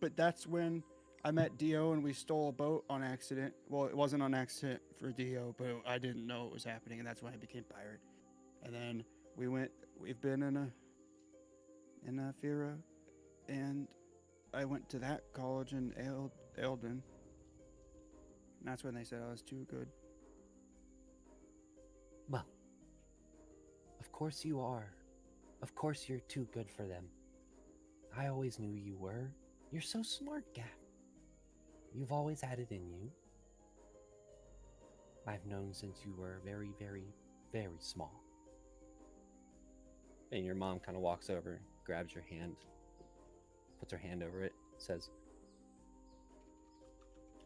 But that's when I met Dio and we stole a boat on accident. Well, it wasn't on accident for Dio, but I didn't know it was happening, and that's when I became pirate. And then we've been in Fira, and I went to that college in Eldon. And that's when they said I was too good. well, of course you are. Of course you're too good for them. I always knew you were. You're so smart, Gap. You've always had it in you. I've known since you were very, very, very small. And your mom kind of walks over, grabs your hand, puts her hand over it, says,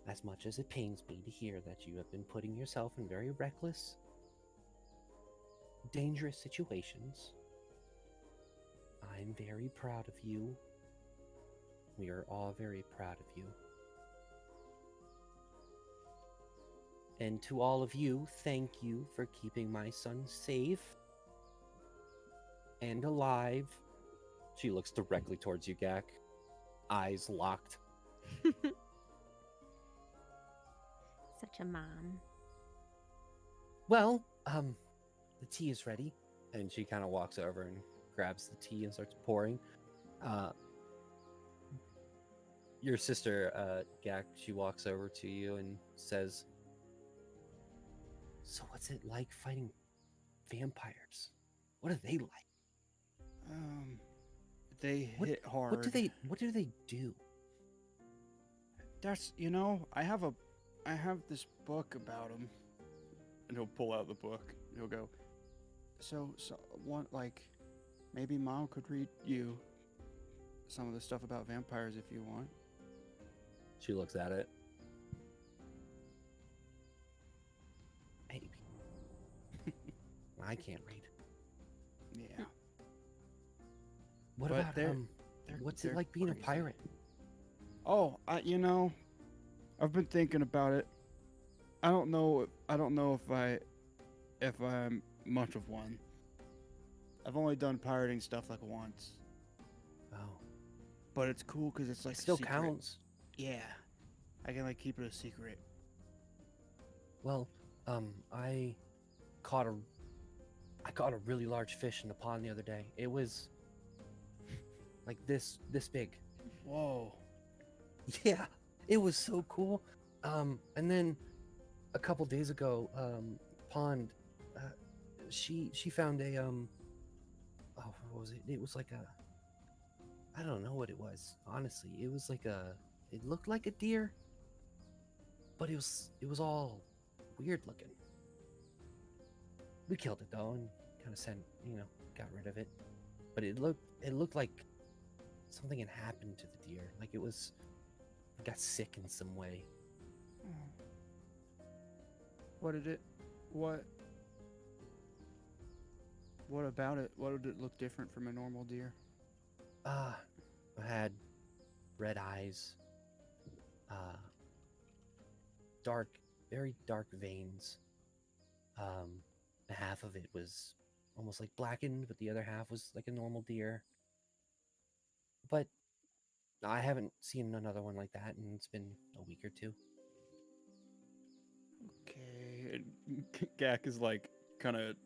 as much as it pains me to hear that you have been putting yourself in very reckless, dangerous situations, I'm very proud of you. We are all very proud of you. And to all of you, thank you for keeping my son safe and alive. She looks directly towards you, Gak, eyes locked. Such a mom. Well, the tea is ready. And she kind of walks over and grabs the tea and starts pouring. Your sister, Gak, she walks over to you and says, so what's it like fighting vampires? What are they like? They hit hard. What do they do? That's I have this book about them, and he'll pull out the book. He'll go, so one like, maybe Mom could read you some of the stuff about vampires if you want. She looks at it. Maybe. I can't read. Yeah. What But about what's it they're like being crazy. a pirate? Oh, I've been thinking about it. I don't know if I'm much of one. I've only done pirating stuff like once. Oh. But it's cool because it's like It still secret. counts. Yeah. I can like keep it a secret. Well, I caught a really large fish in the pond the other day. It was like this big. Whoa. Yeah, it was so cool. And then a couple days ago, Pond, she found a oh, what was it? It was like I don't know what it was. Honestly, it was like it looked like a deer, but it was all weird looking. We killed it though, and kind of got rid of it. But it looked like something had happened to the deer. Like it got sick in some way. What about it? What did it look different from a normal deer? I had red eyes, very dark veins. Half of it was almost like blackened, but the other half was like a normal deer. But I haven't seen another one like that, and it's been a week or two. Okay. And Gak is like kind of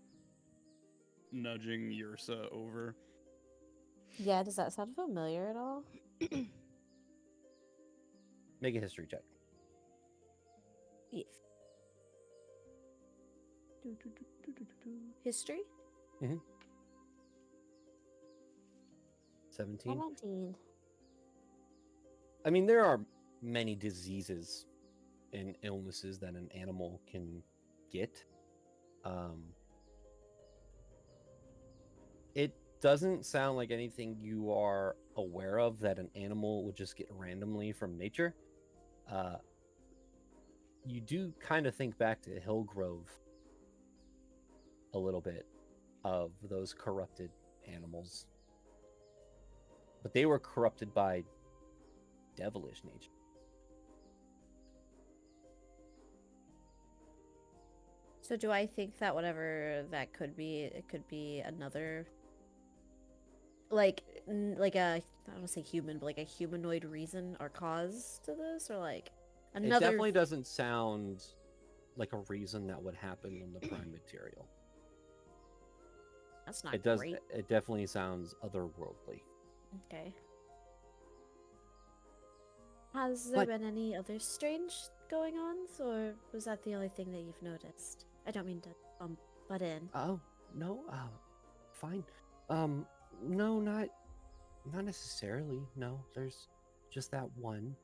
nudging Yursa over. Yeah, does that sound familiar at all? Make a history check. Yes. History? 17. 17. I mean, there are many diseases and illnesses that an animal can get. It doesn't sound like anything you are aware of that an animal would just get randomly from nature. you do kind of think back to Hillgrove a little bit of those corrupted animals. But they were corrupted by devilish nature. So do I think that whatever that could be, it could be another, like a, I don't want to say human, but like a humanoid reason or cause to this, or like another. It definitely doesn't sound like a reason that would happen on the prime material. That's not It does. great. It definitely sounds otherworldly. Okay. Has there been any other strange going-ons, or was that the only thing that you've noticed? I don't mean to butt in. Oh no, fine. No, not necessarily. No, there's just that one.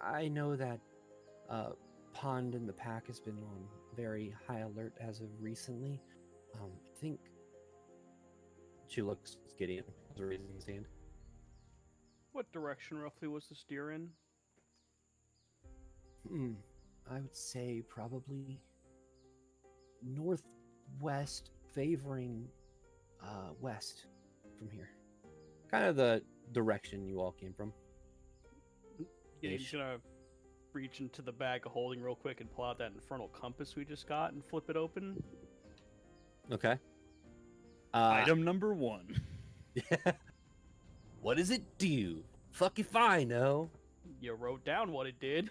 I know that Pond in the Pack has been on very high alert as of recently. I think she looks Gideon, raising his hand. What direction roughly was the steer in? I would say probably northwest, favoring west from here. Kind of the direction you all came from. Yeah, he's gonna reach into the bag of holding real quick and pull out that infernal compass we just got and flip it open. Okay. Item number 1. What does it do? Fuck if I know. You wrote down what it did.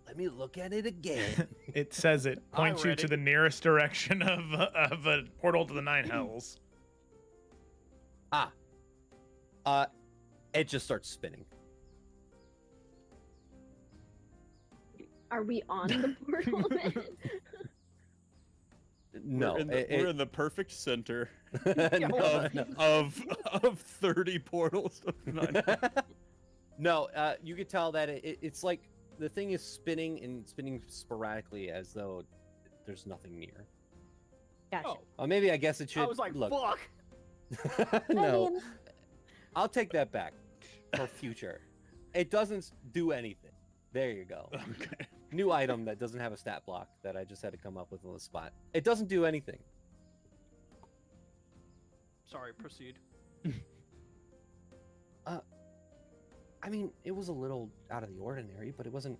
Let me look at it again. It says it points you to the nearest direction of a portal to the Nine Hells. It just starts spinning. Are we on the portal then? No, we're in the perfect center no. of 30 portals. No, you could tell that it's like the thing is spinning and spinning sporadically as though there's nothing near. Gotcha. Oh, maybe I guess it should. I was like, look. fuck. No, I'll take that back for future. It doesn't do anything. There you go. Okay. New item that doesn't have a stat block that I just had to come up with on the spot. It doesn't do anything. Sorry, proceed. I mean, it was a little out of the ordinary, but it wasn't,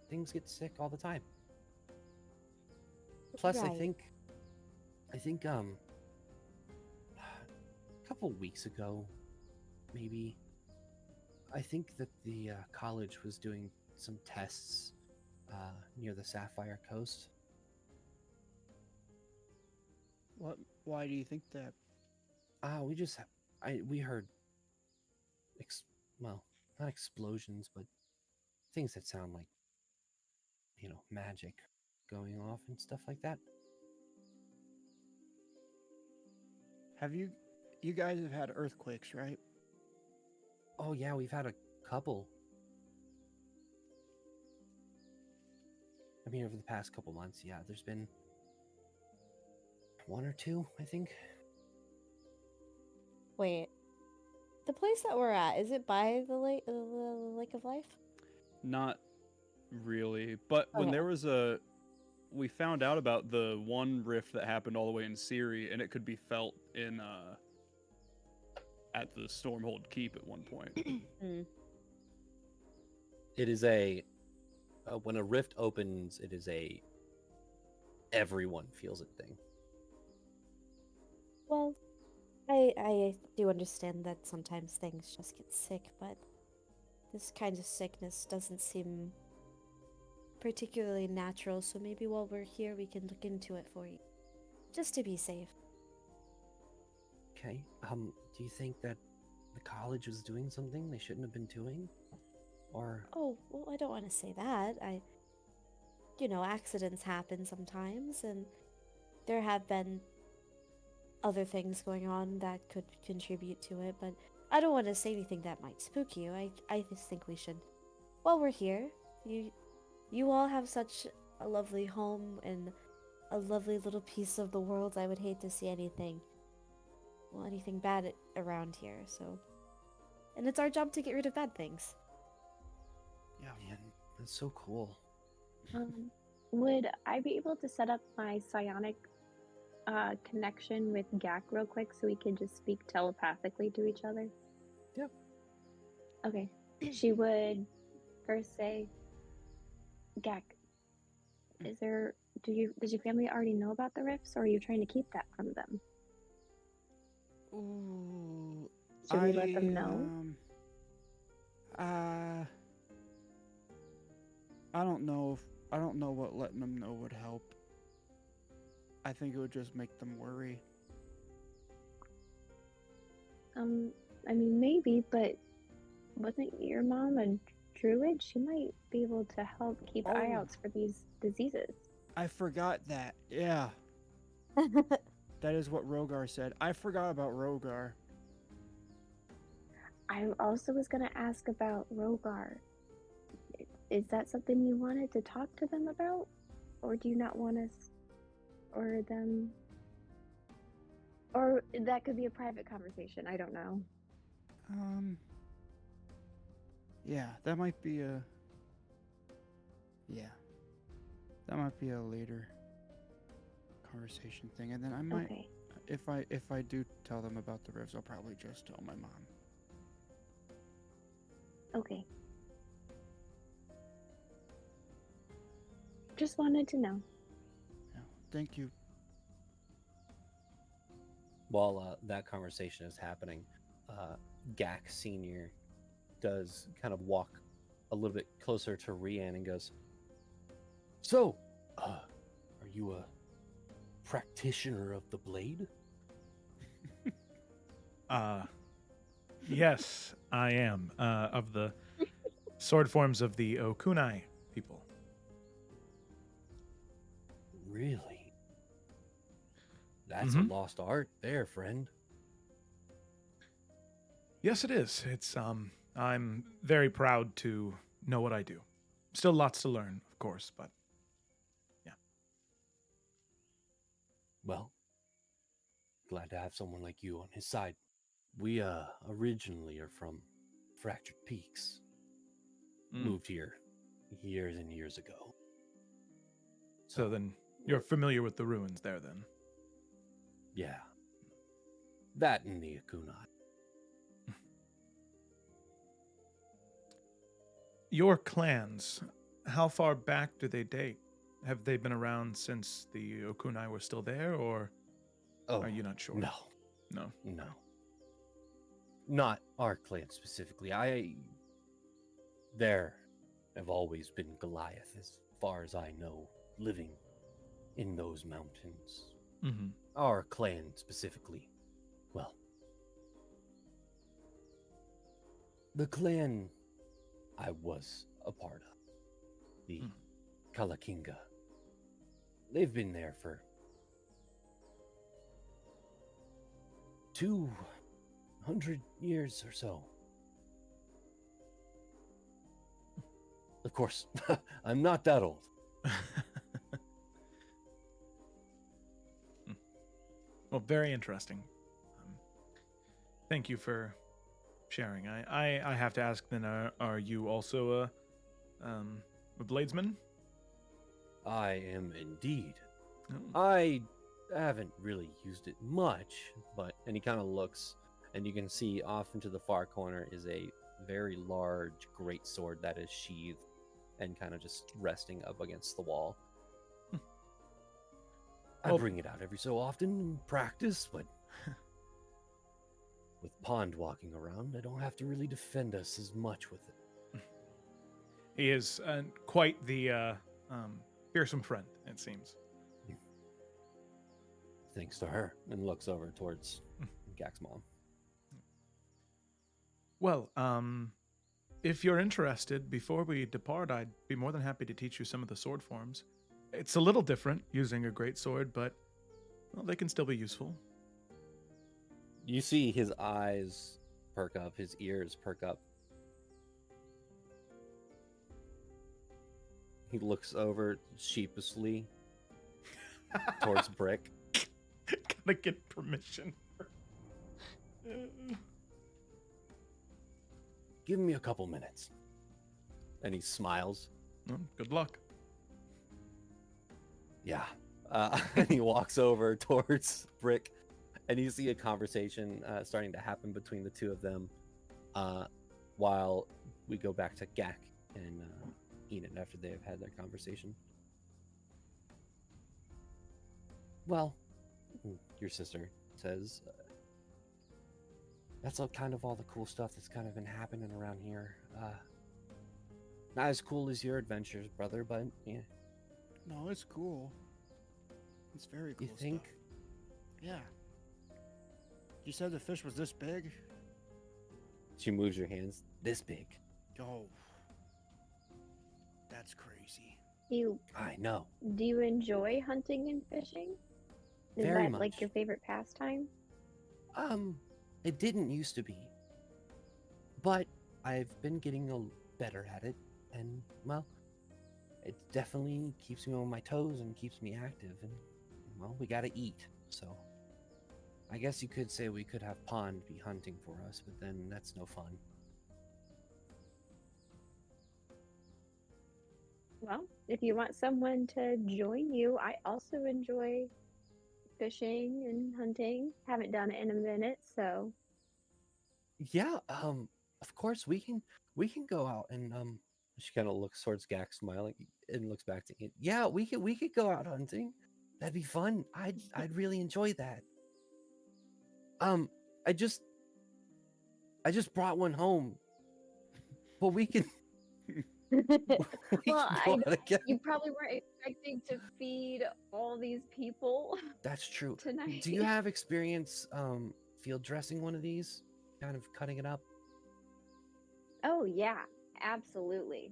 things get sick all the time. Plus, Right. I think, a couple weeks ago, maybe, I think that the college was doing some tests near the Sapphire Coast. What? Why do you think that? We heard, well, not explosions, but things that sound like, magic going off and stuff like that. Have you guys have had earthquakes, right? Oh yeah, we've had a couple. I mean, over the past couple months, yeah, there's been one or two, I think. Wait, the place that we're at, is it by the Lake of Life? Not really, but when Okay. there was we found out about the one rift that happened all the way in Siri, and it could be felt in at the Stormhold Keep at one point. It is when a rift opens, it is everyone feels it thing. Well, I do understand that sometimes things just get sick, but this kind of sickness doesn't seem particularly natural, so maybe while we're here we can look into it for you. Just to be safe. Okay. Do you think that the college was doing something they shouldn't have been doing? Or Oh, well, I don't want to say that. Accidents happen sometimes, and there have been other things going on that could contribute to it, but I don't want to say anything that might spook you. I just think we should, while we're here, you all have such a lovely home and a lovely little piece of the world. I would hate to see anything bad around here, so And it's our job to get rid of bad things. Yeah, man, that's so cool. Would I be able to set up my psionic connection with Gak real quick so we could just speak telepathically to each other? Yep. Okay. She would first say, Gak, does your family already know about the rifts, or are you trying to keep that from them? Ooh, Should we let them know? I don't know what letting them know would help. I think it would just make them worry. I mean, maybe, but wasn't your mom a druid? She might be able to help keep eye outs for these diseases. I forgot that. Yeah. That is what Rogar said. I forgot about Rogar. I also was going to ask about Rogar. Is that something you wanted to talk to them about? Or do you not want us or them? Or that could be a private conversation. I don't know. Yeah, that might be a... Yeah. That might be a later conversation thing. And then I might... Okay. If I do tell them about the rifts, I'll probably just tell my mom. Okay. Just wanted to know. Yeah, thank you. While that conversation is happening, Gak Senior does kind of walk a little bit closer to Rian and goes, "So, are you a practitioner of the blade?" Yes, I am. Of the sword forms of the Okunai people. Really? That's a lost art there, friend. Yes, it is. It's I'm very proud to know what I do. Still lots to learn, of course, but yeah. Well, glad to have someone like you on his side. We originally are from Fractured Peaks. Moved here years and years ago. So then you're familiar with the ruins there then? Yeah. That and the Akunai. Your clans, how far back do they date? Have they been around since the Okunai were still there, or are you not sure? No. No? No. Not our clan specifically. There have always been Goliath, as far as I know, living in those mountains. Mm-hmm. Our clan specifically. Well, the clan I was a part of, the Kalakinga, they've been there for 200 years or so. Of course, I'm not that old. Well, very interesting. Thank you for sharing. I have to ask then, are you also a bladesman? I am indeed. Oh. I haven't really used it much, and he kind of looks, and you can see off into the far corner is a very large greatsword that is sheathed and kind of just resting up against the wall. I bring it out every so often in practice, but with Pond walking around, I don't have to really defend us as much with it. He is quite the fearsome friend, it seems. Thanks to her, and looks over towards Gak's mom. Well, if you're interested, before we depart, I'd be more than happy to teach you some of the sword forms. It's a little different using a great sword, but well, they can still be useful. You see his eyes perk up, his ears perk up. He looks over sheepishly towards Brick. Gotta get permission. give me a couple minutes. And he smiles. Good luck. Yeah. And he walks over towards Brick, and you see a conversation starting to happen between the two of them while we go back to Gak and Enid after they have had their conversation. Well, your sister says, that's kind of all the cool stuff that's kind of been happening around here. Not as cool as your adventures, brother, but yeah. No, it's cool. It's very cool. You think? Stuff. Yeah. You said the fish was this big? She moves your hands. This big. Oh. That's crazy. I know. Do you enjoy hunting and fishing? Is Very that much. like your favorite pastime? It didn't used to be. But I've been getting better at it, and well, it definitely keeps me on my toes and keeps me active, and well, we gotta eat, so I guess you could say we could have Pond be hunting for us, but then that's no fun. Well, if you want someone to join you, I also enjoy fishing and hunting. Haven't done it in a minute, so Yeah, of course we can go out and she kind of looks towards Gak smiling and looks back to it. Yeah, we could go out hunting. That'd be fun. I'd really enjoy that. I just brought one home. But we can well, can go out again. you probably weren't expecting to feed all these people That's true. tonight. Do you have experience field dressing one of these? Kind of cutting it up? Oh yeah, absolutely.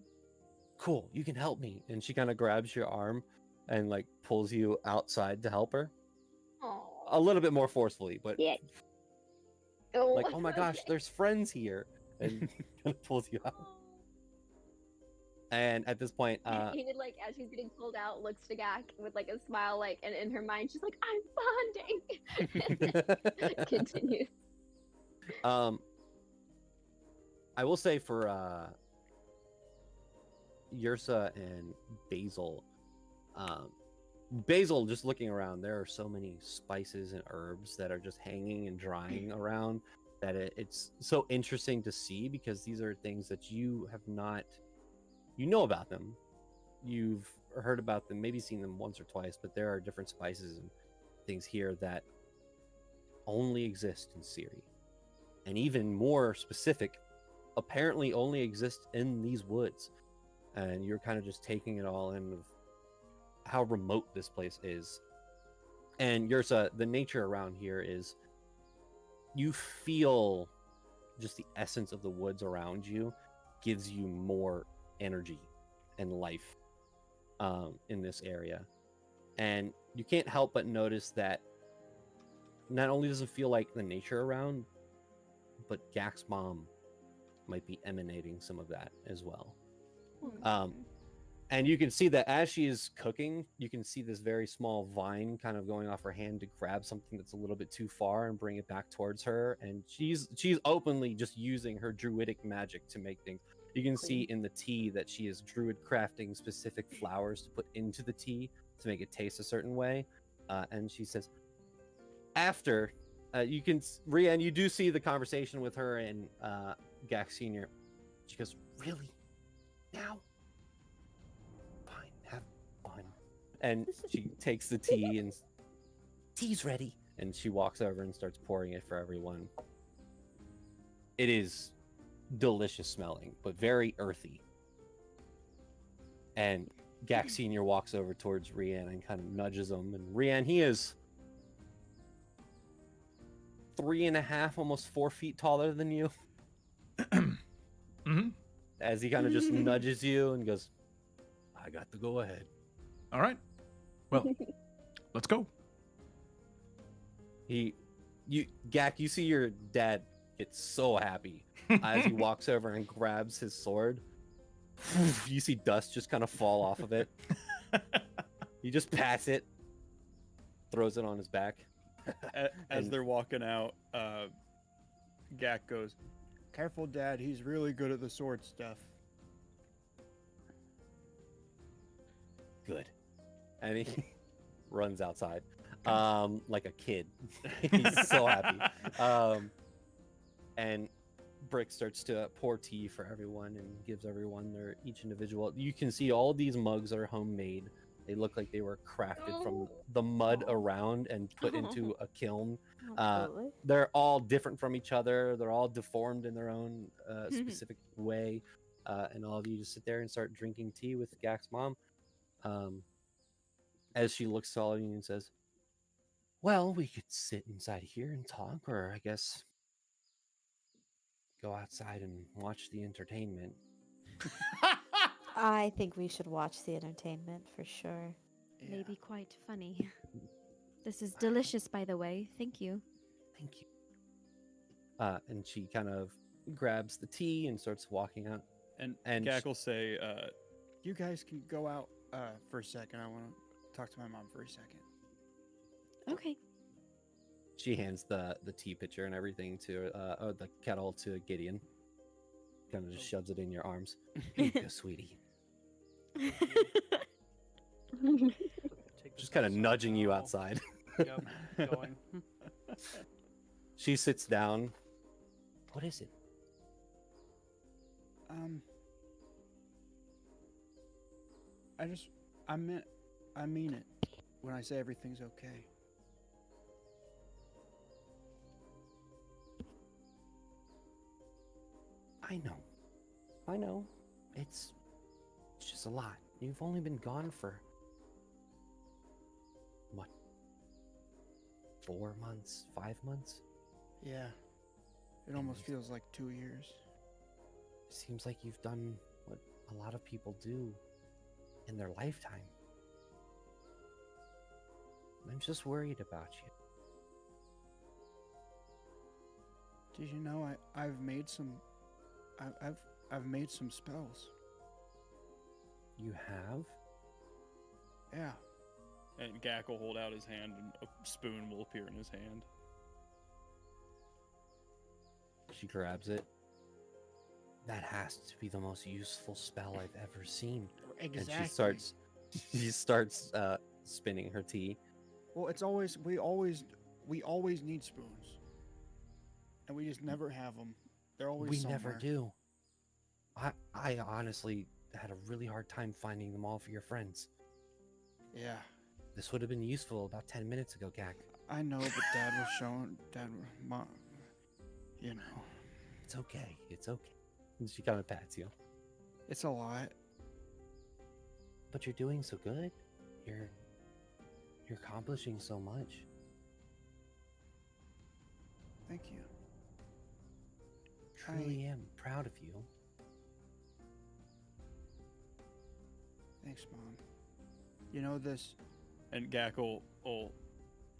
Cool, you can help me. And she kind of grabs your arm and like pulls you outside to help her. Oh. A little bit more forcefully, but Yeah. like, oh my gosh, okay. there's friends here, and kind of pulls you out. And at this point, Enid, like, as she's getting pulled out, looks to Gak with like a smile, like, and in her mind, she's like, "I'm bonding." Continues. I will say for Yrsa and Basil, Basil, just looking around, there are so many spices and herbs that are just hanging and drying around that it's so interesting to see, because these are things that you have not, you know about them, you've heard about them, maybe seen them once or twice, but there are different spices and things here that only exist in Ciri, and even more specific, apparently only exist in these woods. And you're kind of just taking it all in of how remote this place is. And Yrsa, the nature around here is, you feel just the essence of the woods around you gives you more energy and life in this area. And you can't help but notice that not only does it feel like the nature around, but Gak's mom might be emanating some of that as well. And you can see that as she is cooking, you can see this very small vine kind of going off her hand to grab something that's a little bit too far and bring it back towards her. And she's openly just using her druidic magic to make things. You can see in the tea that she is druid crafting specific flowers to put into the tea to make it taste a certain way. And she says, after you can, Rianne, you do see the conversation with her and Gak Sr. She goes, really? Now? Fine, have fun. And she takes the tea and tea's ready. And she walks over and starts pouring it for everyone. It is delicious smelling, but very earthy. And Gak Sr. walks over towards Rianne and kind of nudges him. And Rianne, he is 3.5, almost 4 feet taller than you. Mm-hmm. As he kind of just nudges you and goes, I got to go ahead. All right. Well, let's go. Gak, you see your dad get so happy as he walks over and grabs his sword. You see dust just kind of fall off of it. He just pats it, throws it on his back. As they're walking out, Gak goes, Careful, Dad. He's really good at the sword stuff. Good. And he runs outside, like a kid. He's so happy. And Brick starts to pour tea for everyone and gives everyone their each individual. You can see all these mugs are homemade. They look like they were crafted from the mud around and put into a kiln. Absolutely. They're all different from each other. They're all deformed in their own specific way. And all of you just sit there and start drinking tea with Gak's mom. As she looks to all of you and says, well, we could sit inside here and talk, or I guess go outside and watch the entertainment. I think we should watch the entertainment for sure. Yeah. Maybe quite funny. This is delicious, by the way. Thank you. Thank you. And she kind of grabs the tea and starts walking out. And Gak will say, you guys can go out for a second. I want to talk to my mom for a second. Okay. She hands the tea pitcher and everything to or the kettle to Gideon. Kind of just shoves it in your arms. Here you go, sweetie. Just kind of nudging you outside. Yep, going. She sits down. What is it? I mean it when I say everything's okay. I know. It's just a lot. You've only been gone for what? 4 months, 5 months? Yeah. It almost feels like 2 years. Seems like you've done what a lot of people do in their lifetime. I'm just worried about you. Did you know I've made some I've made some spells. You have? Yeah. and Gak will hold out his hand, and a spoon will appear in his hand. She grabs it. That has to be the most useful spell I've ever seen. Exactly. And she starts spinning her tea. Well, we always need spoons, and we just never have them. They're always We somewhere. never do. I honestly had a really hard time finding them all for your friends. Yeah. This would have been useful about 10 minutes ago, Gak. I know, but Mom, you know. It's okay. It's okay. And she kind of pats you. It's a lot. But you're doing so good. You're accomplishing so much. Thank you. Truly am proud of you. Thanks, Mom. You know this. And Gak will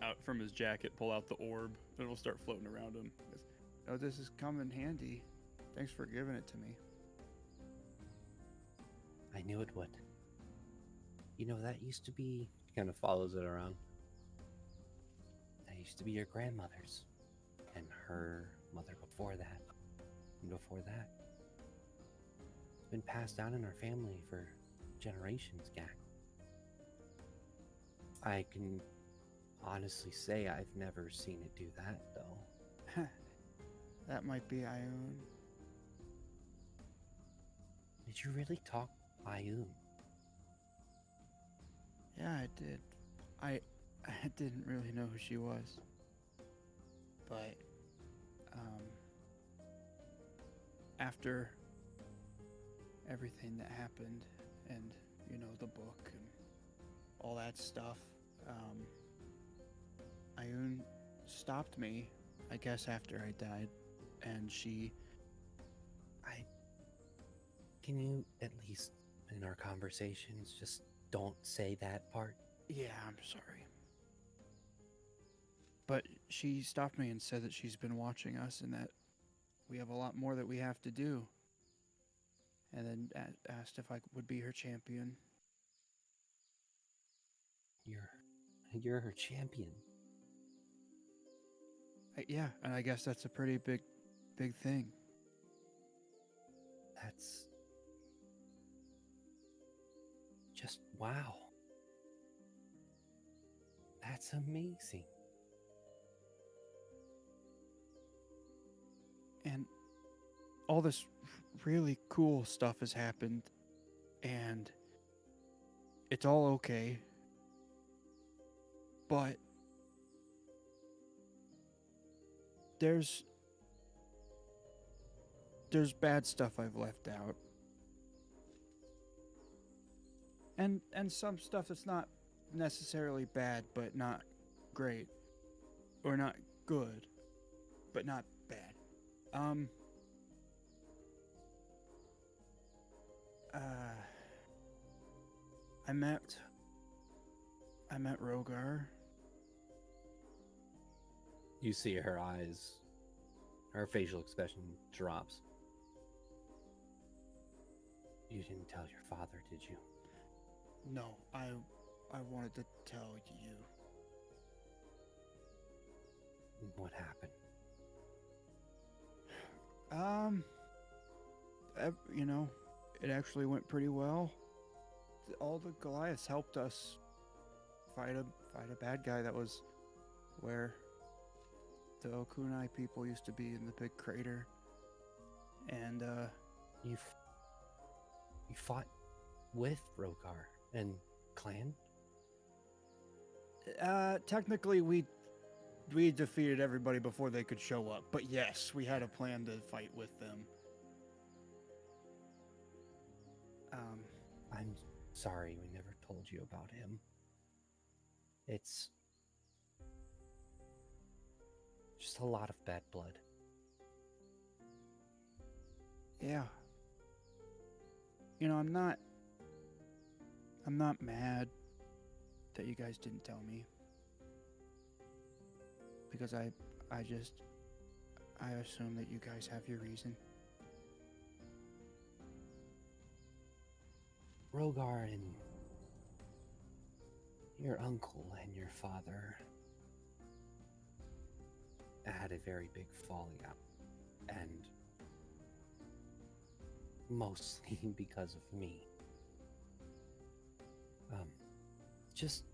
out from his jacket pull out the orb, and it'll start floating around him. Oh, this has come in handy. Thanks for giving it to me. I knew it would. You know, that used to be... She kind of follows it around. That used to be your grandmother's. And her mother before that. And before that. It's been passed down in our family for generations, Gak. I can honestly say I've never seen it do that, though. That might be Ioun. Did you really talk Ioun? Yeah, I did. I didn't really know who she was. But, after everything that happened, and, you know, the book and all that stuff, Ioun stopped me, I guess, after I died, and she... Can you, at least in our conversations, just don't say that part? Yeah, I'm sorry. But she stopped me and said that she's been watching us and that we have a lot more that we have to do. And then asked if I would be her champion. You're her champion. Yeah, and I guess that's a pretty big thing. That's just wow. That's amazing. And all this really cool stuff has happened, and it's all okay. But there's bad stuff I've left out. And some stuff that's not necessarily bad, but not great. Or not good, but not bad. I met Rogar. You see her eyes, her facial expression drops. You didn't tell your father, did you? No, I wanted to tell you. What happened? You know, it actually went pretty well. All the Goliaths helped us fight a bad guy that was where the Okunai people used to be, in the big crater. And you fought with Rogar and clan? Technically we defeated everybody before they could show up, but yes, we had a plan to fight with them. I'm sorry we never told you about him. It's just a lot of bad blood. Yeah. You know, I'm not mad that you guys didn't tell me. Because I assume that you guys have your reason. Rogar and your uncle and your father had a very big falling out, and mostly because of me. Just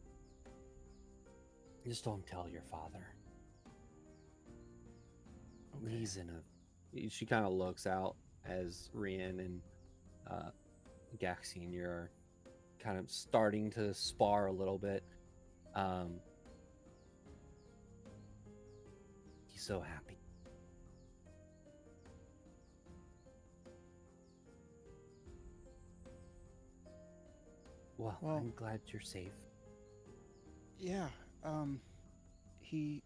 don't tell your father. Okay. He's in a... She kind of looks out as Rian and Gak Sr. are kind of starting to spar a little bit. He's so happy. Well, I'm glad you're safe. Yeah, he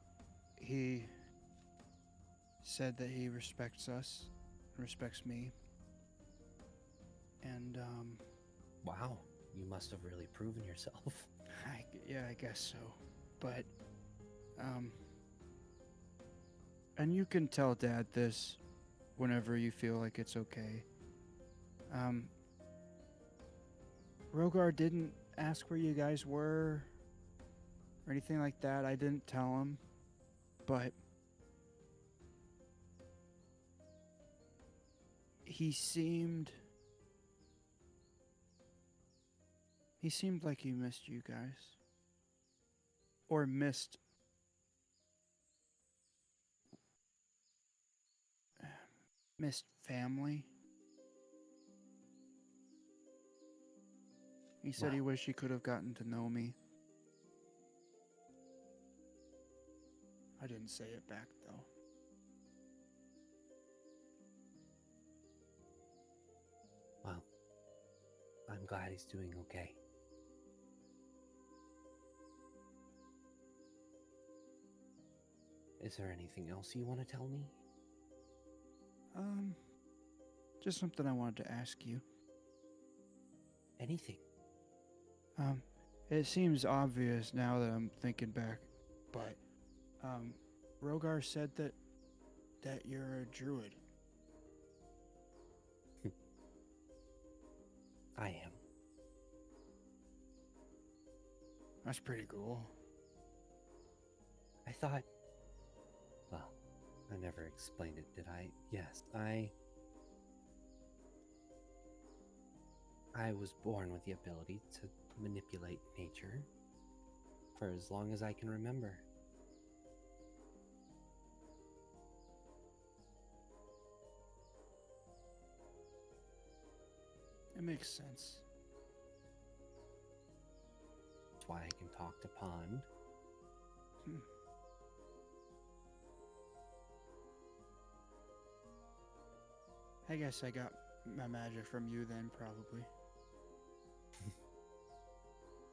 said that he respects us, respects me. And wow, you must have really proven yourself. I guess so. But and you can tell Dad this whenever you feel like it's okay. Rogar didn't ask where you guys were or anything like that. I didn't tell him, but he seemed like he missed you guys. Or missed family. He said he wished he could have gotten to know me. I didn't say it back, though. Well, I'm glad he's doing okay. Is there anything else you want to tell me? Just something I wanted to ask you. Anything? It seems obvious now that I'm thinking back, but Rogar said that you're a druid. I am. That's pretty cool. I thought... Well, I never explained it, did I? Yes, I was born with the ability to manipulate nature for as long as I can remember. It makes sense. That's why I can talk to Pond. I guess I got my magic from you then, probably.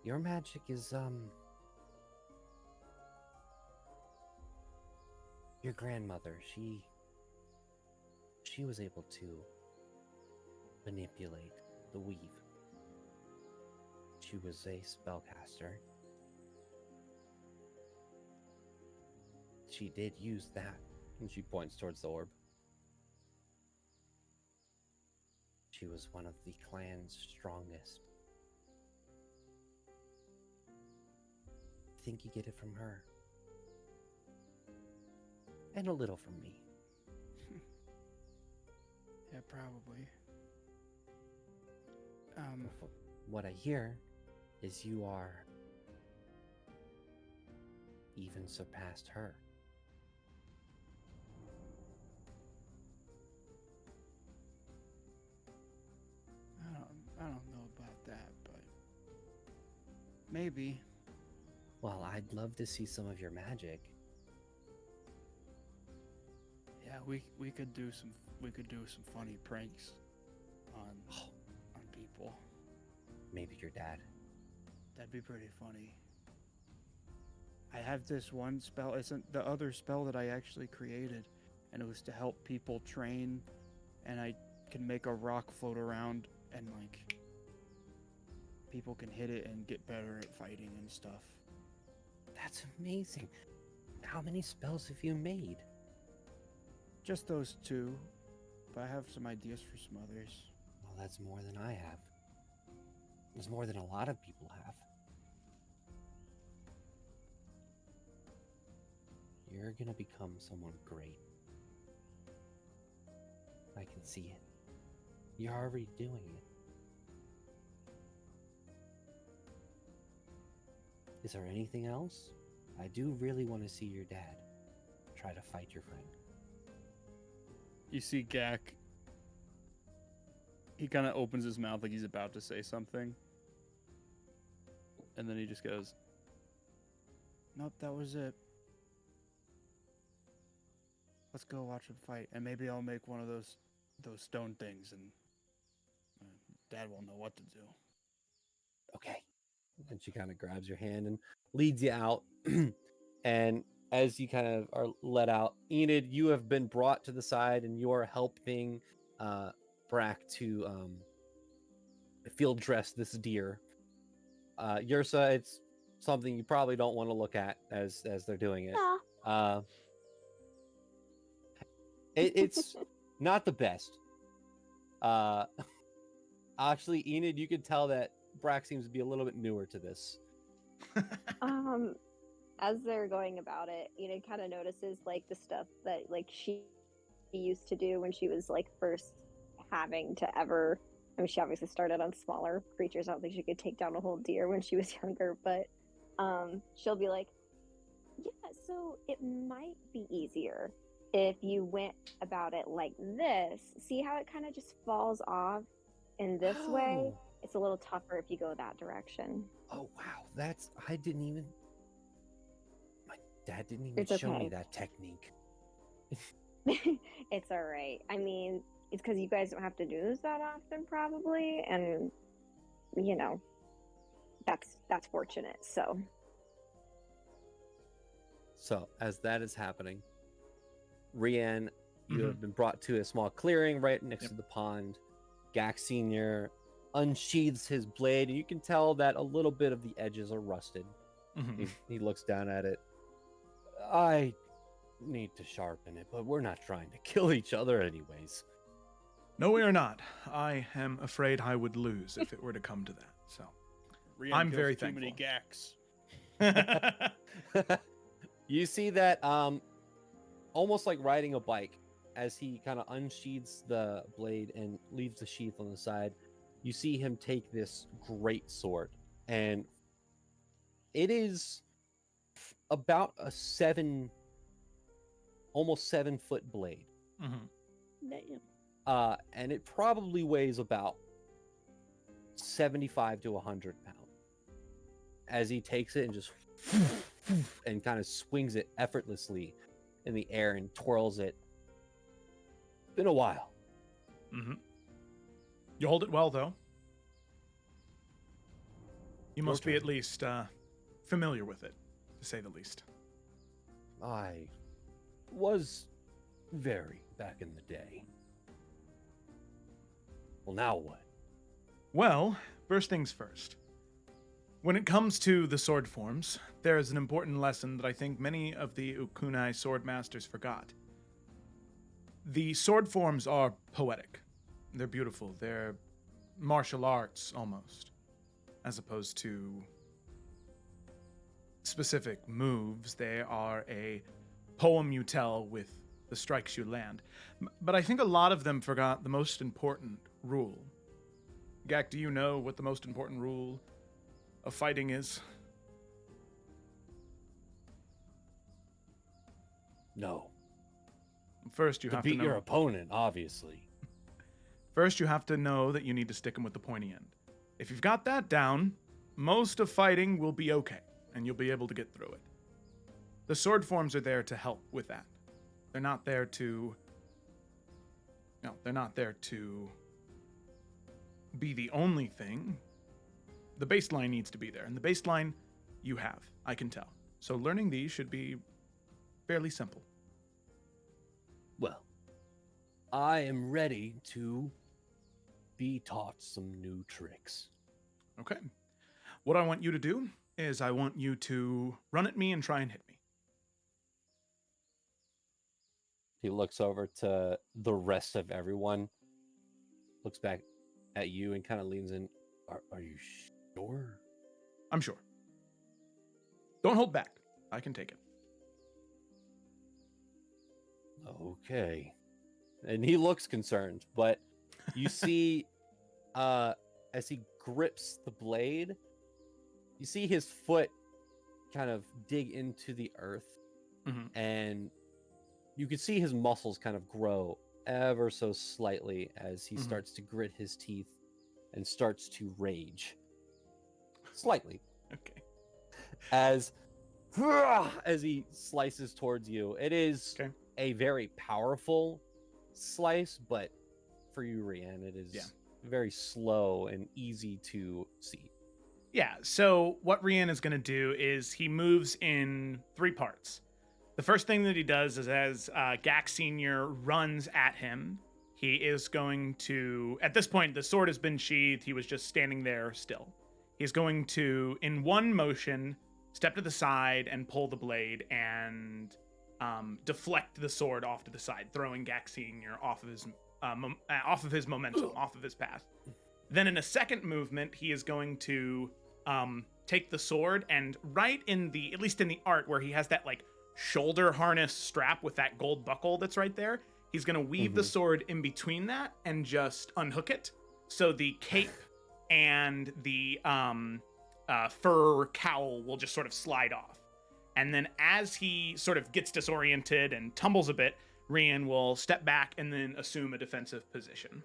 Your magic is, your grandmother, she was able to manipulate the weave. She was a spellcaster. She did use that, and she points towards the orb. She was one of the clan's strongest. I think you get it from her. And a little from me. Yeah, probably. What I hear is you are even surpassed her. I don't know about that, but maybe. Well, I'd love to see some of your magic. Yeah, we could do some funny pranks on people. Maybe your dad. That'd be pretty funny. I have this one spell. It's the other spell that I actually created, and it was to help people train, and I can make a rock float around, and like people can hit it and get better at fighting and stuff. That's amazing. How many spells have you made? Just those two, but I have some ideas for some others. Well, that's more than I have. It's more than a lot of people have. You're gonna become someone great. I can see it. You're already doing it. Is there anything else? I do really want to see your dad try to fight your friend. You see Gak. He kind of opens his mouth like he's about to say something. And then he just goes, Nope, that was it. Let's go watch him fight, and maybe I'll make one of those stone things, and Dad will know what to do. Okay. And she kind of grabs your hand and leads you out. And as you kind of are let out, Enid, you have been brought to the side, and you are helping Brack to field dress this deer. Yursa, it's something you probably don't want to look at as they're doing it. It's not the best. Actually, Enid, you can tell that Brack seems to be a little bit newer to this. As they're going about it, kind of notices like the stuff that like she used to do when she was like first having to ever. I mean, she obviously started on smaller creatures. I don't think she could take down a whole deer when she was younger, but she'll be like, yeah, so it might be easier if you went about it like this. See how it kind of just falls off in this way? It's a little tougher if you go that direction. Oh, wow. I didn't even... My dad didn't even It's show me okay. that technique. It's all right. I mean, it's because you guys don't have to do this that often, probably, and that's fortunate. So, as that is happening, Rian, you have been brought to a small clearing right next to the pond. Gak Sr. unsheathes his blade, and you can tell that a little bit of the edges are rusted. He looks down at it. I need to sharpen it, but we're not trying to kill each other anyways. No, we are not. I am afraid I would lose if it were to come to that. So, Rian I'm kills very too thankful. many Gaks. You see that almost like riding a bike, as he kind of unsheathes the blade and leaves the sheath on the side. you see him take this great sword, and it is about a almost 7-foot blade. Damn. And it probably weighs about 75 to 100 pounds. As he takes it and just and kind of swings it effortlessly in the air and twirls it. It's been a while. Mm-hmm. You hold it well, though. You must be at least familiar with it, to say the least. I was very back in the day. Well, now what? Well, first things first. When it comes to the sword forms, there is an important lesson that I think many of the Ukunai sword masters forgot. The sword forms are poetic. They're beautiful. They're martial arts, almost, as opposed to specific moves. They are a poem you tell with the strikes you land. But I think a lot of them forgot the most important rule. Gak, do you know what the most important rule of fighting is? No. First, you have to beat know your opponent, obviously. First, you have to know that you need to stick him with the pointy end. If you've got that down, most of fighting will be okay, and you'll be able to get through it. The sword forms are there to help with that. They're not there to... No, they're not there to be the only thing. The baseline needs to be there, and the baseline you have, I can tell. So learning these should be fairly simple. Well, I am ready to be taught some new tricks. Okay. What I want you to do is I want you to run at me and try and hit me. He looks over to the rest of everyone, looks back at you and kind of leans in. Are you sure? I'm sure. Don't hold back. I can take it. Okay. And he looks concerned, but you see, as he grips the blade, you see his foot kind of dig into the earth, and you can see his muscles kind of grow ever so slightly as he starts to grit his teeth and starts to rage. Slightly. Okay. As he slices towards you. It is a very powerful slice, but for you, Rian, it is very slow and easy to see. Yeah, so what Rian is going to do is he moves in 3 parts. The first thing that he does is as Gak Sr. runs at him, he is going to... At this point, the sword has been sheathed. He was just standing there still. He's going to, in one motion, step to the side and pull the blade and deflect the sword off to the side, throwing Gak Sr. off of his momentum, off of his path. Then in a second movement, he is going to take the sword and right in the, at least in the art where he has that like shoulder harness strap with that gold buckle that's right there, he's going to weave the sword in between that and just unhook it. So the cape and the fur cowl will just sort of slide off. And then as he sort of gets disoriented and tumbles a bit, Rian will step back and then assume a defensive position.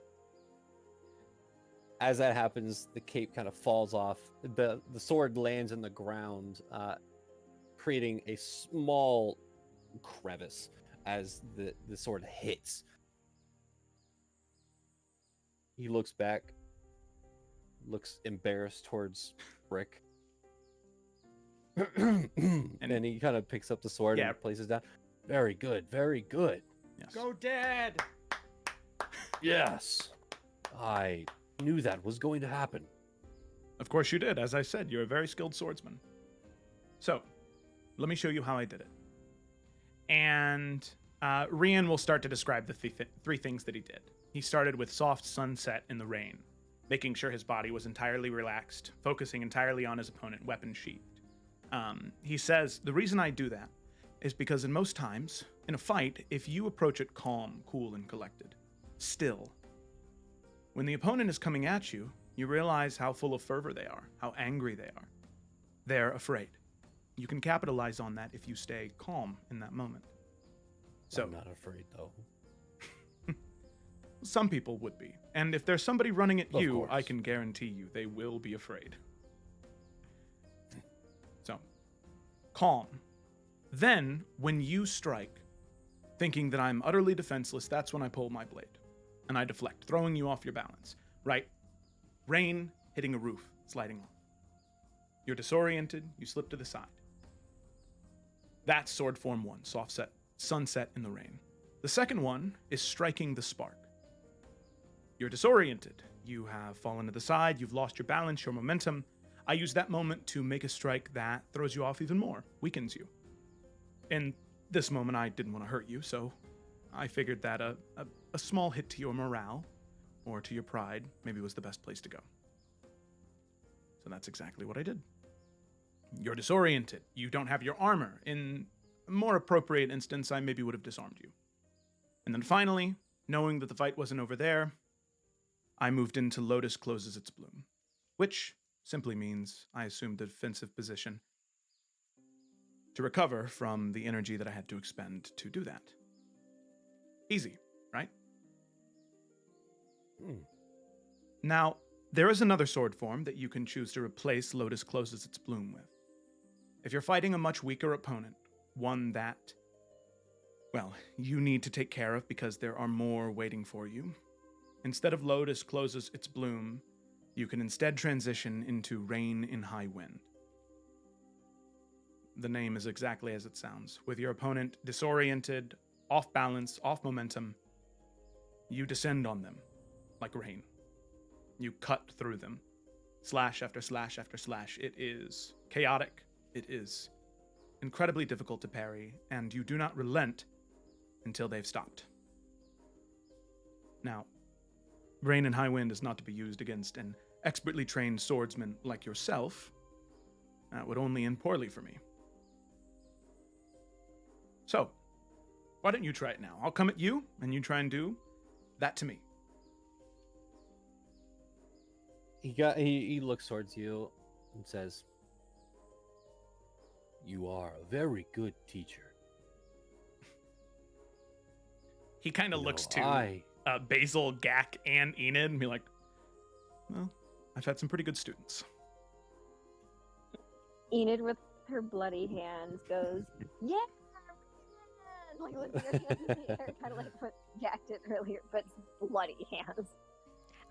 As that happens, the cape kind of falls off. The sword lands in the ground, creating a small crevice as the sword hits. He looks back, looks embarrassed towards Brick. And then he kind of picks up the sword and places it down. Very good, very good. Yes. Go, Dad! Yes. I knew that was going to happen. Of course you did. As I said, you're a very skilled swordsman. So, let me show you how I did it. And Rian will start to describe the 3 things that he did. He started with soft sunset in the rain, making sure his body was entirely relaxed, focusing entirely on his opponent, weapon sheathed. He says, the reason I do that is because in most times, in a fight, if you approach it calm, cool, and collected, still, when the opponent is coming at you, You realize how full of fervor they are, how angry they are. They're afraid. You can capitalize on that if you stay calm in that moment. So, I'm not afraid, though. Some people would be. And if there's somebody running at Of you, course. I can guarantee you they will be afraid. So, calm. Then, when you strike, thinking that I'm utterly defenseless, that's when I pull my blade. And I deflect, throwing you off your balance. Right? Rain hitting a roof, sliding off. You're disoriented, you slip to the side. That's sword form 1, soft set, sunset in the rain. The second one is striking the spark. You're disoriented. You have fallen to the side, you've lost your balance, your momentum. I use that moment to make a strike that throws you off even more, weakens you. In this moment, I didn't want to hurt you, so I figured that a small hit to your morale or to your pride maybe was the best place to go. So that's exactly what I did. You're disoriented. You don't have your armor. In a more appropriate instance, I maybe would have disarmed you. And then finally, knowing that the fight wasn't over there, I moved into Lotus Closes Its Bloom, which simply means I assumed a defensive position to recover from the energy that I had to expend to do that. Easy, right? Now, there is another sword form that you can choose to replace Lotus Closes Its Bloom with. If you're fighting a much weaker opponent, one that, well, you need to take care of because there are more waiting for you, instead of Lotus Closes Its Bloom, you can instead transition into Rain in High Wind. The name is exactly as it sounds. With your opponent disoriented, off balance, off momentum, you descend on them like rain. You cut through them, slash after slash after slash. It is chaotic. It is incredibly difficult to parry, and you do not relent until they've stopped. Now, Rain and High Wind is not to be used against an expertly trained swordsman like yourself. That would only end poorly for me. So, why don't you try it now? I'll come at you, and you try and do that to me. He looks towards you and says, "You are a very good teacher." He kind of looks to Basil, Gak, and Enid and be like, well, I've had some pretty good students. Enid, with her bloody hands, goes, yeah! Like, lifting her hands in the air, kind of like what Gak did earlier, but bloody hands.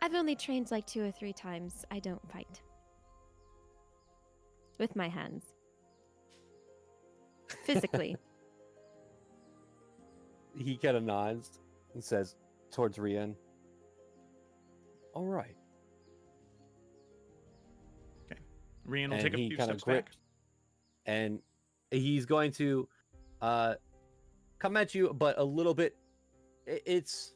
I've only trained like 2 or 3 times. I don't fight. With my hands. Physically. He kind of nods and says towards Rian, "All right." Okay. Rian will take a few steps back. back. And he's going to come at you, but a little bit. It's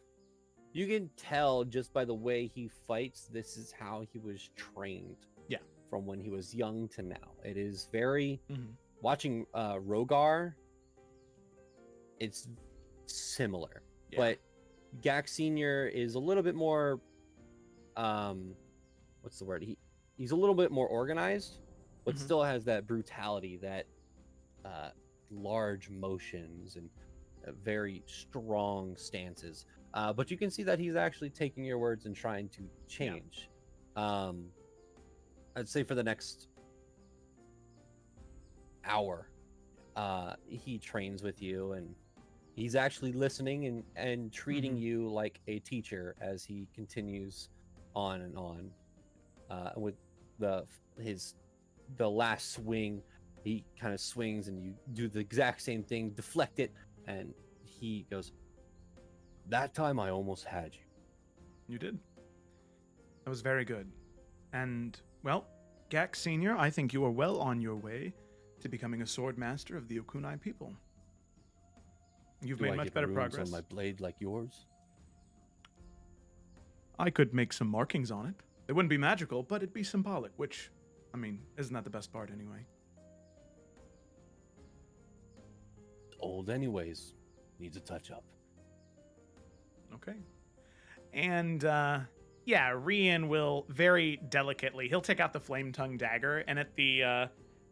you can tell just by the way he fights. This is how he was trained. Yeah. From when he was young to now, it is very. Watching Rogar, it's similar, but Gak Senior is a little bit more. What's the word? He's a little bit more organized, but still has that brutality, that large motions and very strong stances. But you can see that he's actually taking your words and trying to change. I'd say for the next hour, he trains with you, and he's actually listening and treating you like a teacher as he continues on and on. With the last swing, he kind of swings and you do the exact same thing, deflect it, and he goes, "That time I almost had you." You did. That was very good. And, well, Gak Senior, I think you are well on your way to becoming a sword master of the Okunai people. You've made much better progress. On my blade like yours? I could make some markings on it. It wouldn't be magical, but it'd be symbolic, which, I mean, isn't that the best part anyway? Old anyways. Needs a touch up. Okay. And, Yeah, Rian will very delicately, he'll take out the flame tongue dagger, and at the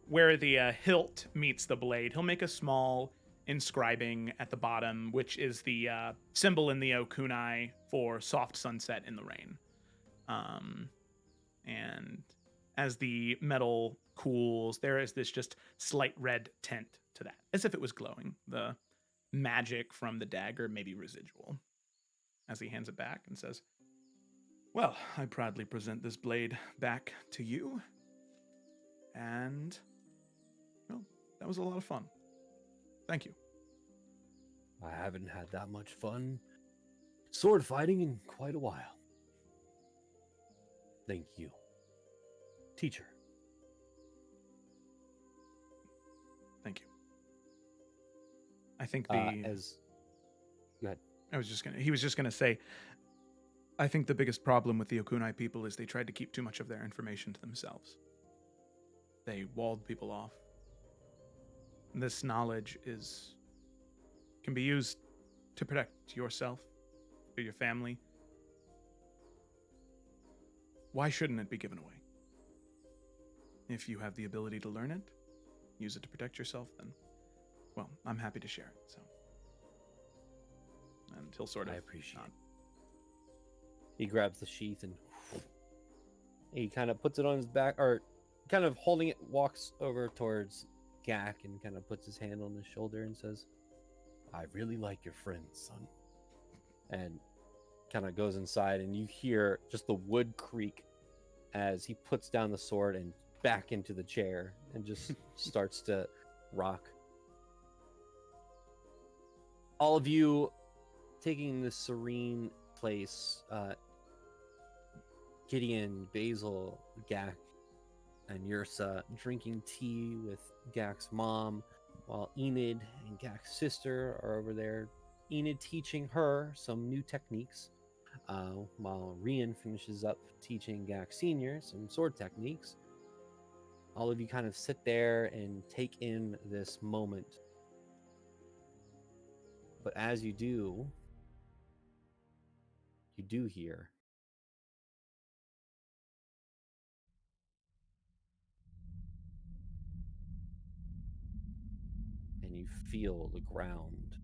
where the hilt meets the blade, he'll make a small inscribing at the bottom, which is the symbol in the Okunai for soft sunset in the rain. And as the metal cools, there is this just slight red tint to that, as if it was glowing. The magic from the dagger may be residual. As he hands it back and says, "Well, I proudly present this blade back to you. And, well, that was a lot of fun. Thank you." I haven't had that much fun sword fighting in quite a while. Thank you, teacher. Thank you. I think the go ahead. He was just gonna say, I think the biggest problem with the Okunai people is they tried to keep too much of their information to themselves. They walled people off. This knowledge can be used to protect yourself or your family. Why shouldn't it be given away? If you have the ability to learn it, use it to protect yourself, then, well, I'm happy to share it. So, and he'll sort of. I appreciate it. He grabs the sheath and he kind of puts it on his back, or kind of holding it, walks over towards Gak and kind of puts his hand on his shoulder and says, "I really like your friend, son." And kind of goes inside, and you hear just the wood creak as he puts down the sword and back into the chair and just starts to rock. All of you taking this serene place, Gideon, Basil, Gak, and Yursa drinking tea with Gak's mom, while Enid and Gak's sister are over there. Enid teaching her some new techniques, while Rian finishes up teaching Gak Senior some sword techniques. All of you kind of sit there and take in this moment. But as you do hear and you feel the ground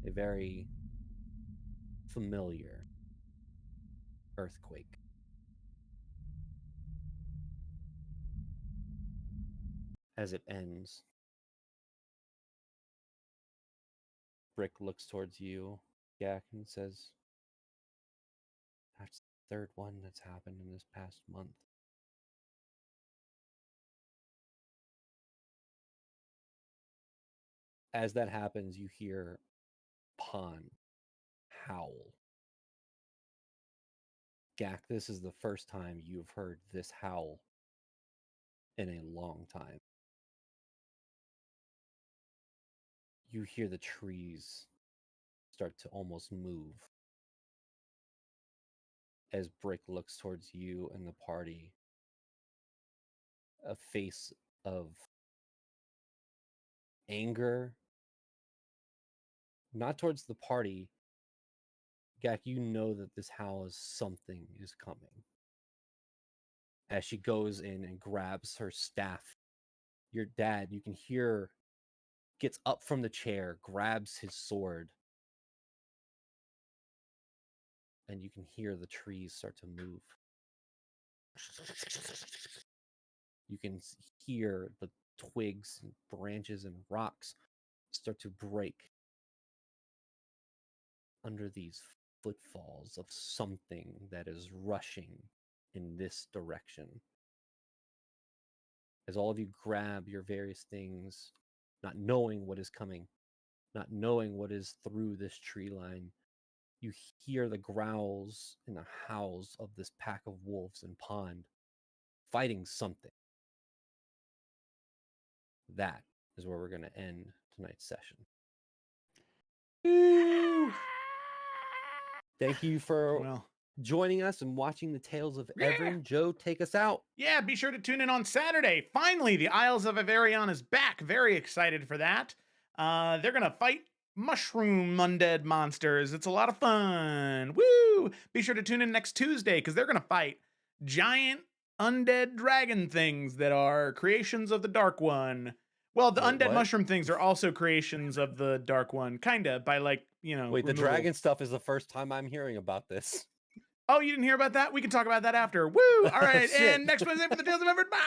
a very familiar earthquake. As it ends, Brick looks towards you, Gak, and says, "That's the third one that's happened in this past month." As that happens, you hear Pond howl. Gak, this is the first time you've heard this howl in a long time. You hear the trees start to almost move as Brick looks towards you and the party, a face of anger, not towards the party. Gak, you know that this howl is something is coming. As she goes in and grabs her staff, your dad, you can hear, gets up from the chair, grabs his sword, and you can hear the trees start to move. You can hear the twigs and branches and rocks start to break under these footfalls of something that is rushing in this direction. As all of you grab your various things, not knowing what is coming, not knowing what is through this tree line, you hear the growls and the howls of this pack of wolves in Pond fighting something. That is where we're going to end tonight's session. Thank you for joining us and watching the Tales of Evrand. Joe, take us out. Yeah, be sure to tune in on Saturday. Finally, the Isles of Avarion is back. Very excited for that. They're going to fight mushroom undead monsters. It's a lot of fun. Woo! Be sure to tune in next Tuesday because they're going to fight giant undead dragon things that are creations of the Dark One. Well, the undead mushroom things are also creations of the Dark One, kind of, by like, you know. Wait, the dragon stuff is the first time I'm hearing about this. Oh, you didn't hear about that? We can talk about that after. Woo! All right, and next Wednesday for the Tales of Everett. Bye!